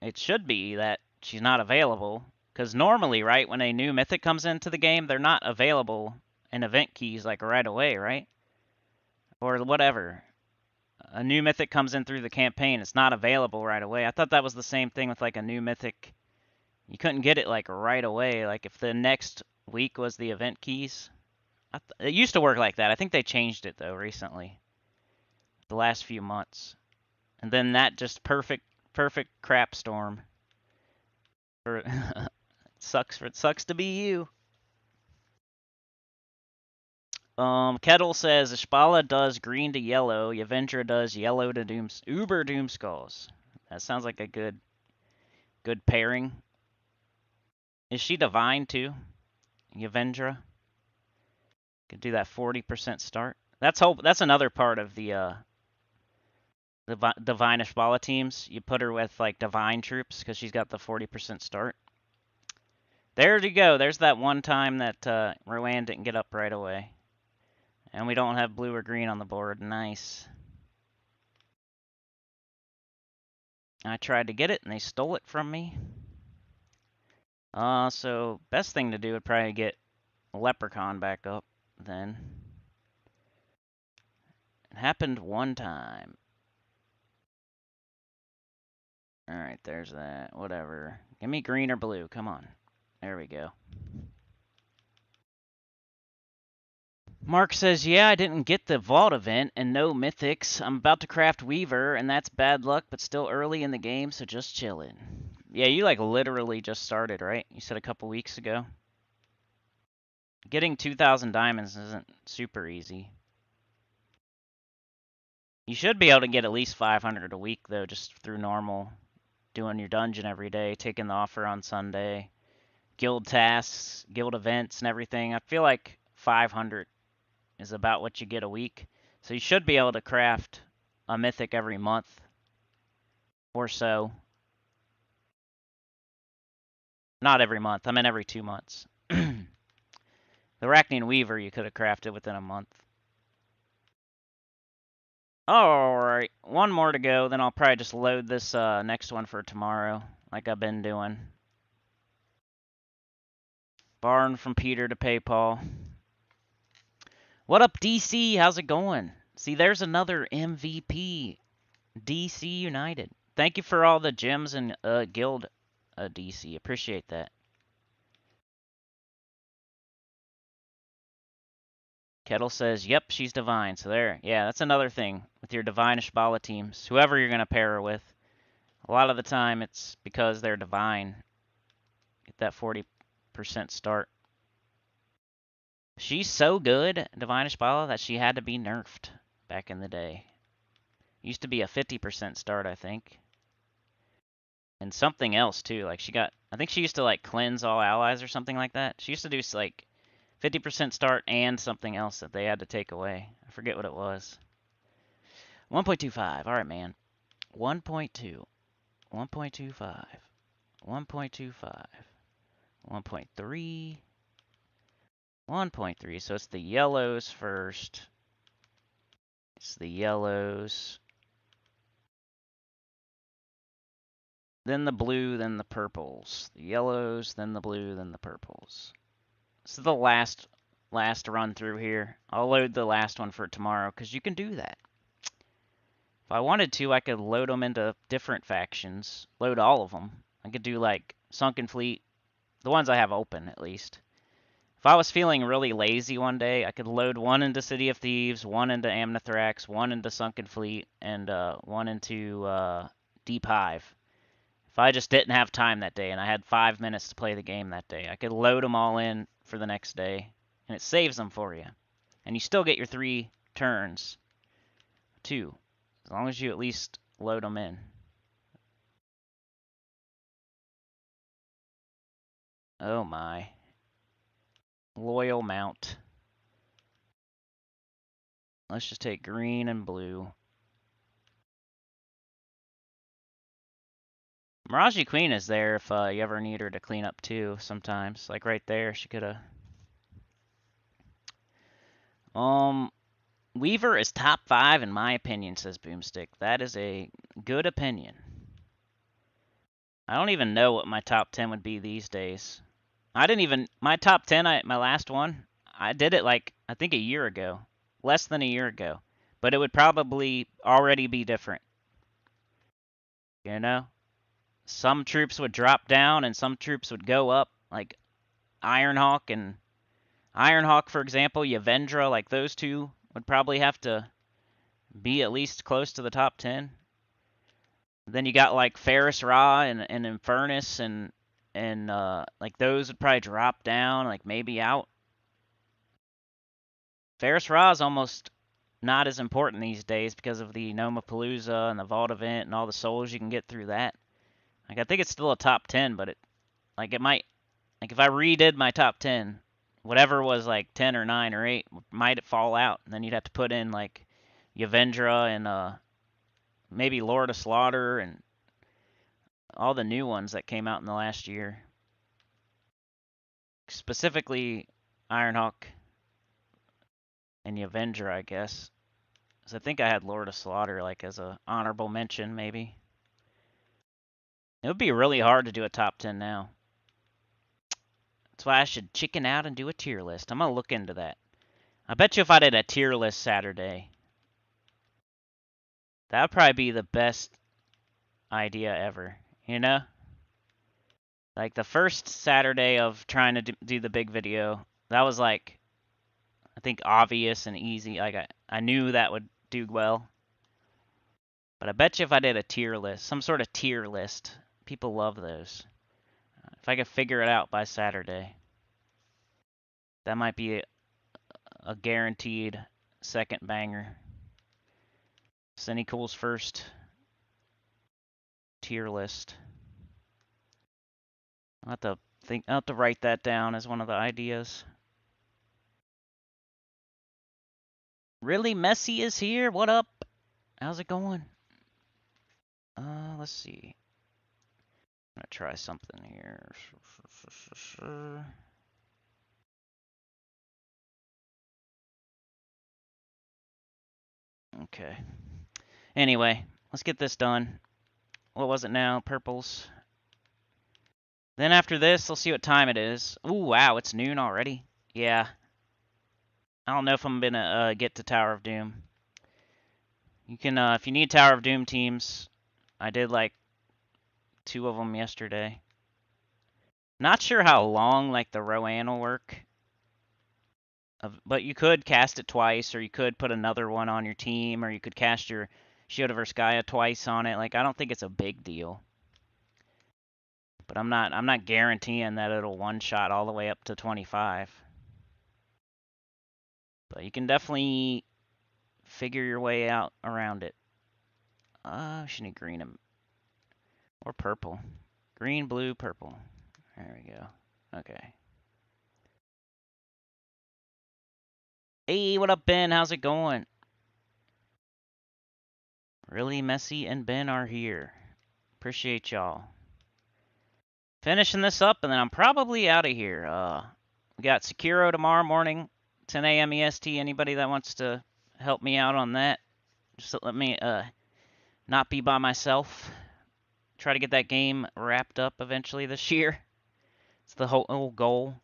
It should be that she's not available, because normally, right, when a new mythic comes into the game, they're not available in event keys like right away, right? Or whatever. A new mythic comes in through the campaign, it's not available right away. I thought that was the same thing with like a new mythic. You couldn't get it like right away, like if the next week was the event keys. It used to work like that. I think they changed it though recently, the last few months. And then that just perfect crap storm. For sucks to be you. Kettle says Ishpala does green to yellow, Yavendra does yellow to Uber Doomskulls. That sounds like a good pairing. Is she divine too? Yavendra? Could do that 40% start. That's another part of the divine Ishpala teams. You put her with like divine troops because she's got the 40% start. There you go. There's that one time that Rowan didn't get up right away. And we don't have blue or green on the board. Nice. I tried to get it and they stole it from me. So best thing to do would probably get Leprechaun back up then. It happened one time. Alright, there's that. Whatever. Give me green or blue. Come on. There we go. Mark says, yeah, I didn't get the Vault event and no mythics. I'm about to craft Weaver, and that's bad luck, but still early in the game, so just chilling. Yeah, you like literally just started, right? You said a couple weeks ago. Getting 2,000 diamonds isn't super easy. You should be able to get at least 500 a week, though, just through normal, doing your dungeon every day, taking the offer on Sunday, guild tasks, guild events, and everything. I feel like 500 is about what you get a week. So you should be able to craft a mythic every month or so. Not every month. I meant every 2 months. The Arachnian Weaver you could have crafted within a month. Alright, one more to go, then I'll probably just load this next one for tomorrow, like I've been doing. Borrowing from Peter to pay Paul. What up, DC? How's it going? See, there's another MVP. DC United. Thank you for all the gems and guild, DC. Appreciate that. Kettle says, yep, she's divine. So there. Yeah, that's another thing with your divine Ishbala teams. Whoever you're going to pair her with. A lot of the time, it's because they're divine. Get that 40% start. She's so good, Divine Ishbala, that she had to be nerfed back in the day. Used to be a 50% start, I think. And something else, too. Like, I think she used to, like, cleanse all allies or something like that. She used to do, like, 50% start and something else that they had to take away. I forget what it was. 1.25. All right, man. 1.2. 1.25. 1.25. 1.3. 1.3. So it's the yellows first. It's the yellows. Then the blue, then the purples. The yellows, then the blue, then the purples. This is the last run through here. I'll load the last one for tomorrow, because you can do that. If I wanted to, I could load them into different factions. Load all of them. I could do, like, Sunken Fleet. The ones I have open, at least. If I was feeling really lazy one day, I could load one into City of Thieves, one into Amnithrax, one into Sunken Fleet, and one into Deep Hive. If I just didn't have time that day and I had 5 minutes to play the game that day, I could load them all in for the next day, and it saves them for you. And you still get your 3 turns, too, as long as you at least load them in. Oh my. Loyal mount. Let's just take green and blue. Miraji Queen is there if you ever need her to clean up too sometimes. Like right there, she could have... Weaver is top 5 in my opinion, says Boomstick. That is a good opinion. I don't even know what my top 10 would be these days. My top 10, my last one, I did it like, I think a year ago. Less than a year ago. But it would probably already be different. You know? Some troops would drop down and some troops would go up. Like Ironhawk and Ironhawk, for example, Yavendra, like those two would probably have to be at least close to the top 10. Then you got like Ferris Ra and Infernus and like those would probably drop down, like maybe out. Ferris Ra is almost not as important these days because of the Nomapalooza and the Vault event and all the souls you can get through that. Like I think it's still a top 10, but it might, like if I redid my top 10, whatever was like 10 or 9 or 8 might fall out, and then you'd have to put in like Yavendra and maybe Lord of Slaughter and all the new ones that came out in the last year. Specifically Ironhawk and Yavendra, I guess. Because I think I had Lord of Slaughter like as a honorable mention, maybe. It would be really hard to do a top 10 now. That's why I should chicken out and do a tier list. I'm going to look into that. I bet you if I did a tier list Saturday, that would probably be the best idea ever, you know? Like the first Saturday of trying to do the big video, that was like, I think obvious and easy. Like I knew that would do well. But I bet you if I did a tier list, some sort of tier list, people love those. If I could figure it out by Saturday, that might be a guaranteed second banger. Sinnycool's first tier list. I'll have to write that down as one of the ideas. Really Messy is here. What up? How's it going? Let's see. I'm gonna try something here. Okay. Anyway, let's get this done. What was it now? Purples. Then after this, let's see what time it is. Ooh, wow, it's noon already. Yeah. I don't know if I'm gonna get to Tower of Doom. You can, if you need Tower of Doom teams, I did like 2 of them yesterday. Not sure how long like the Rowan will work. But you could cast it twice, or you could put another one on your team, or you could cast your Shield of Erskaya twice on it. Like I don't think it's a big deal. But I'm not guaranteeing that it'll one shot all the way up to 25. But you can definitely figure your way out around it. Should need green or purple. Green, blue, purple. There we go. Okay. Hey, what up, Ben? How's it going? Really Messy and Ben are here. Appreciate y'all. Finishing this up, and then I'm probably out of here. We got Sekiro tomorrow morning, 10 a.m. EST. Anybody that wants to help me out on that, just let me not be by myself. Try to get that game wrapped up eventually this year. It's the whole goal.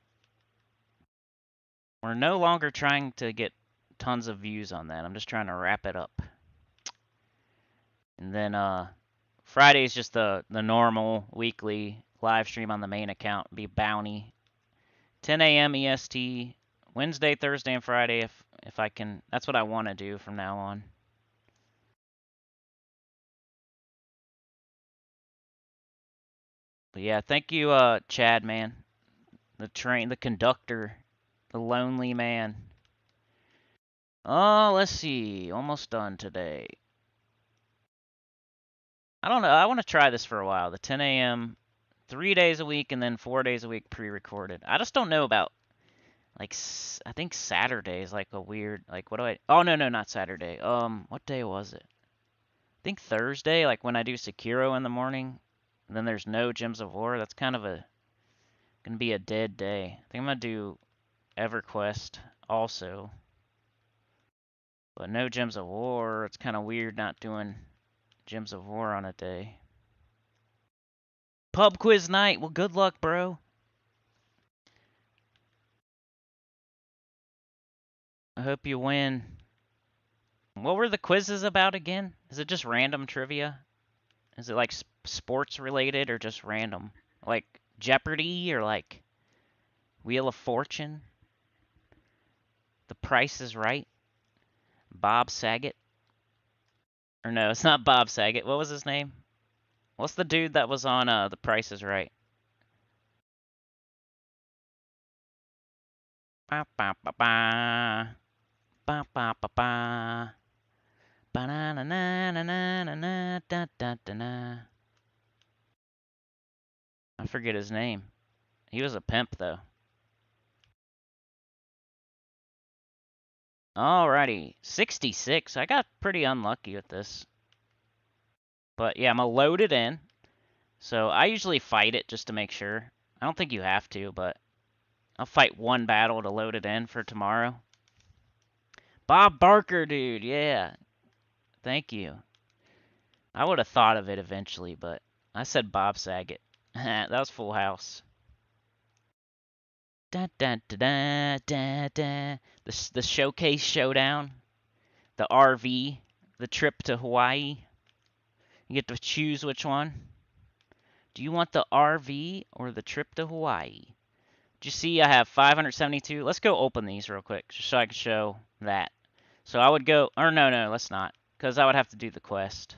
We're no longer trying to get tons of views on that. I'm just trying to wrap it up. And then Friday is just the normal weekly live stream on the main account. Be Bounty. 10 a.m. EST. Wednesday, Thursday, and Friday if I can. That's what I want to do from now on. But yeah, thank you, Chad, man. The conductor, the lonely man. Oh, let's see. Almost done today. I don't know. I want to try this for a while. The 10 a.m. 3 days a week and then 4 days a week pre-recorded. I just don't know about, like, I think Saturday is like a weird, like, what do I, oh, no, not Saturday. What day was it? I think Thursday, like when I do Sekiro in the morning, and then there's no Gems of War. That's kind of gonna be a dead day. I think I'm gonna do EverQuest also. But no Gems of War. It's kind of weird not doing Gems of War on a day. Pub quiz night. Well, good luck, bro. I hope you win. What were the quizzes about again? Is it just random trivia? Is it like sports related or just random? Like Jeopardy or like Wheel of Fortune? The Price is Right. Bob Saget. Or no, it's not Bob Saget. What was his name? What's the dude that was on The Price is Right? Ba ba ba ba. Ba ba ba ba. Ba na na na na na na na da da da na. I forget his name. He was a pimp though. Alrighty, 66. I got pretty unlucky with this. But yeah, I'm gonna load it in. So I usually fight it just to make sure. I don't think you have to, but I'll fight one battle to load it in for tomorrow. Bob Barker, dude, yeah. Thank you. I would have thought of it eventually, but I said Bob Saget. That was Full House. Da da da da da da. The showcase showdown, the RV, the trip to Hawaii. You get to choose which one. Do you want the RV or the trip to Hawaii? Did you see I have 572? Let's go open these real quick just so I can show that. So I would go, or no, let's not, because I would have to do the quest.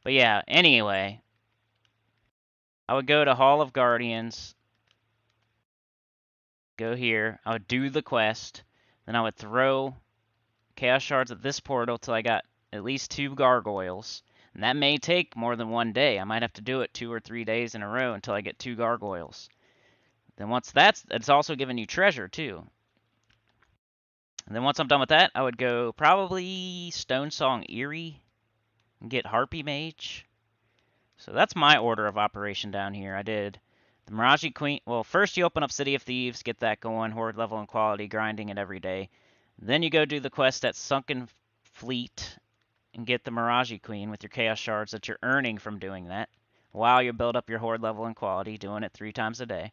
But yeah, anyway, I would go to Hall of Guardians, go here, I would do the quest, then I would throw Chaos Shards at this portal till I got at least 2 gargoyles. And that may take more than one day. I might have to do it 2 or 3 days in a row until I get 2 gargoyles. Then once that's, it's also giving you treasure too. And then once I'm done with that, I would go probably Stone Song Eerie and get Harpy Mage. So that's my order of operation down here. I did the Miraji Queen. Well, first you open up City of Thieves, get that going, horde level and quality, grinding it every day. Then you go do the quest at Sunken Fleet and get the Miraji Queen with your Chaos Shards that you're earning from doing that while you build up your horde level and quality, doing it 3 times a day.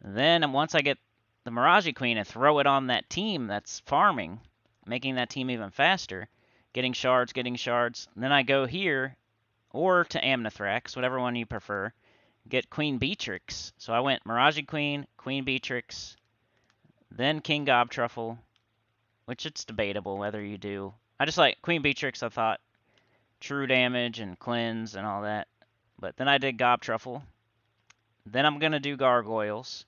Then once I get the Miraji Queen and throw it on that team that's farming, making that team even faster, getting shards, then I go here or to Amnithrax, whatever one you prefer, get Queen Beatrix. So I went Miraji Queen, Queen Beatrix, then King Gobtruffle, which it's debatable whether you do. I just like Queen Beatrix, I thought true damage and cleanse and all that. But then I did Gobtruffle. Then I'm going to do Gargoyles.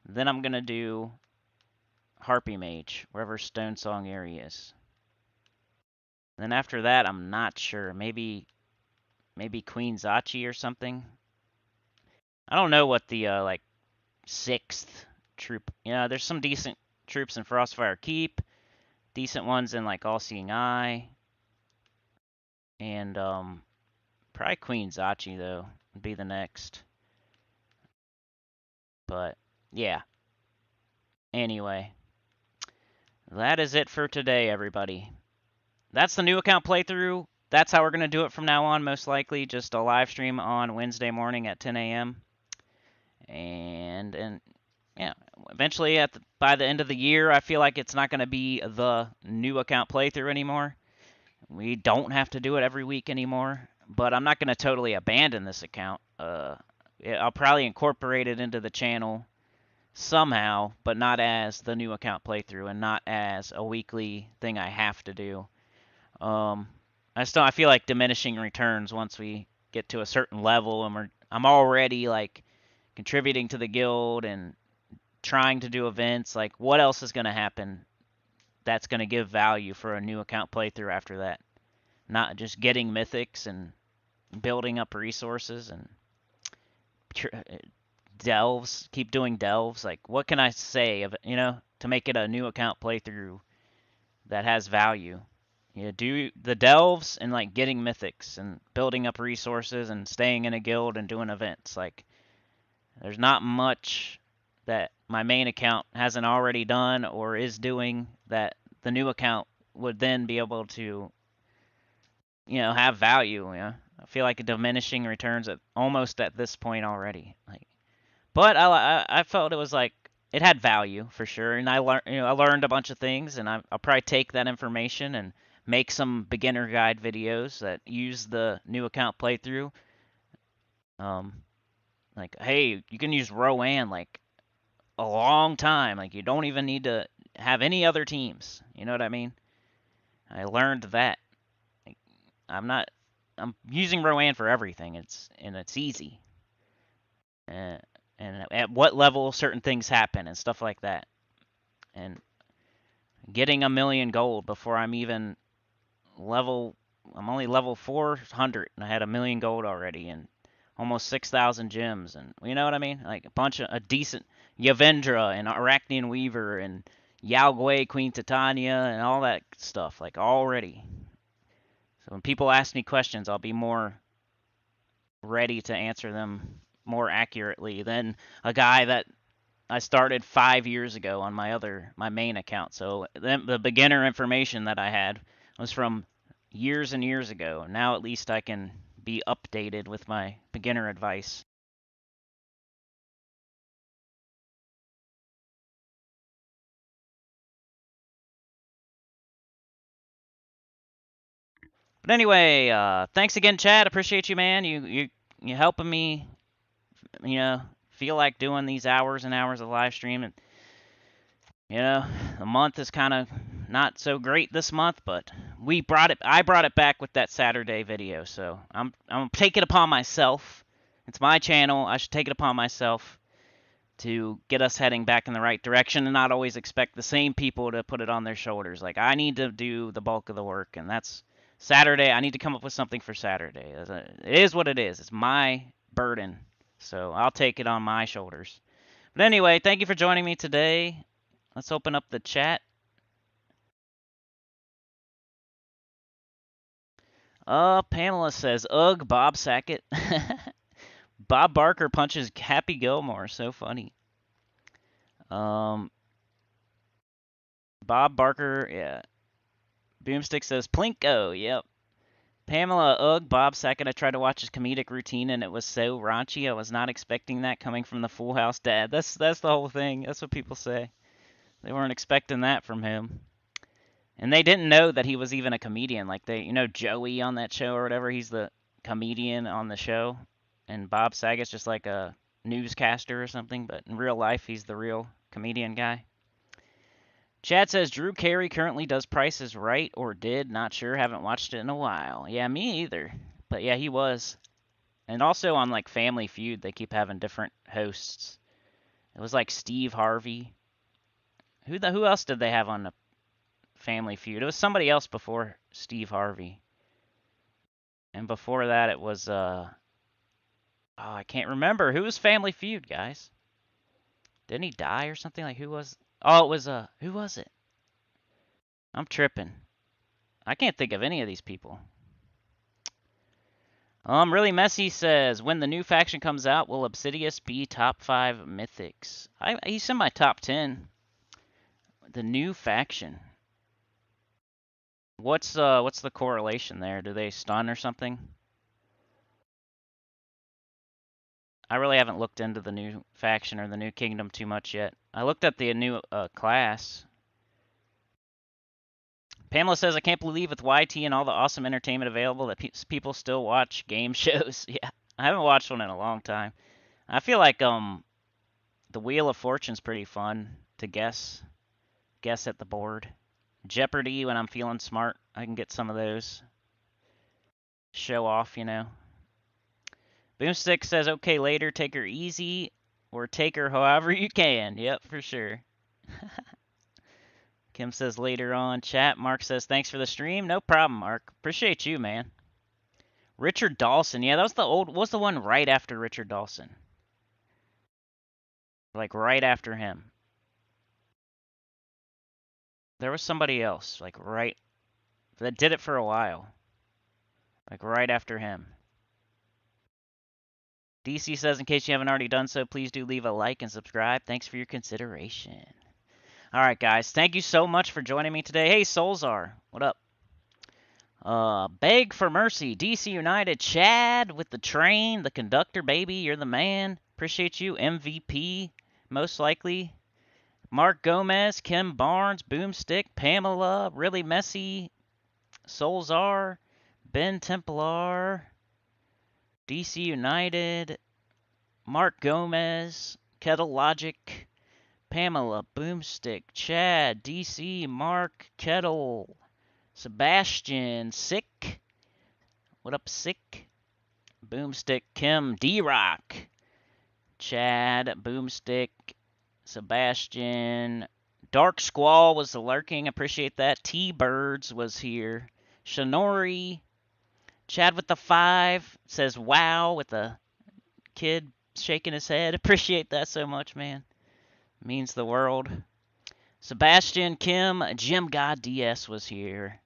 Then I'm going to do Harpy Mage, wherever Stone Song area is. Then after that, I'm not sure. Maybe Queen Zachi or something. I don't know what the like 6th troop. Yeah, there's some decent troops in Frostfire Keep, decent ones in like All Seeing Eye, and probably Queen Zachi though would be the next. But yeah. Anyway, that is it for today, everybody. That's the new account playthrough. That's how we're going to do it from now on, most likely. Just a live stream on Wednesday morning at 10 a.m. And yeah, eventually by the end of the year, I feel like it's not going to be the new account playthrough anymore. We don't have to do it every week anymore. But I'm not going to totally abandon this account. I'll probably incorporate it into the channel somehow, but not as the new account playthrough and not as a weekly thing I have to do. I feel like diminishing returns once we get to a certain level, and I'm already like contributing to the guild and trying to do events. Like, what else is going to happen that's going to give value for a new account playthrough after that? Not just getting mythics and building up resources and delves, keep doing delves. Like, what can I say of to make it a new account playthrough that has value? Do the delves and like getting mythics and building up resources and staying in a guild and doing events. Like, there's not much that my main account hasn't already done or is doing that the new account would then be able to have value. I feel like a diminishing returns almost at this point already. Like, but I felt it was like it had value for sure, and I learned a bunch of things, and I'll probably take that information and make some beginner guide videos that use the new account playthrough. Like, hey, you can use Rowan like a long time. Like, you don't even need to have any other teams. You know what I mean? I learned that. I'm not. I'm using Rowan for everything. It's easy. Uh, and at what level certain things happen and stuff like that. And getting a million gold before I'm even level. I'm only level 400 and I had a million gold already and almost 6,000 gems and you know what I mean? Like a decent Yavendra and Arachnian Weaver and Yao Gui, Queen Titania and all that stuff like already. So when people ask me questions, I'll be more ready to answer them more accurately than a guy that I started 5 years ago on my main account. So the beginner information that I had was from years and years ago. Now at least I can be updated with my beginner advice. But anyway, thanks again, Chad. Appreciate you, man. You helping me, you know, feel like doing these hours and hours of live stream. And you know, the month is kind of not so great this month, but I brought it back with that Saturday video, so I'm taking it upon myself. It's my channel. I should take it upon myself to get us heading back in the right direction and not always expect the same people to put it on their shoulders. Like I need to do the bulk of the work, and that's Saturday. I need to come up with something for Saturday. It is what it is. It's my burden, so I'll take it on my shoulders. But anyway, thank you for joining me today. Let's open up the chat. Pamela says, ugh, Bob Sackett. Bob Barker punches Happy Gilmore. So funny. Um, Bob Barker, yeah. Boomstick says, Plinko. Yep. Pamela, ugh, Bob Sackett. I tried to watch his comedic routine and it was so raunchy. I was not expecting that coming from the Full House dad. That's the whole thing. That's what people say. They weren't expecting that from him. And they didn't know that he was even a comedian. Like Joey on that show or whatever, he's the comedian on the show. And Bob Saget's just like a newscaster or something, but in real life, he's the real comedian guy. Chad says Drew Carey currently does Price is Right or did. Not sure. Haven't watched it in a while. Yeah, me either. But yeah, he was. And also on like Family Feud, they keep having different hosts. It was like Steve Harvey. Who else did they have on the Family Feud? It was somebody else before Steve Harvey. And before that, it was I can't remember. Who was Family Feud, guys? Didn't he die or something? Like who was? Oh, it was who was it? I'm tripping. I can't think of any of these people. Really messy says when the new faction comes out, will Obsidius be top 5 mythics? He's in my top 10. The new faction. What's the correlation there? Do they stun or something? I really haven't looked into the new faction or the new kingdom too much yet. I looked at the new class. Pamela says, I can't believe with YT and all the awesome entertainment available that people still watch game shows. Yeah, I haven't watched one in a long time. I feel like the Wheel of Fortune's pretty fun to guess at the board. Jeopardy when I'm feeling smart, I can get some of those. Show off, you know. Boomstick says, okay, later, take her easy or take her however you can. Yep, for sure. Kim says later on chat. Mark says thanks for the stream. No problem, Mark. Appreciate you, man. Richard Dawson. Yeah, that was what's the one right after Richard Dawson? Like right after him. There was somebody else, like right that did it for a while. Like right after him. DC says, in case you haven't already done so, please do leave a like and subscribe. Thanks for your consideration. All right, guys. Thank you so much for joining me today. Hey, Solzar. What up? Beg for mercy. DC United. Chad with the train. The conductor, baby. You're the man. Appreciate you. MVP, most likely. Mark Gomez. Kim Barnes. Boomstick. Pamela. Really Messy. Solzar. Ben Templar. DC United. Mark Gomez. Kettle Logic. Pamela, Boomstick, Chad, DC, Mark, Kettle, Sebastian, Sick. What up, Sick? Boomstick, Kim, D-Rock, Chad, Boomstick, Sebastian. Dark Squall was lurking. Appreciate that. T-Birds was here. Shinori. Chad with the 5 says wow with a kid shaking his head. Appreciate that so much, man. Means the world. Sebastian, Kim, Jim God DS was here.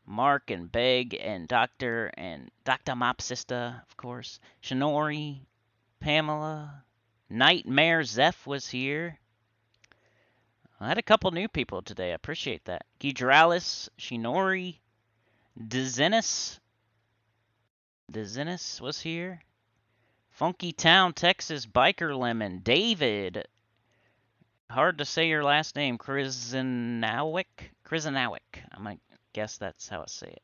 Mark and Beg and Dr. Mopsista, of course. Shinori, Pamela, Nightmare Zeph was here. I had a couple new people today. I appreciate that. Gidralis, Shinori, Dezenis was here. Funky Town, Texas, Biker Lemon, David. Hard to say your last name, Krizanowick. I might guess that's how I say it.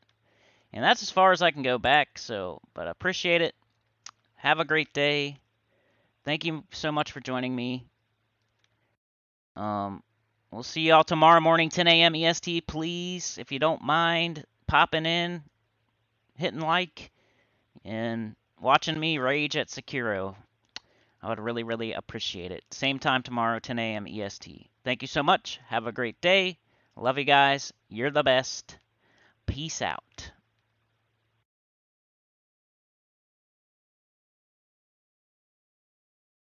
And that's as far as I can go back, but I appreciate it. Have a great day. Thank you so much for joining me. We'll see y'all tomorrow morning, 10 a.m. EST. Please, if you don't mind popping in, hitting like, and watching me rage at Sekiro. I would really, really appreciate it. Same time tomorrow, 10 a.m. EST. Thank you so much. Have a great day. Love you guys. You're the best. Peace out.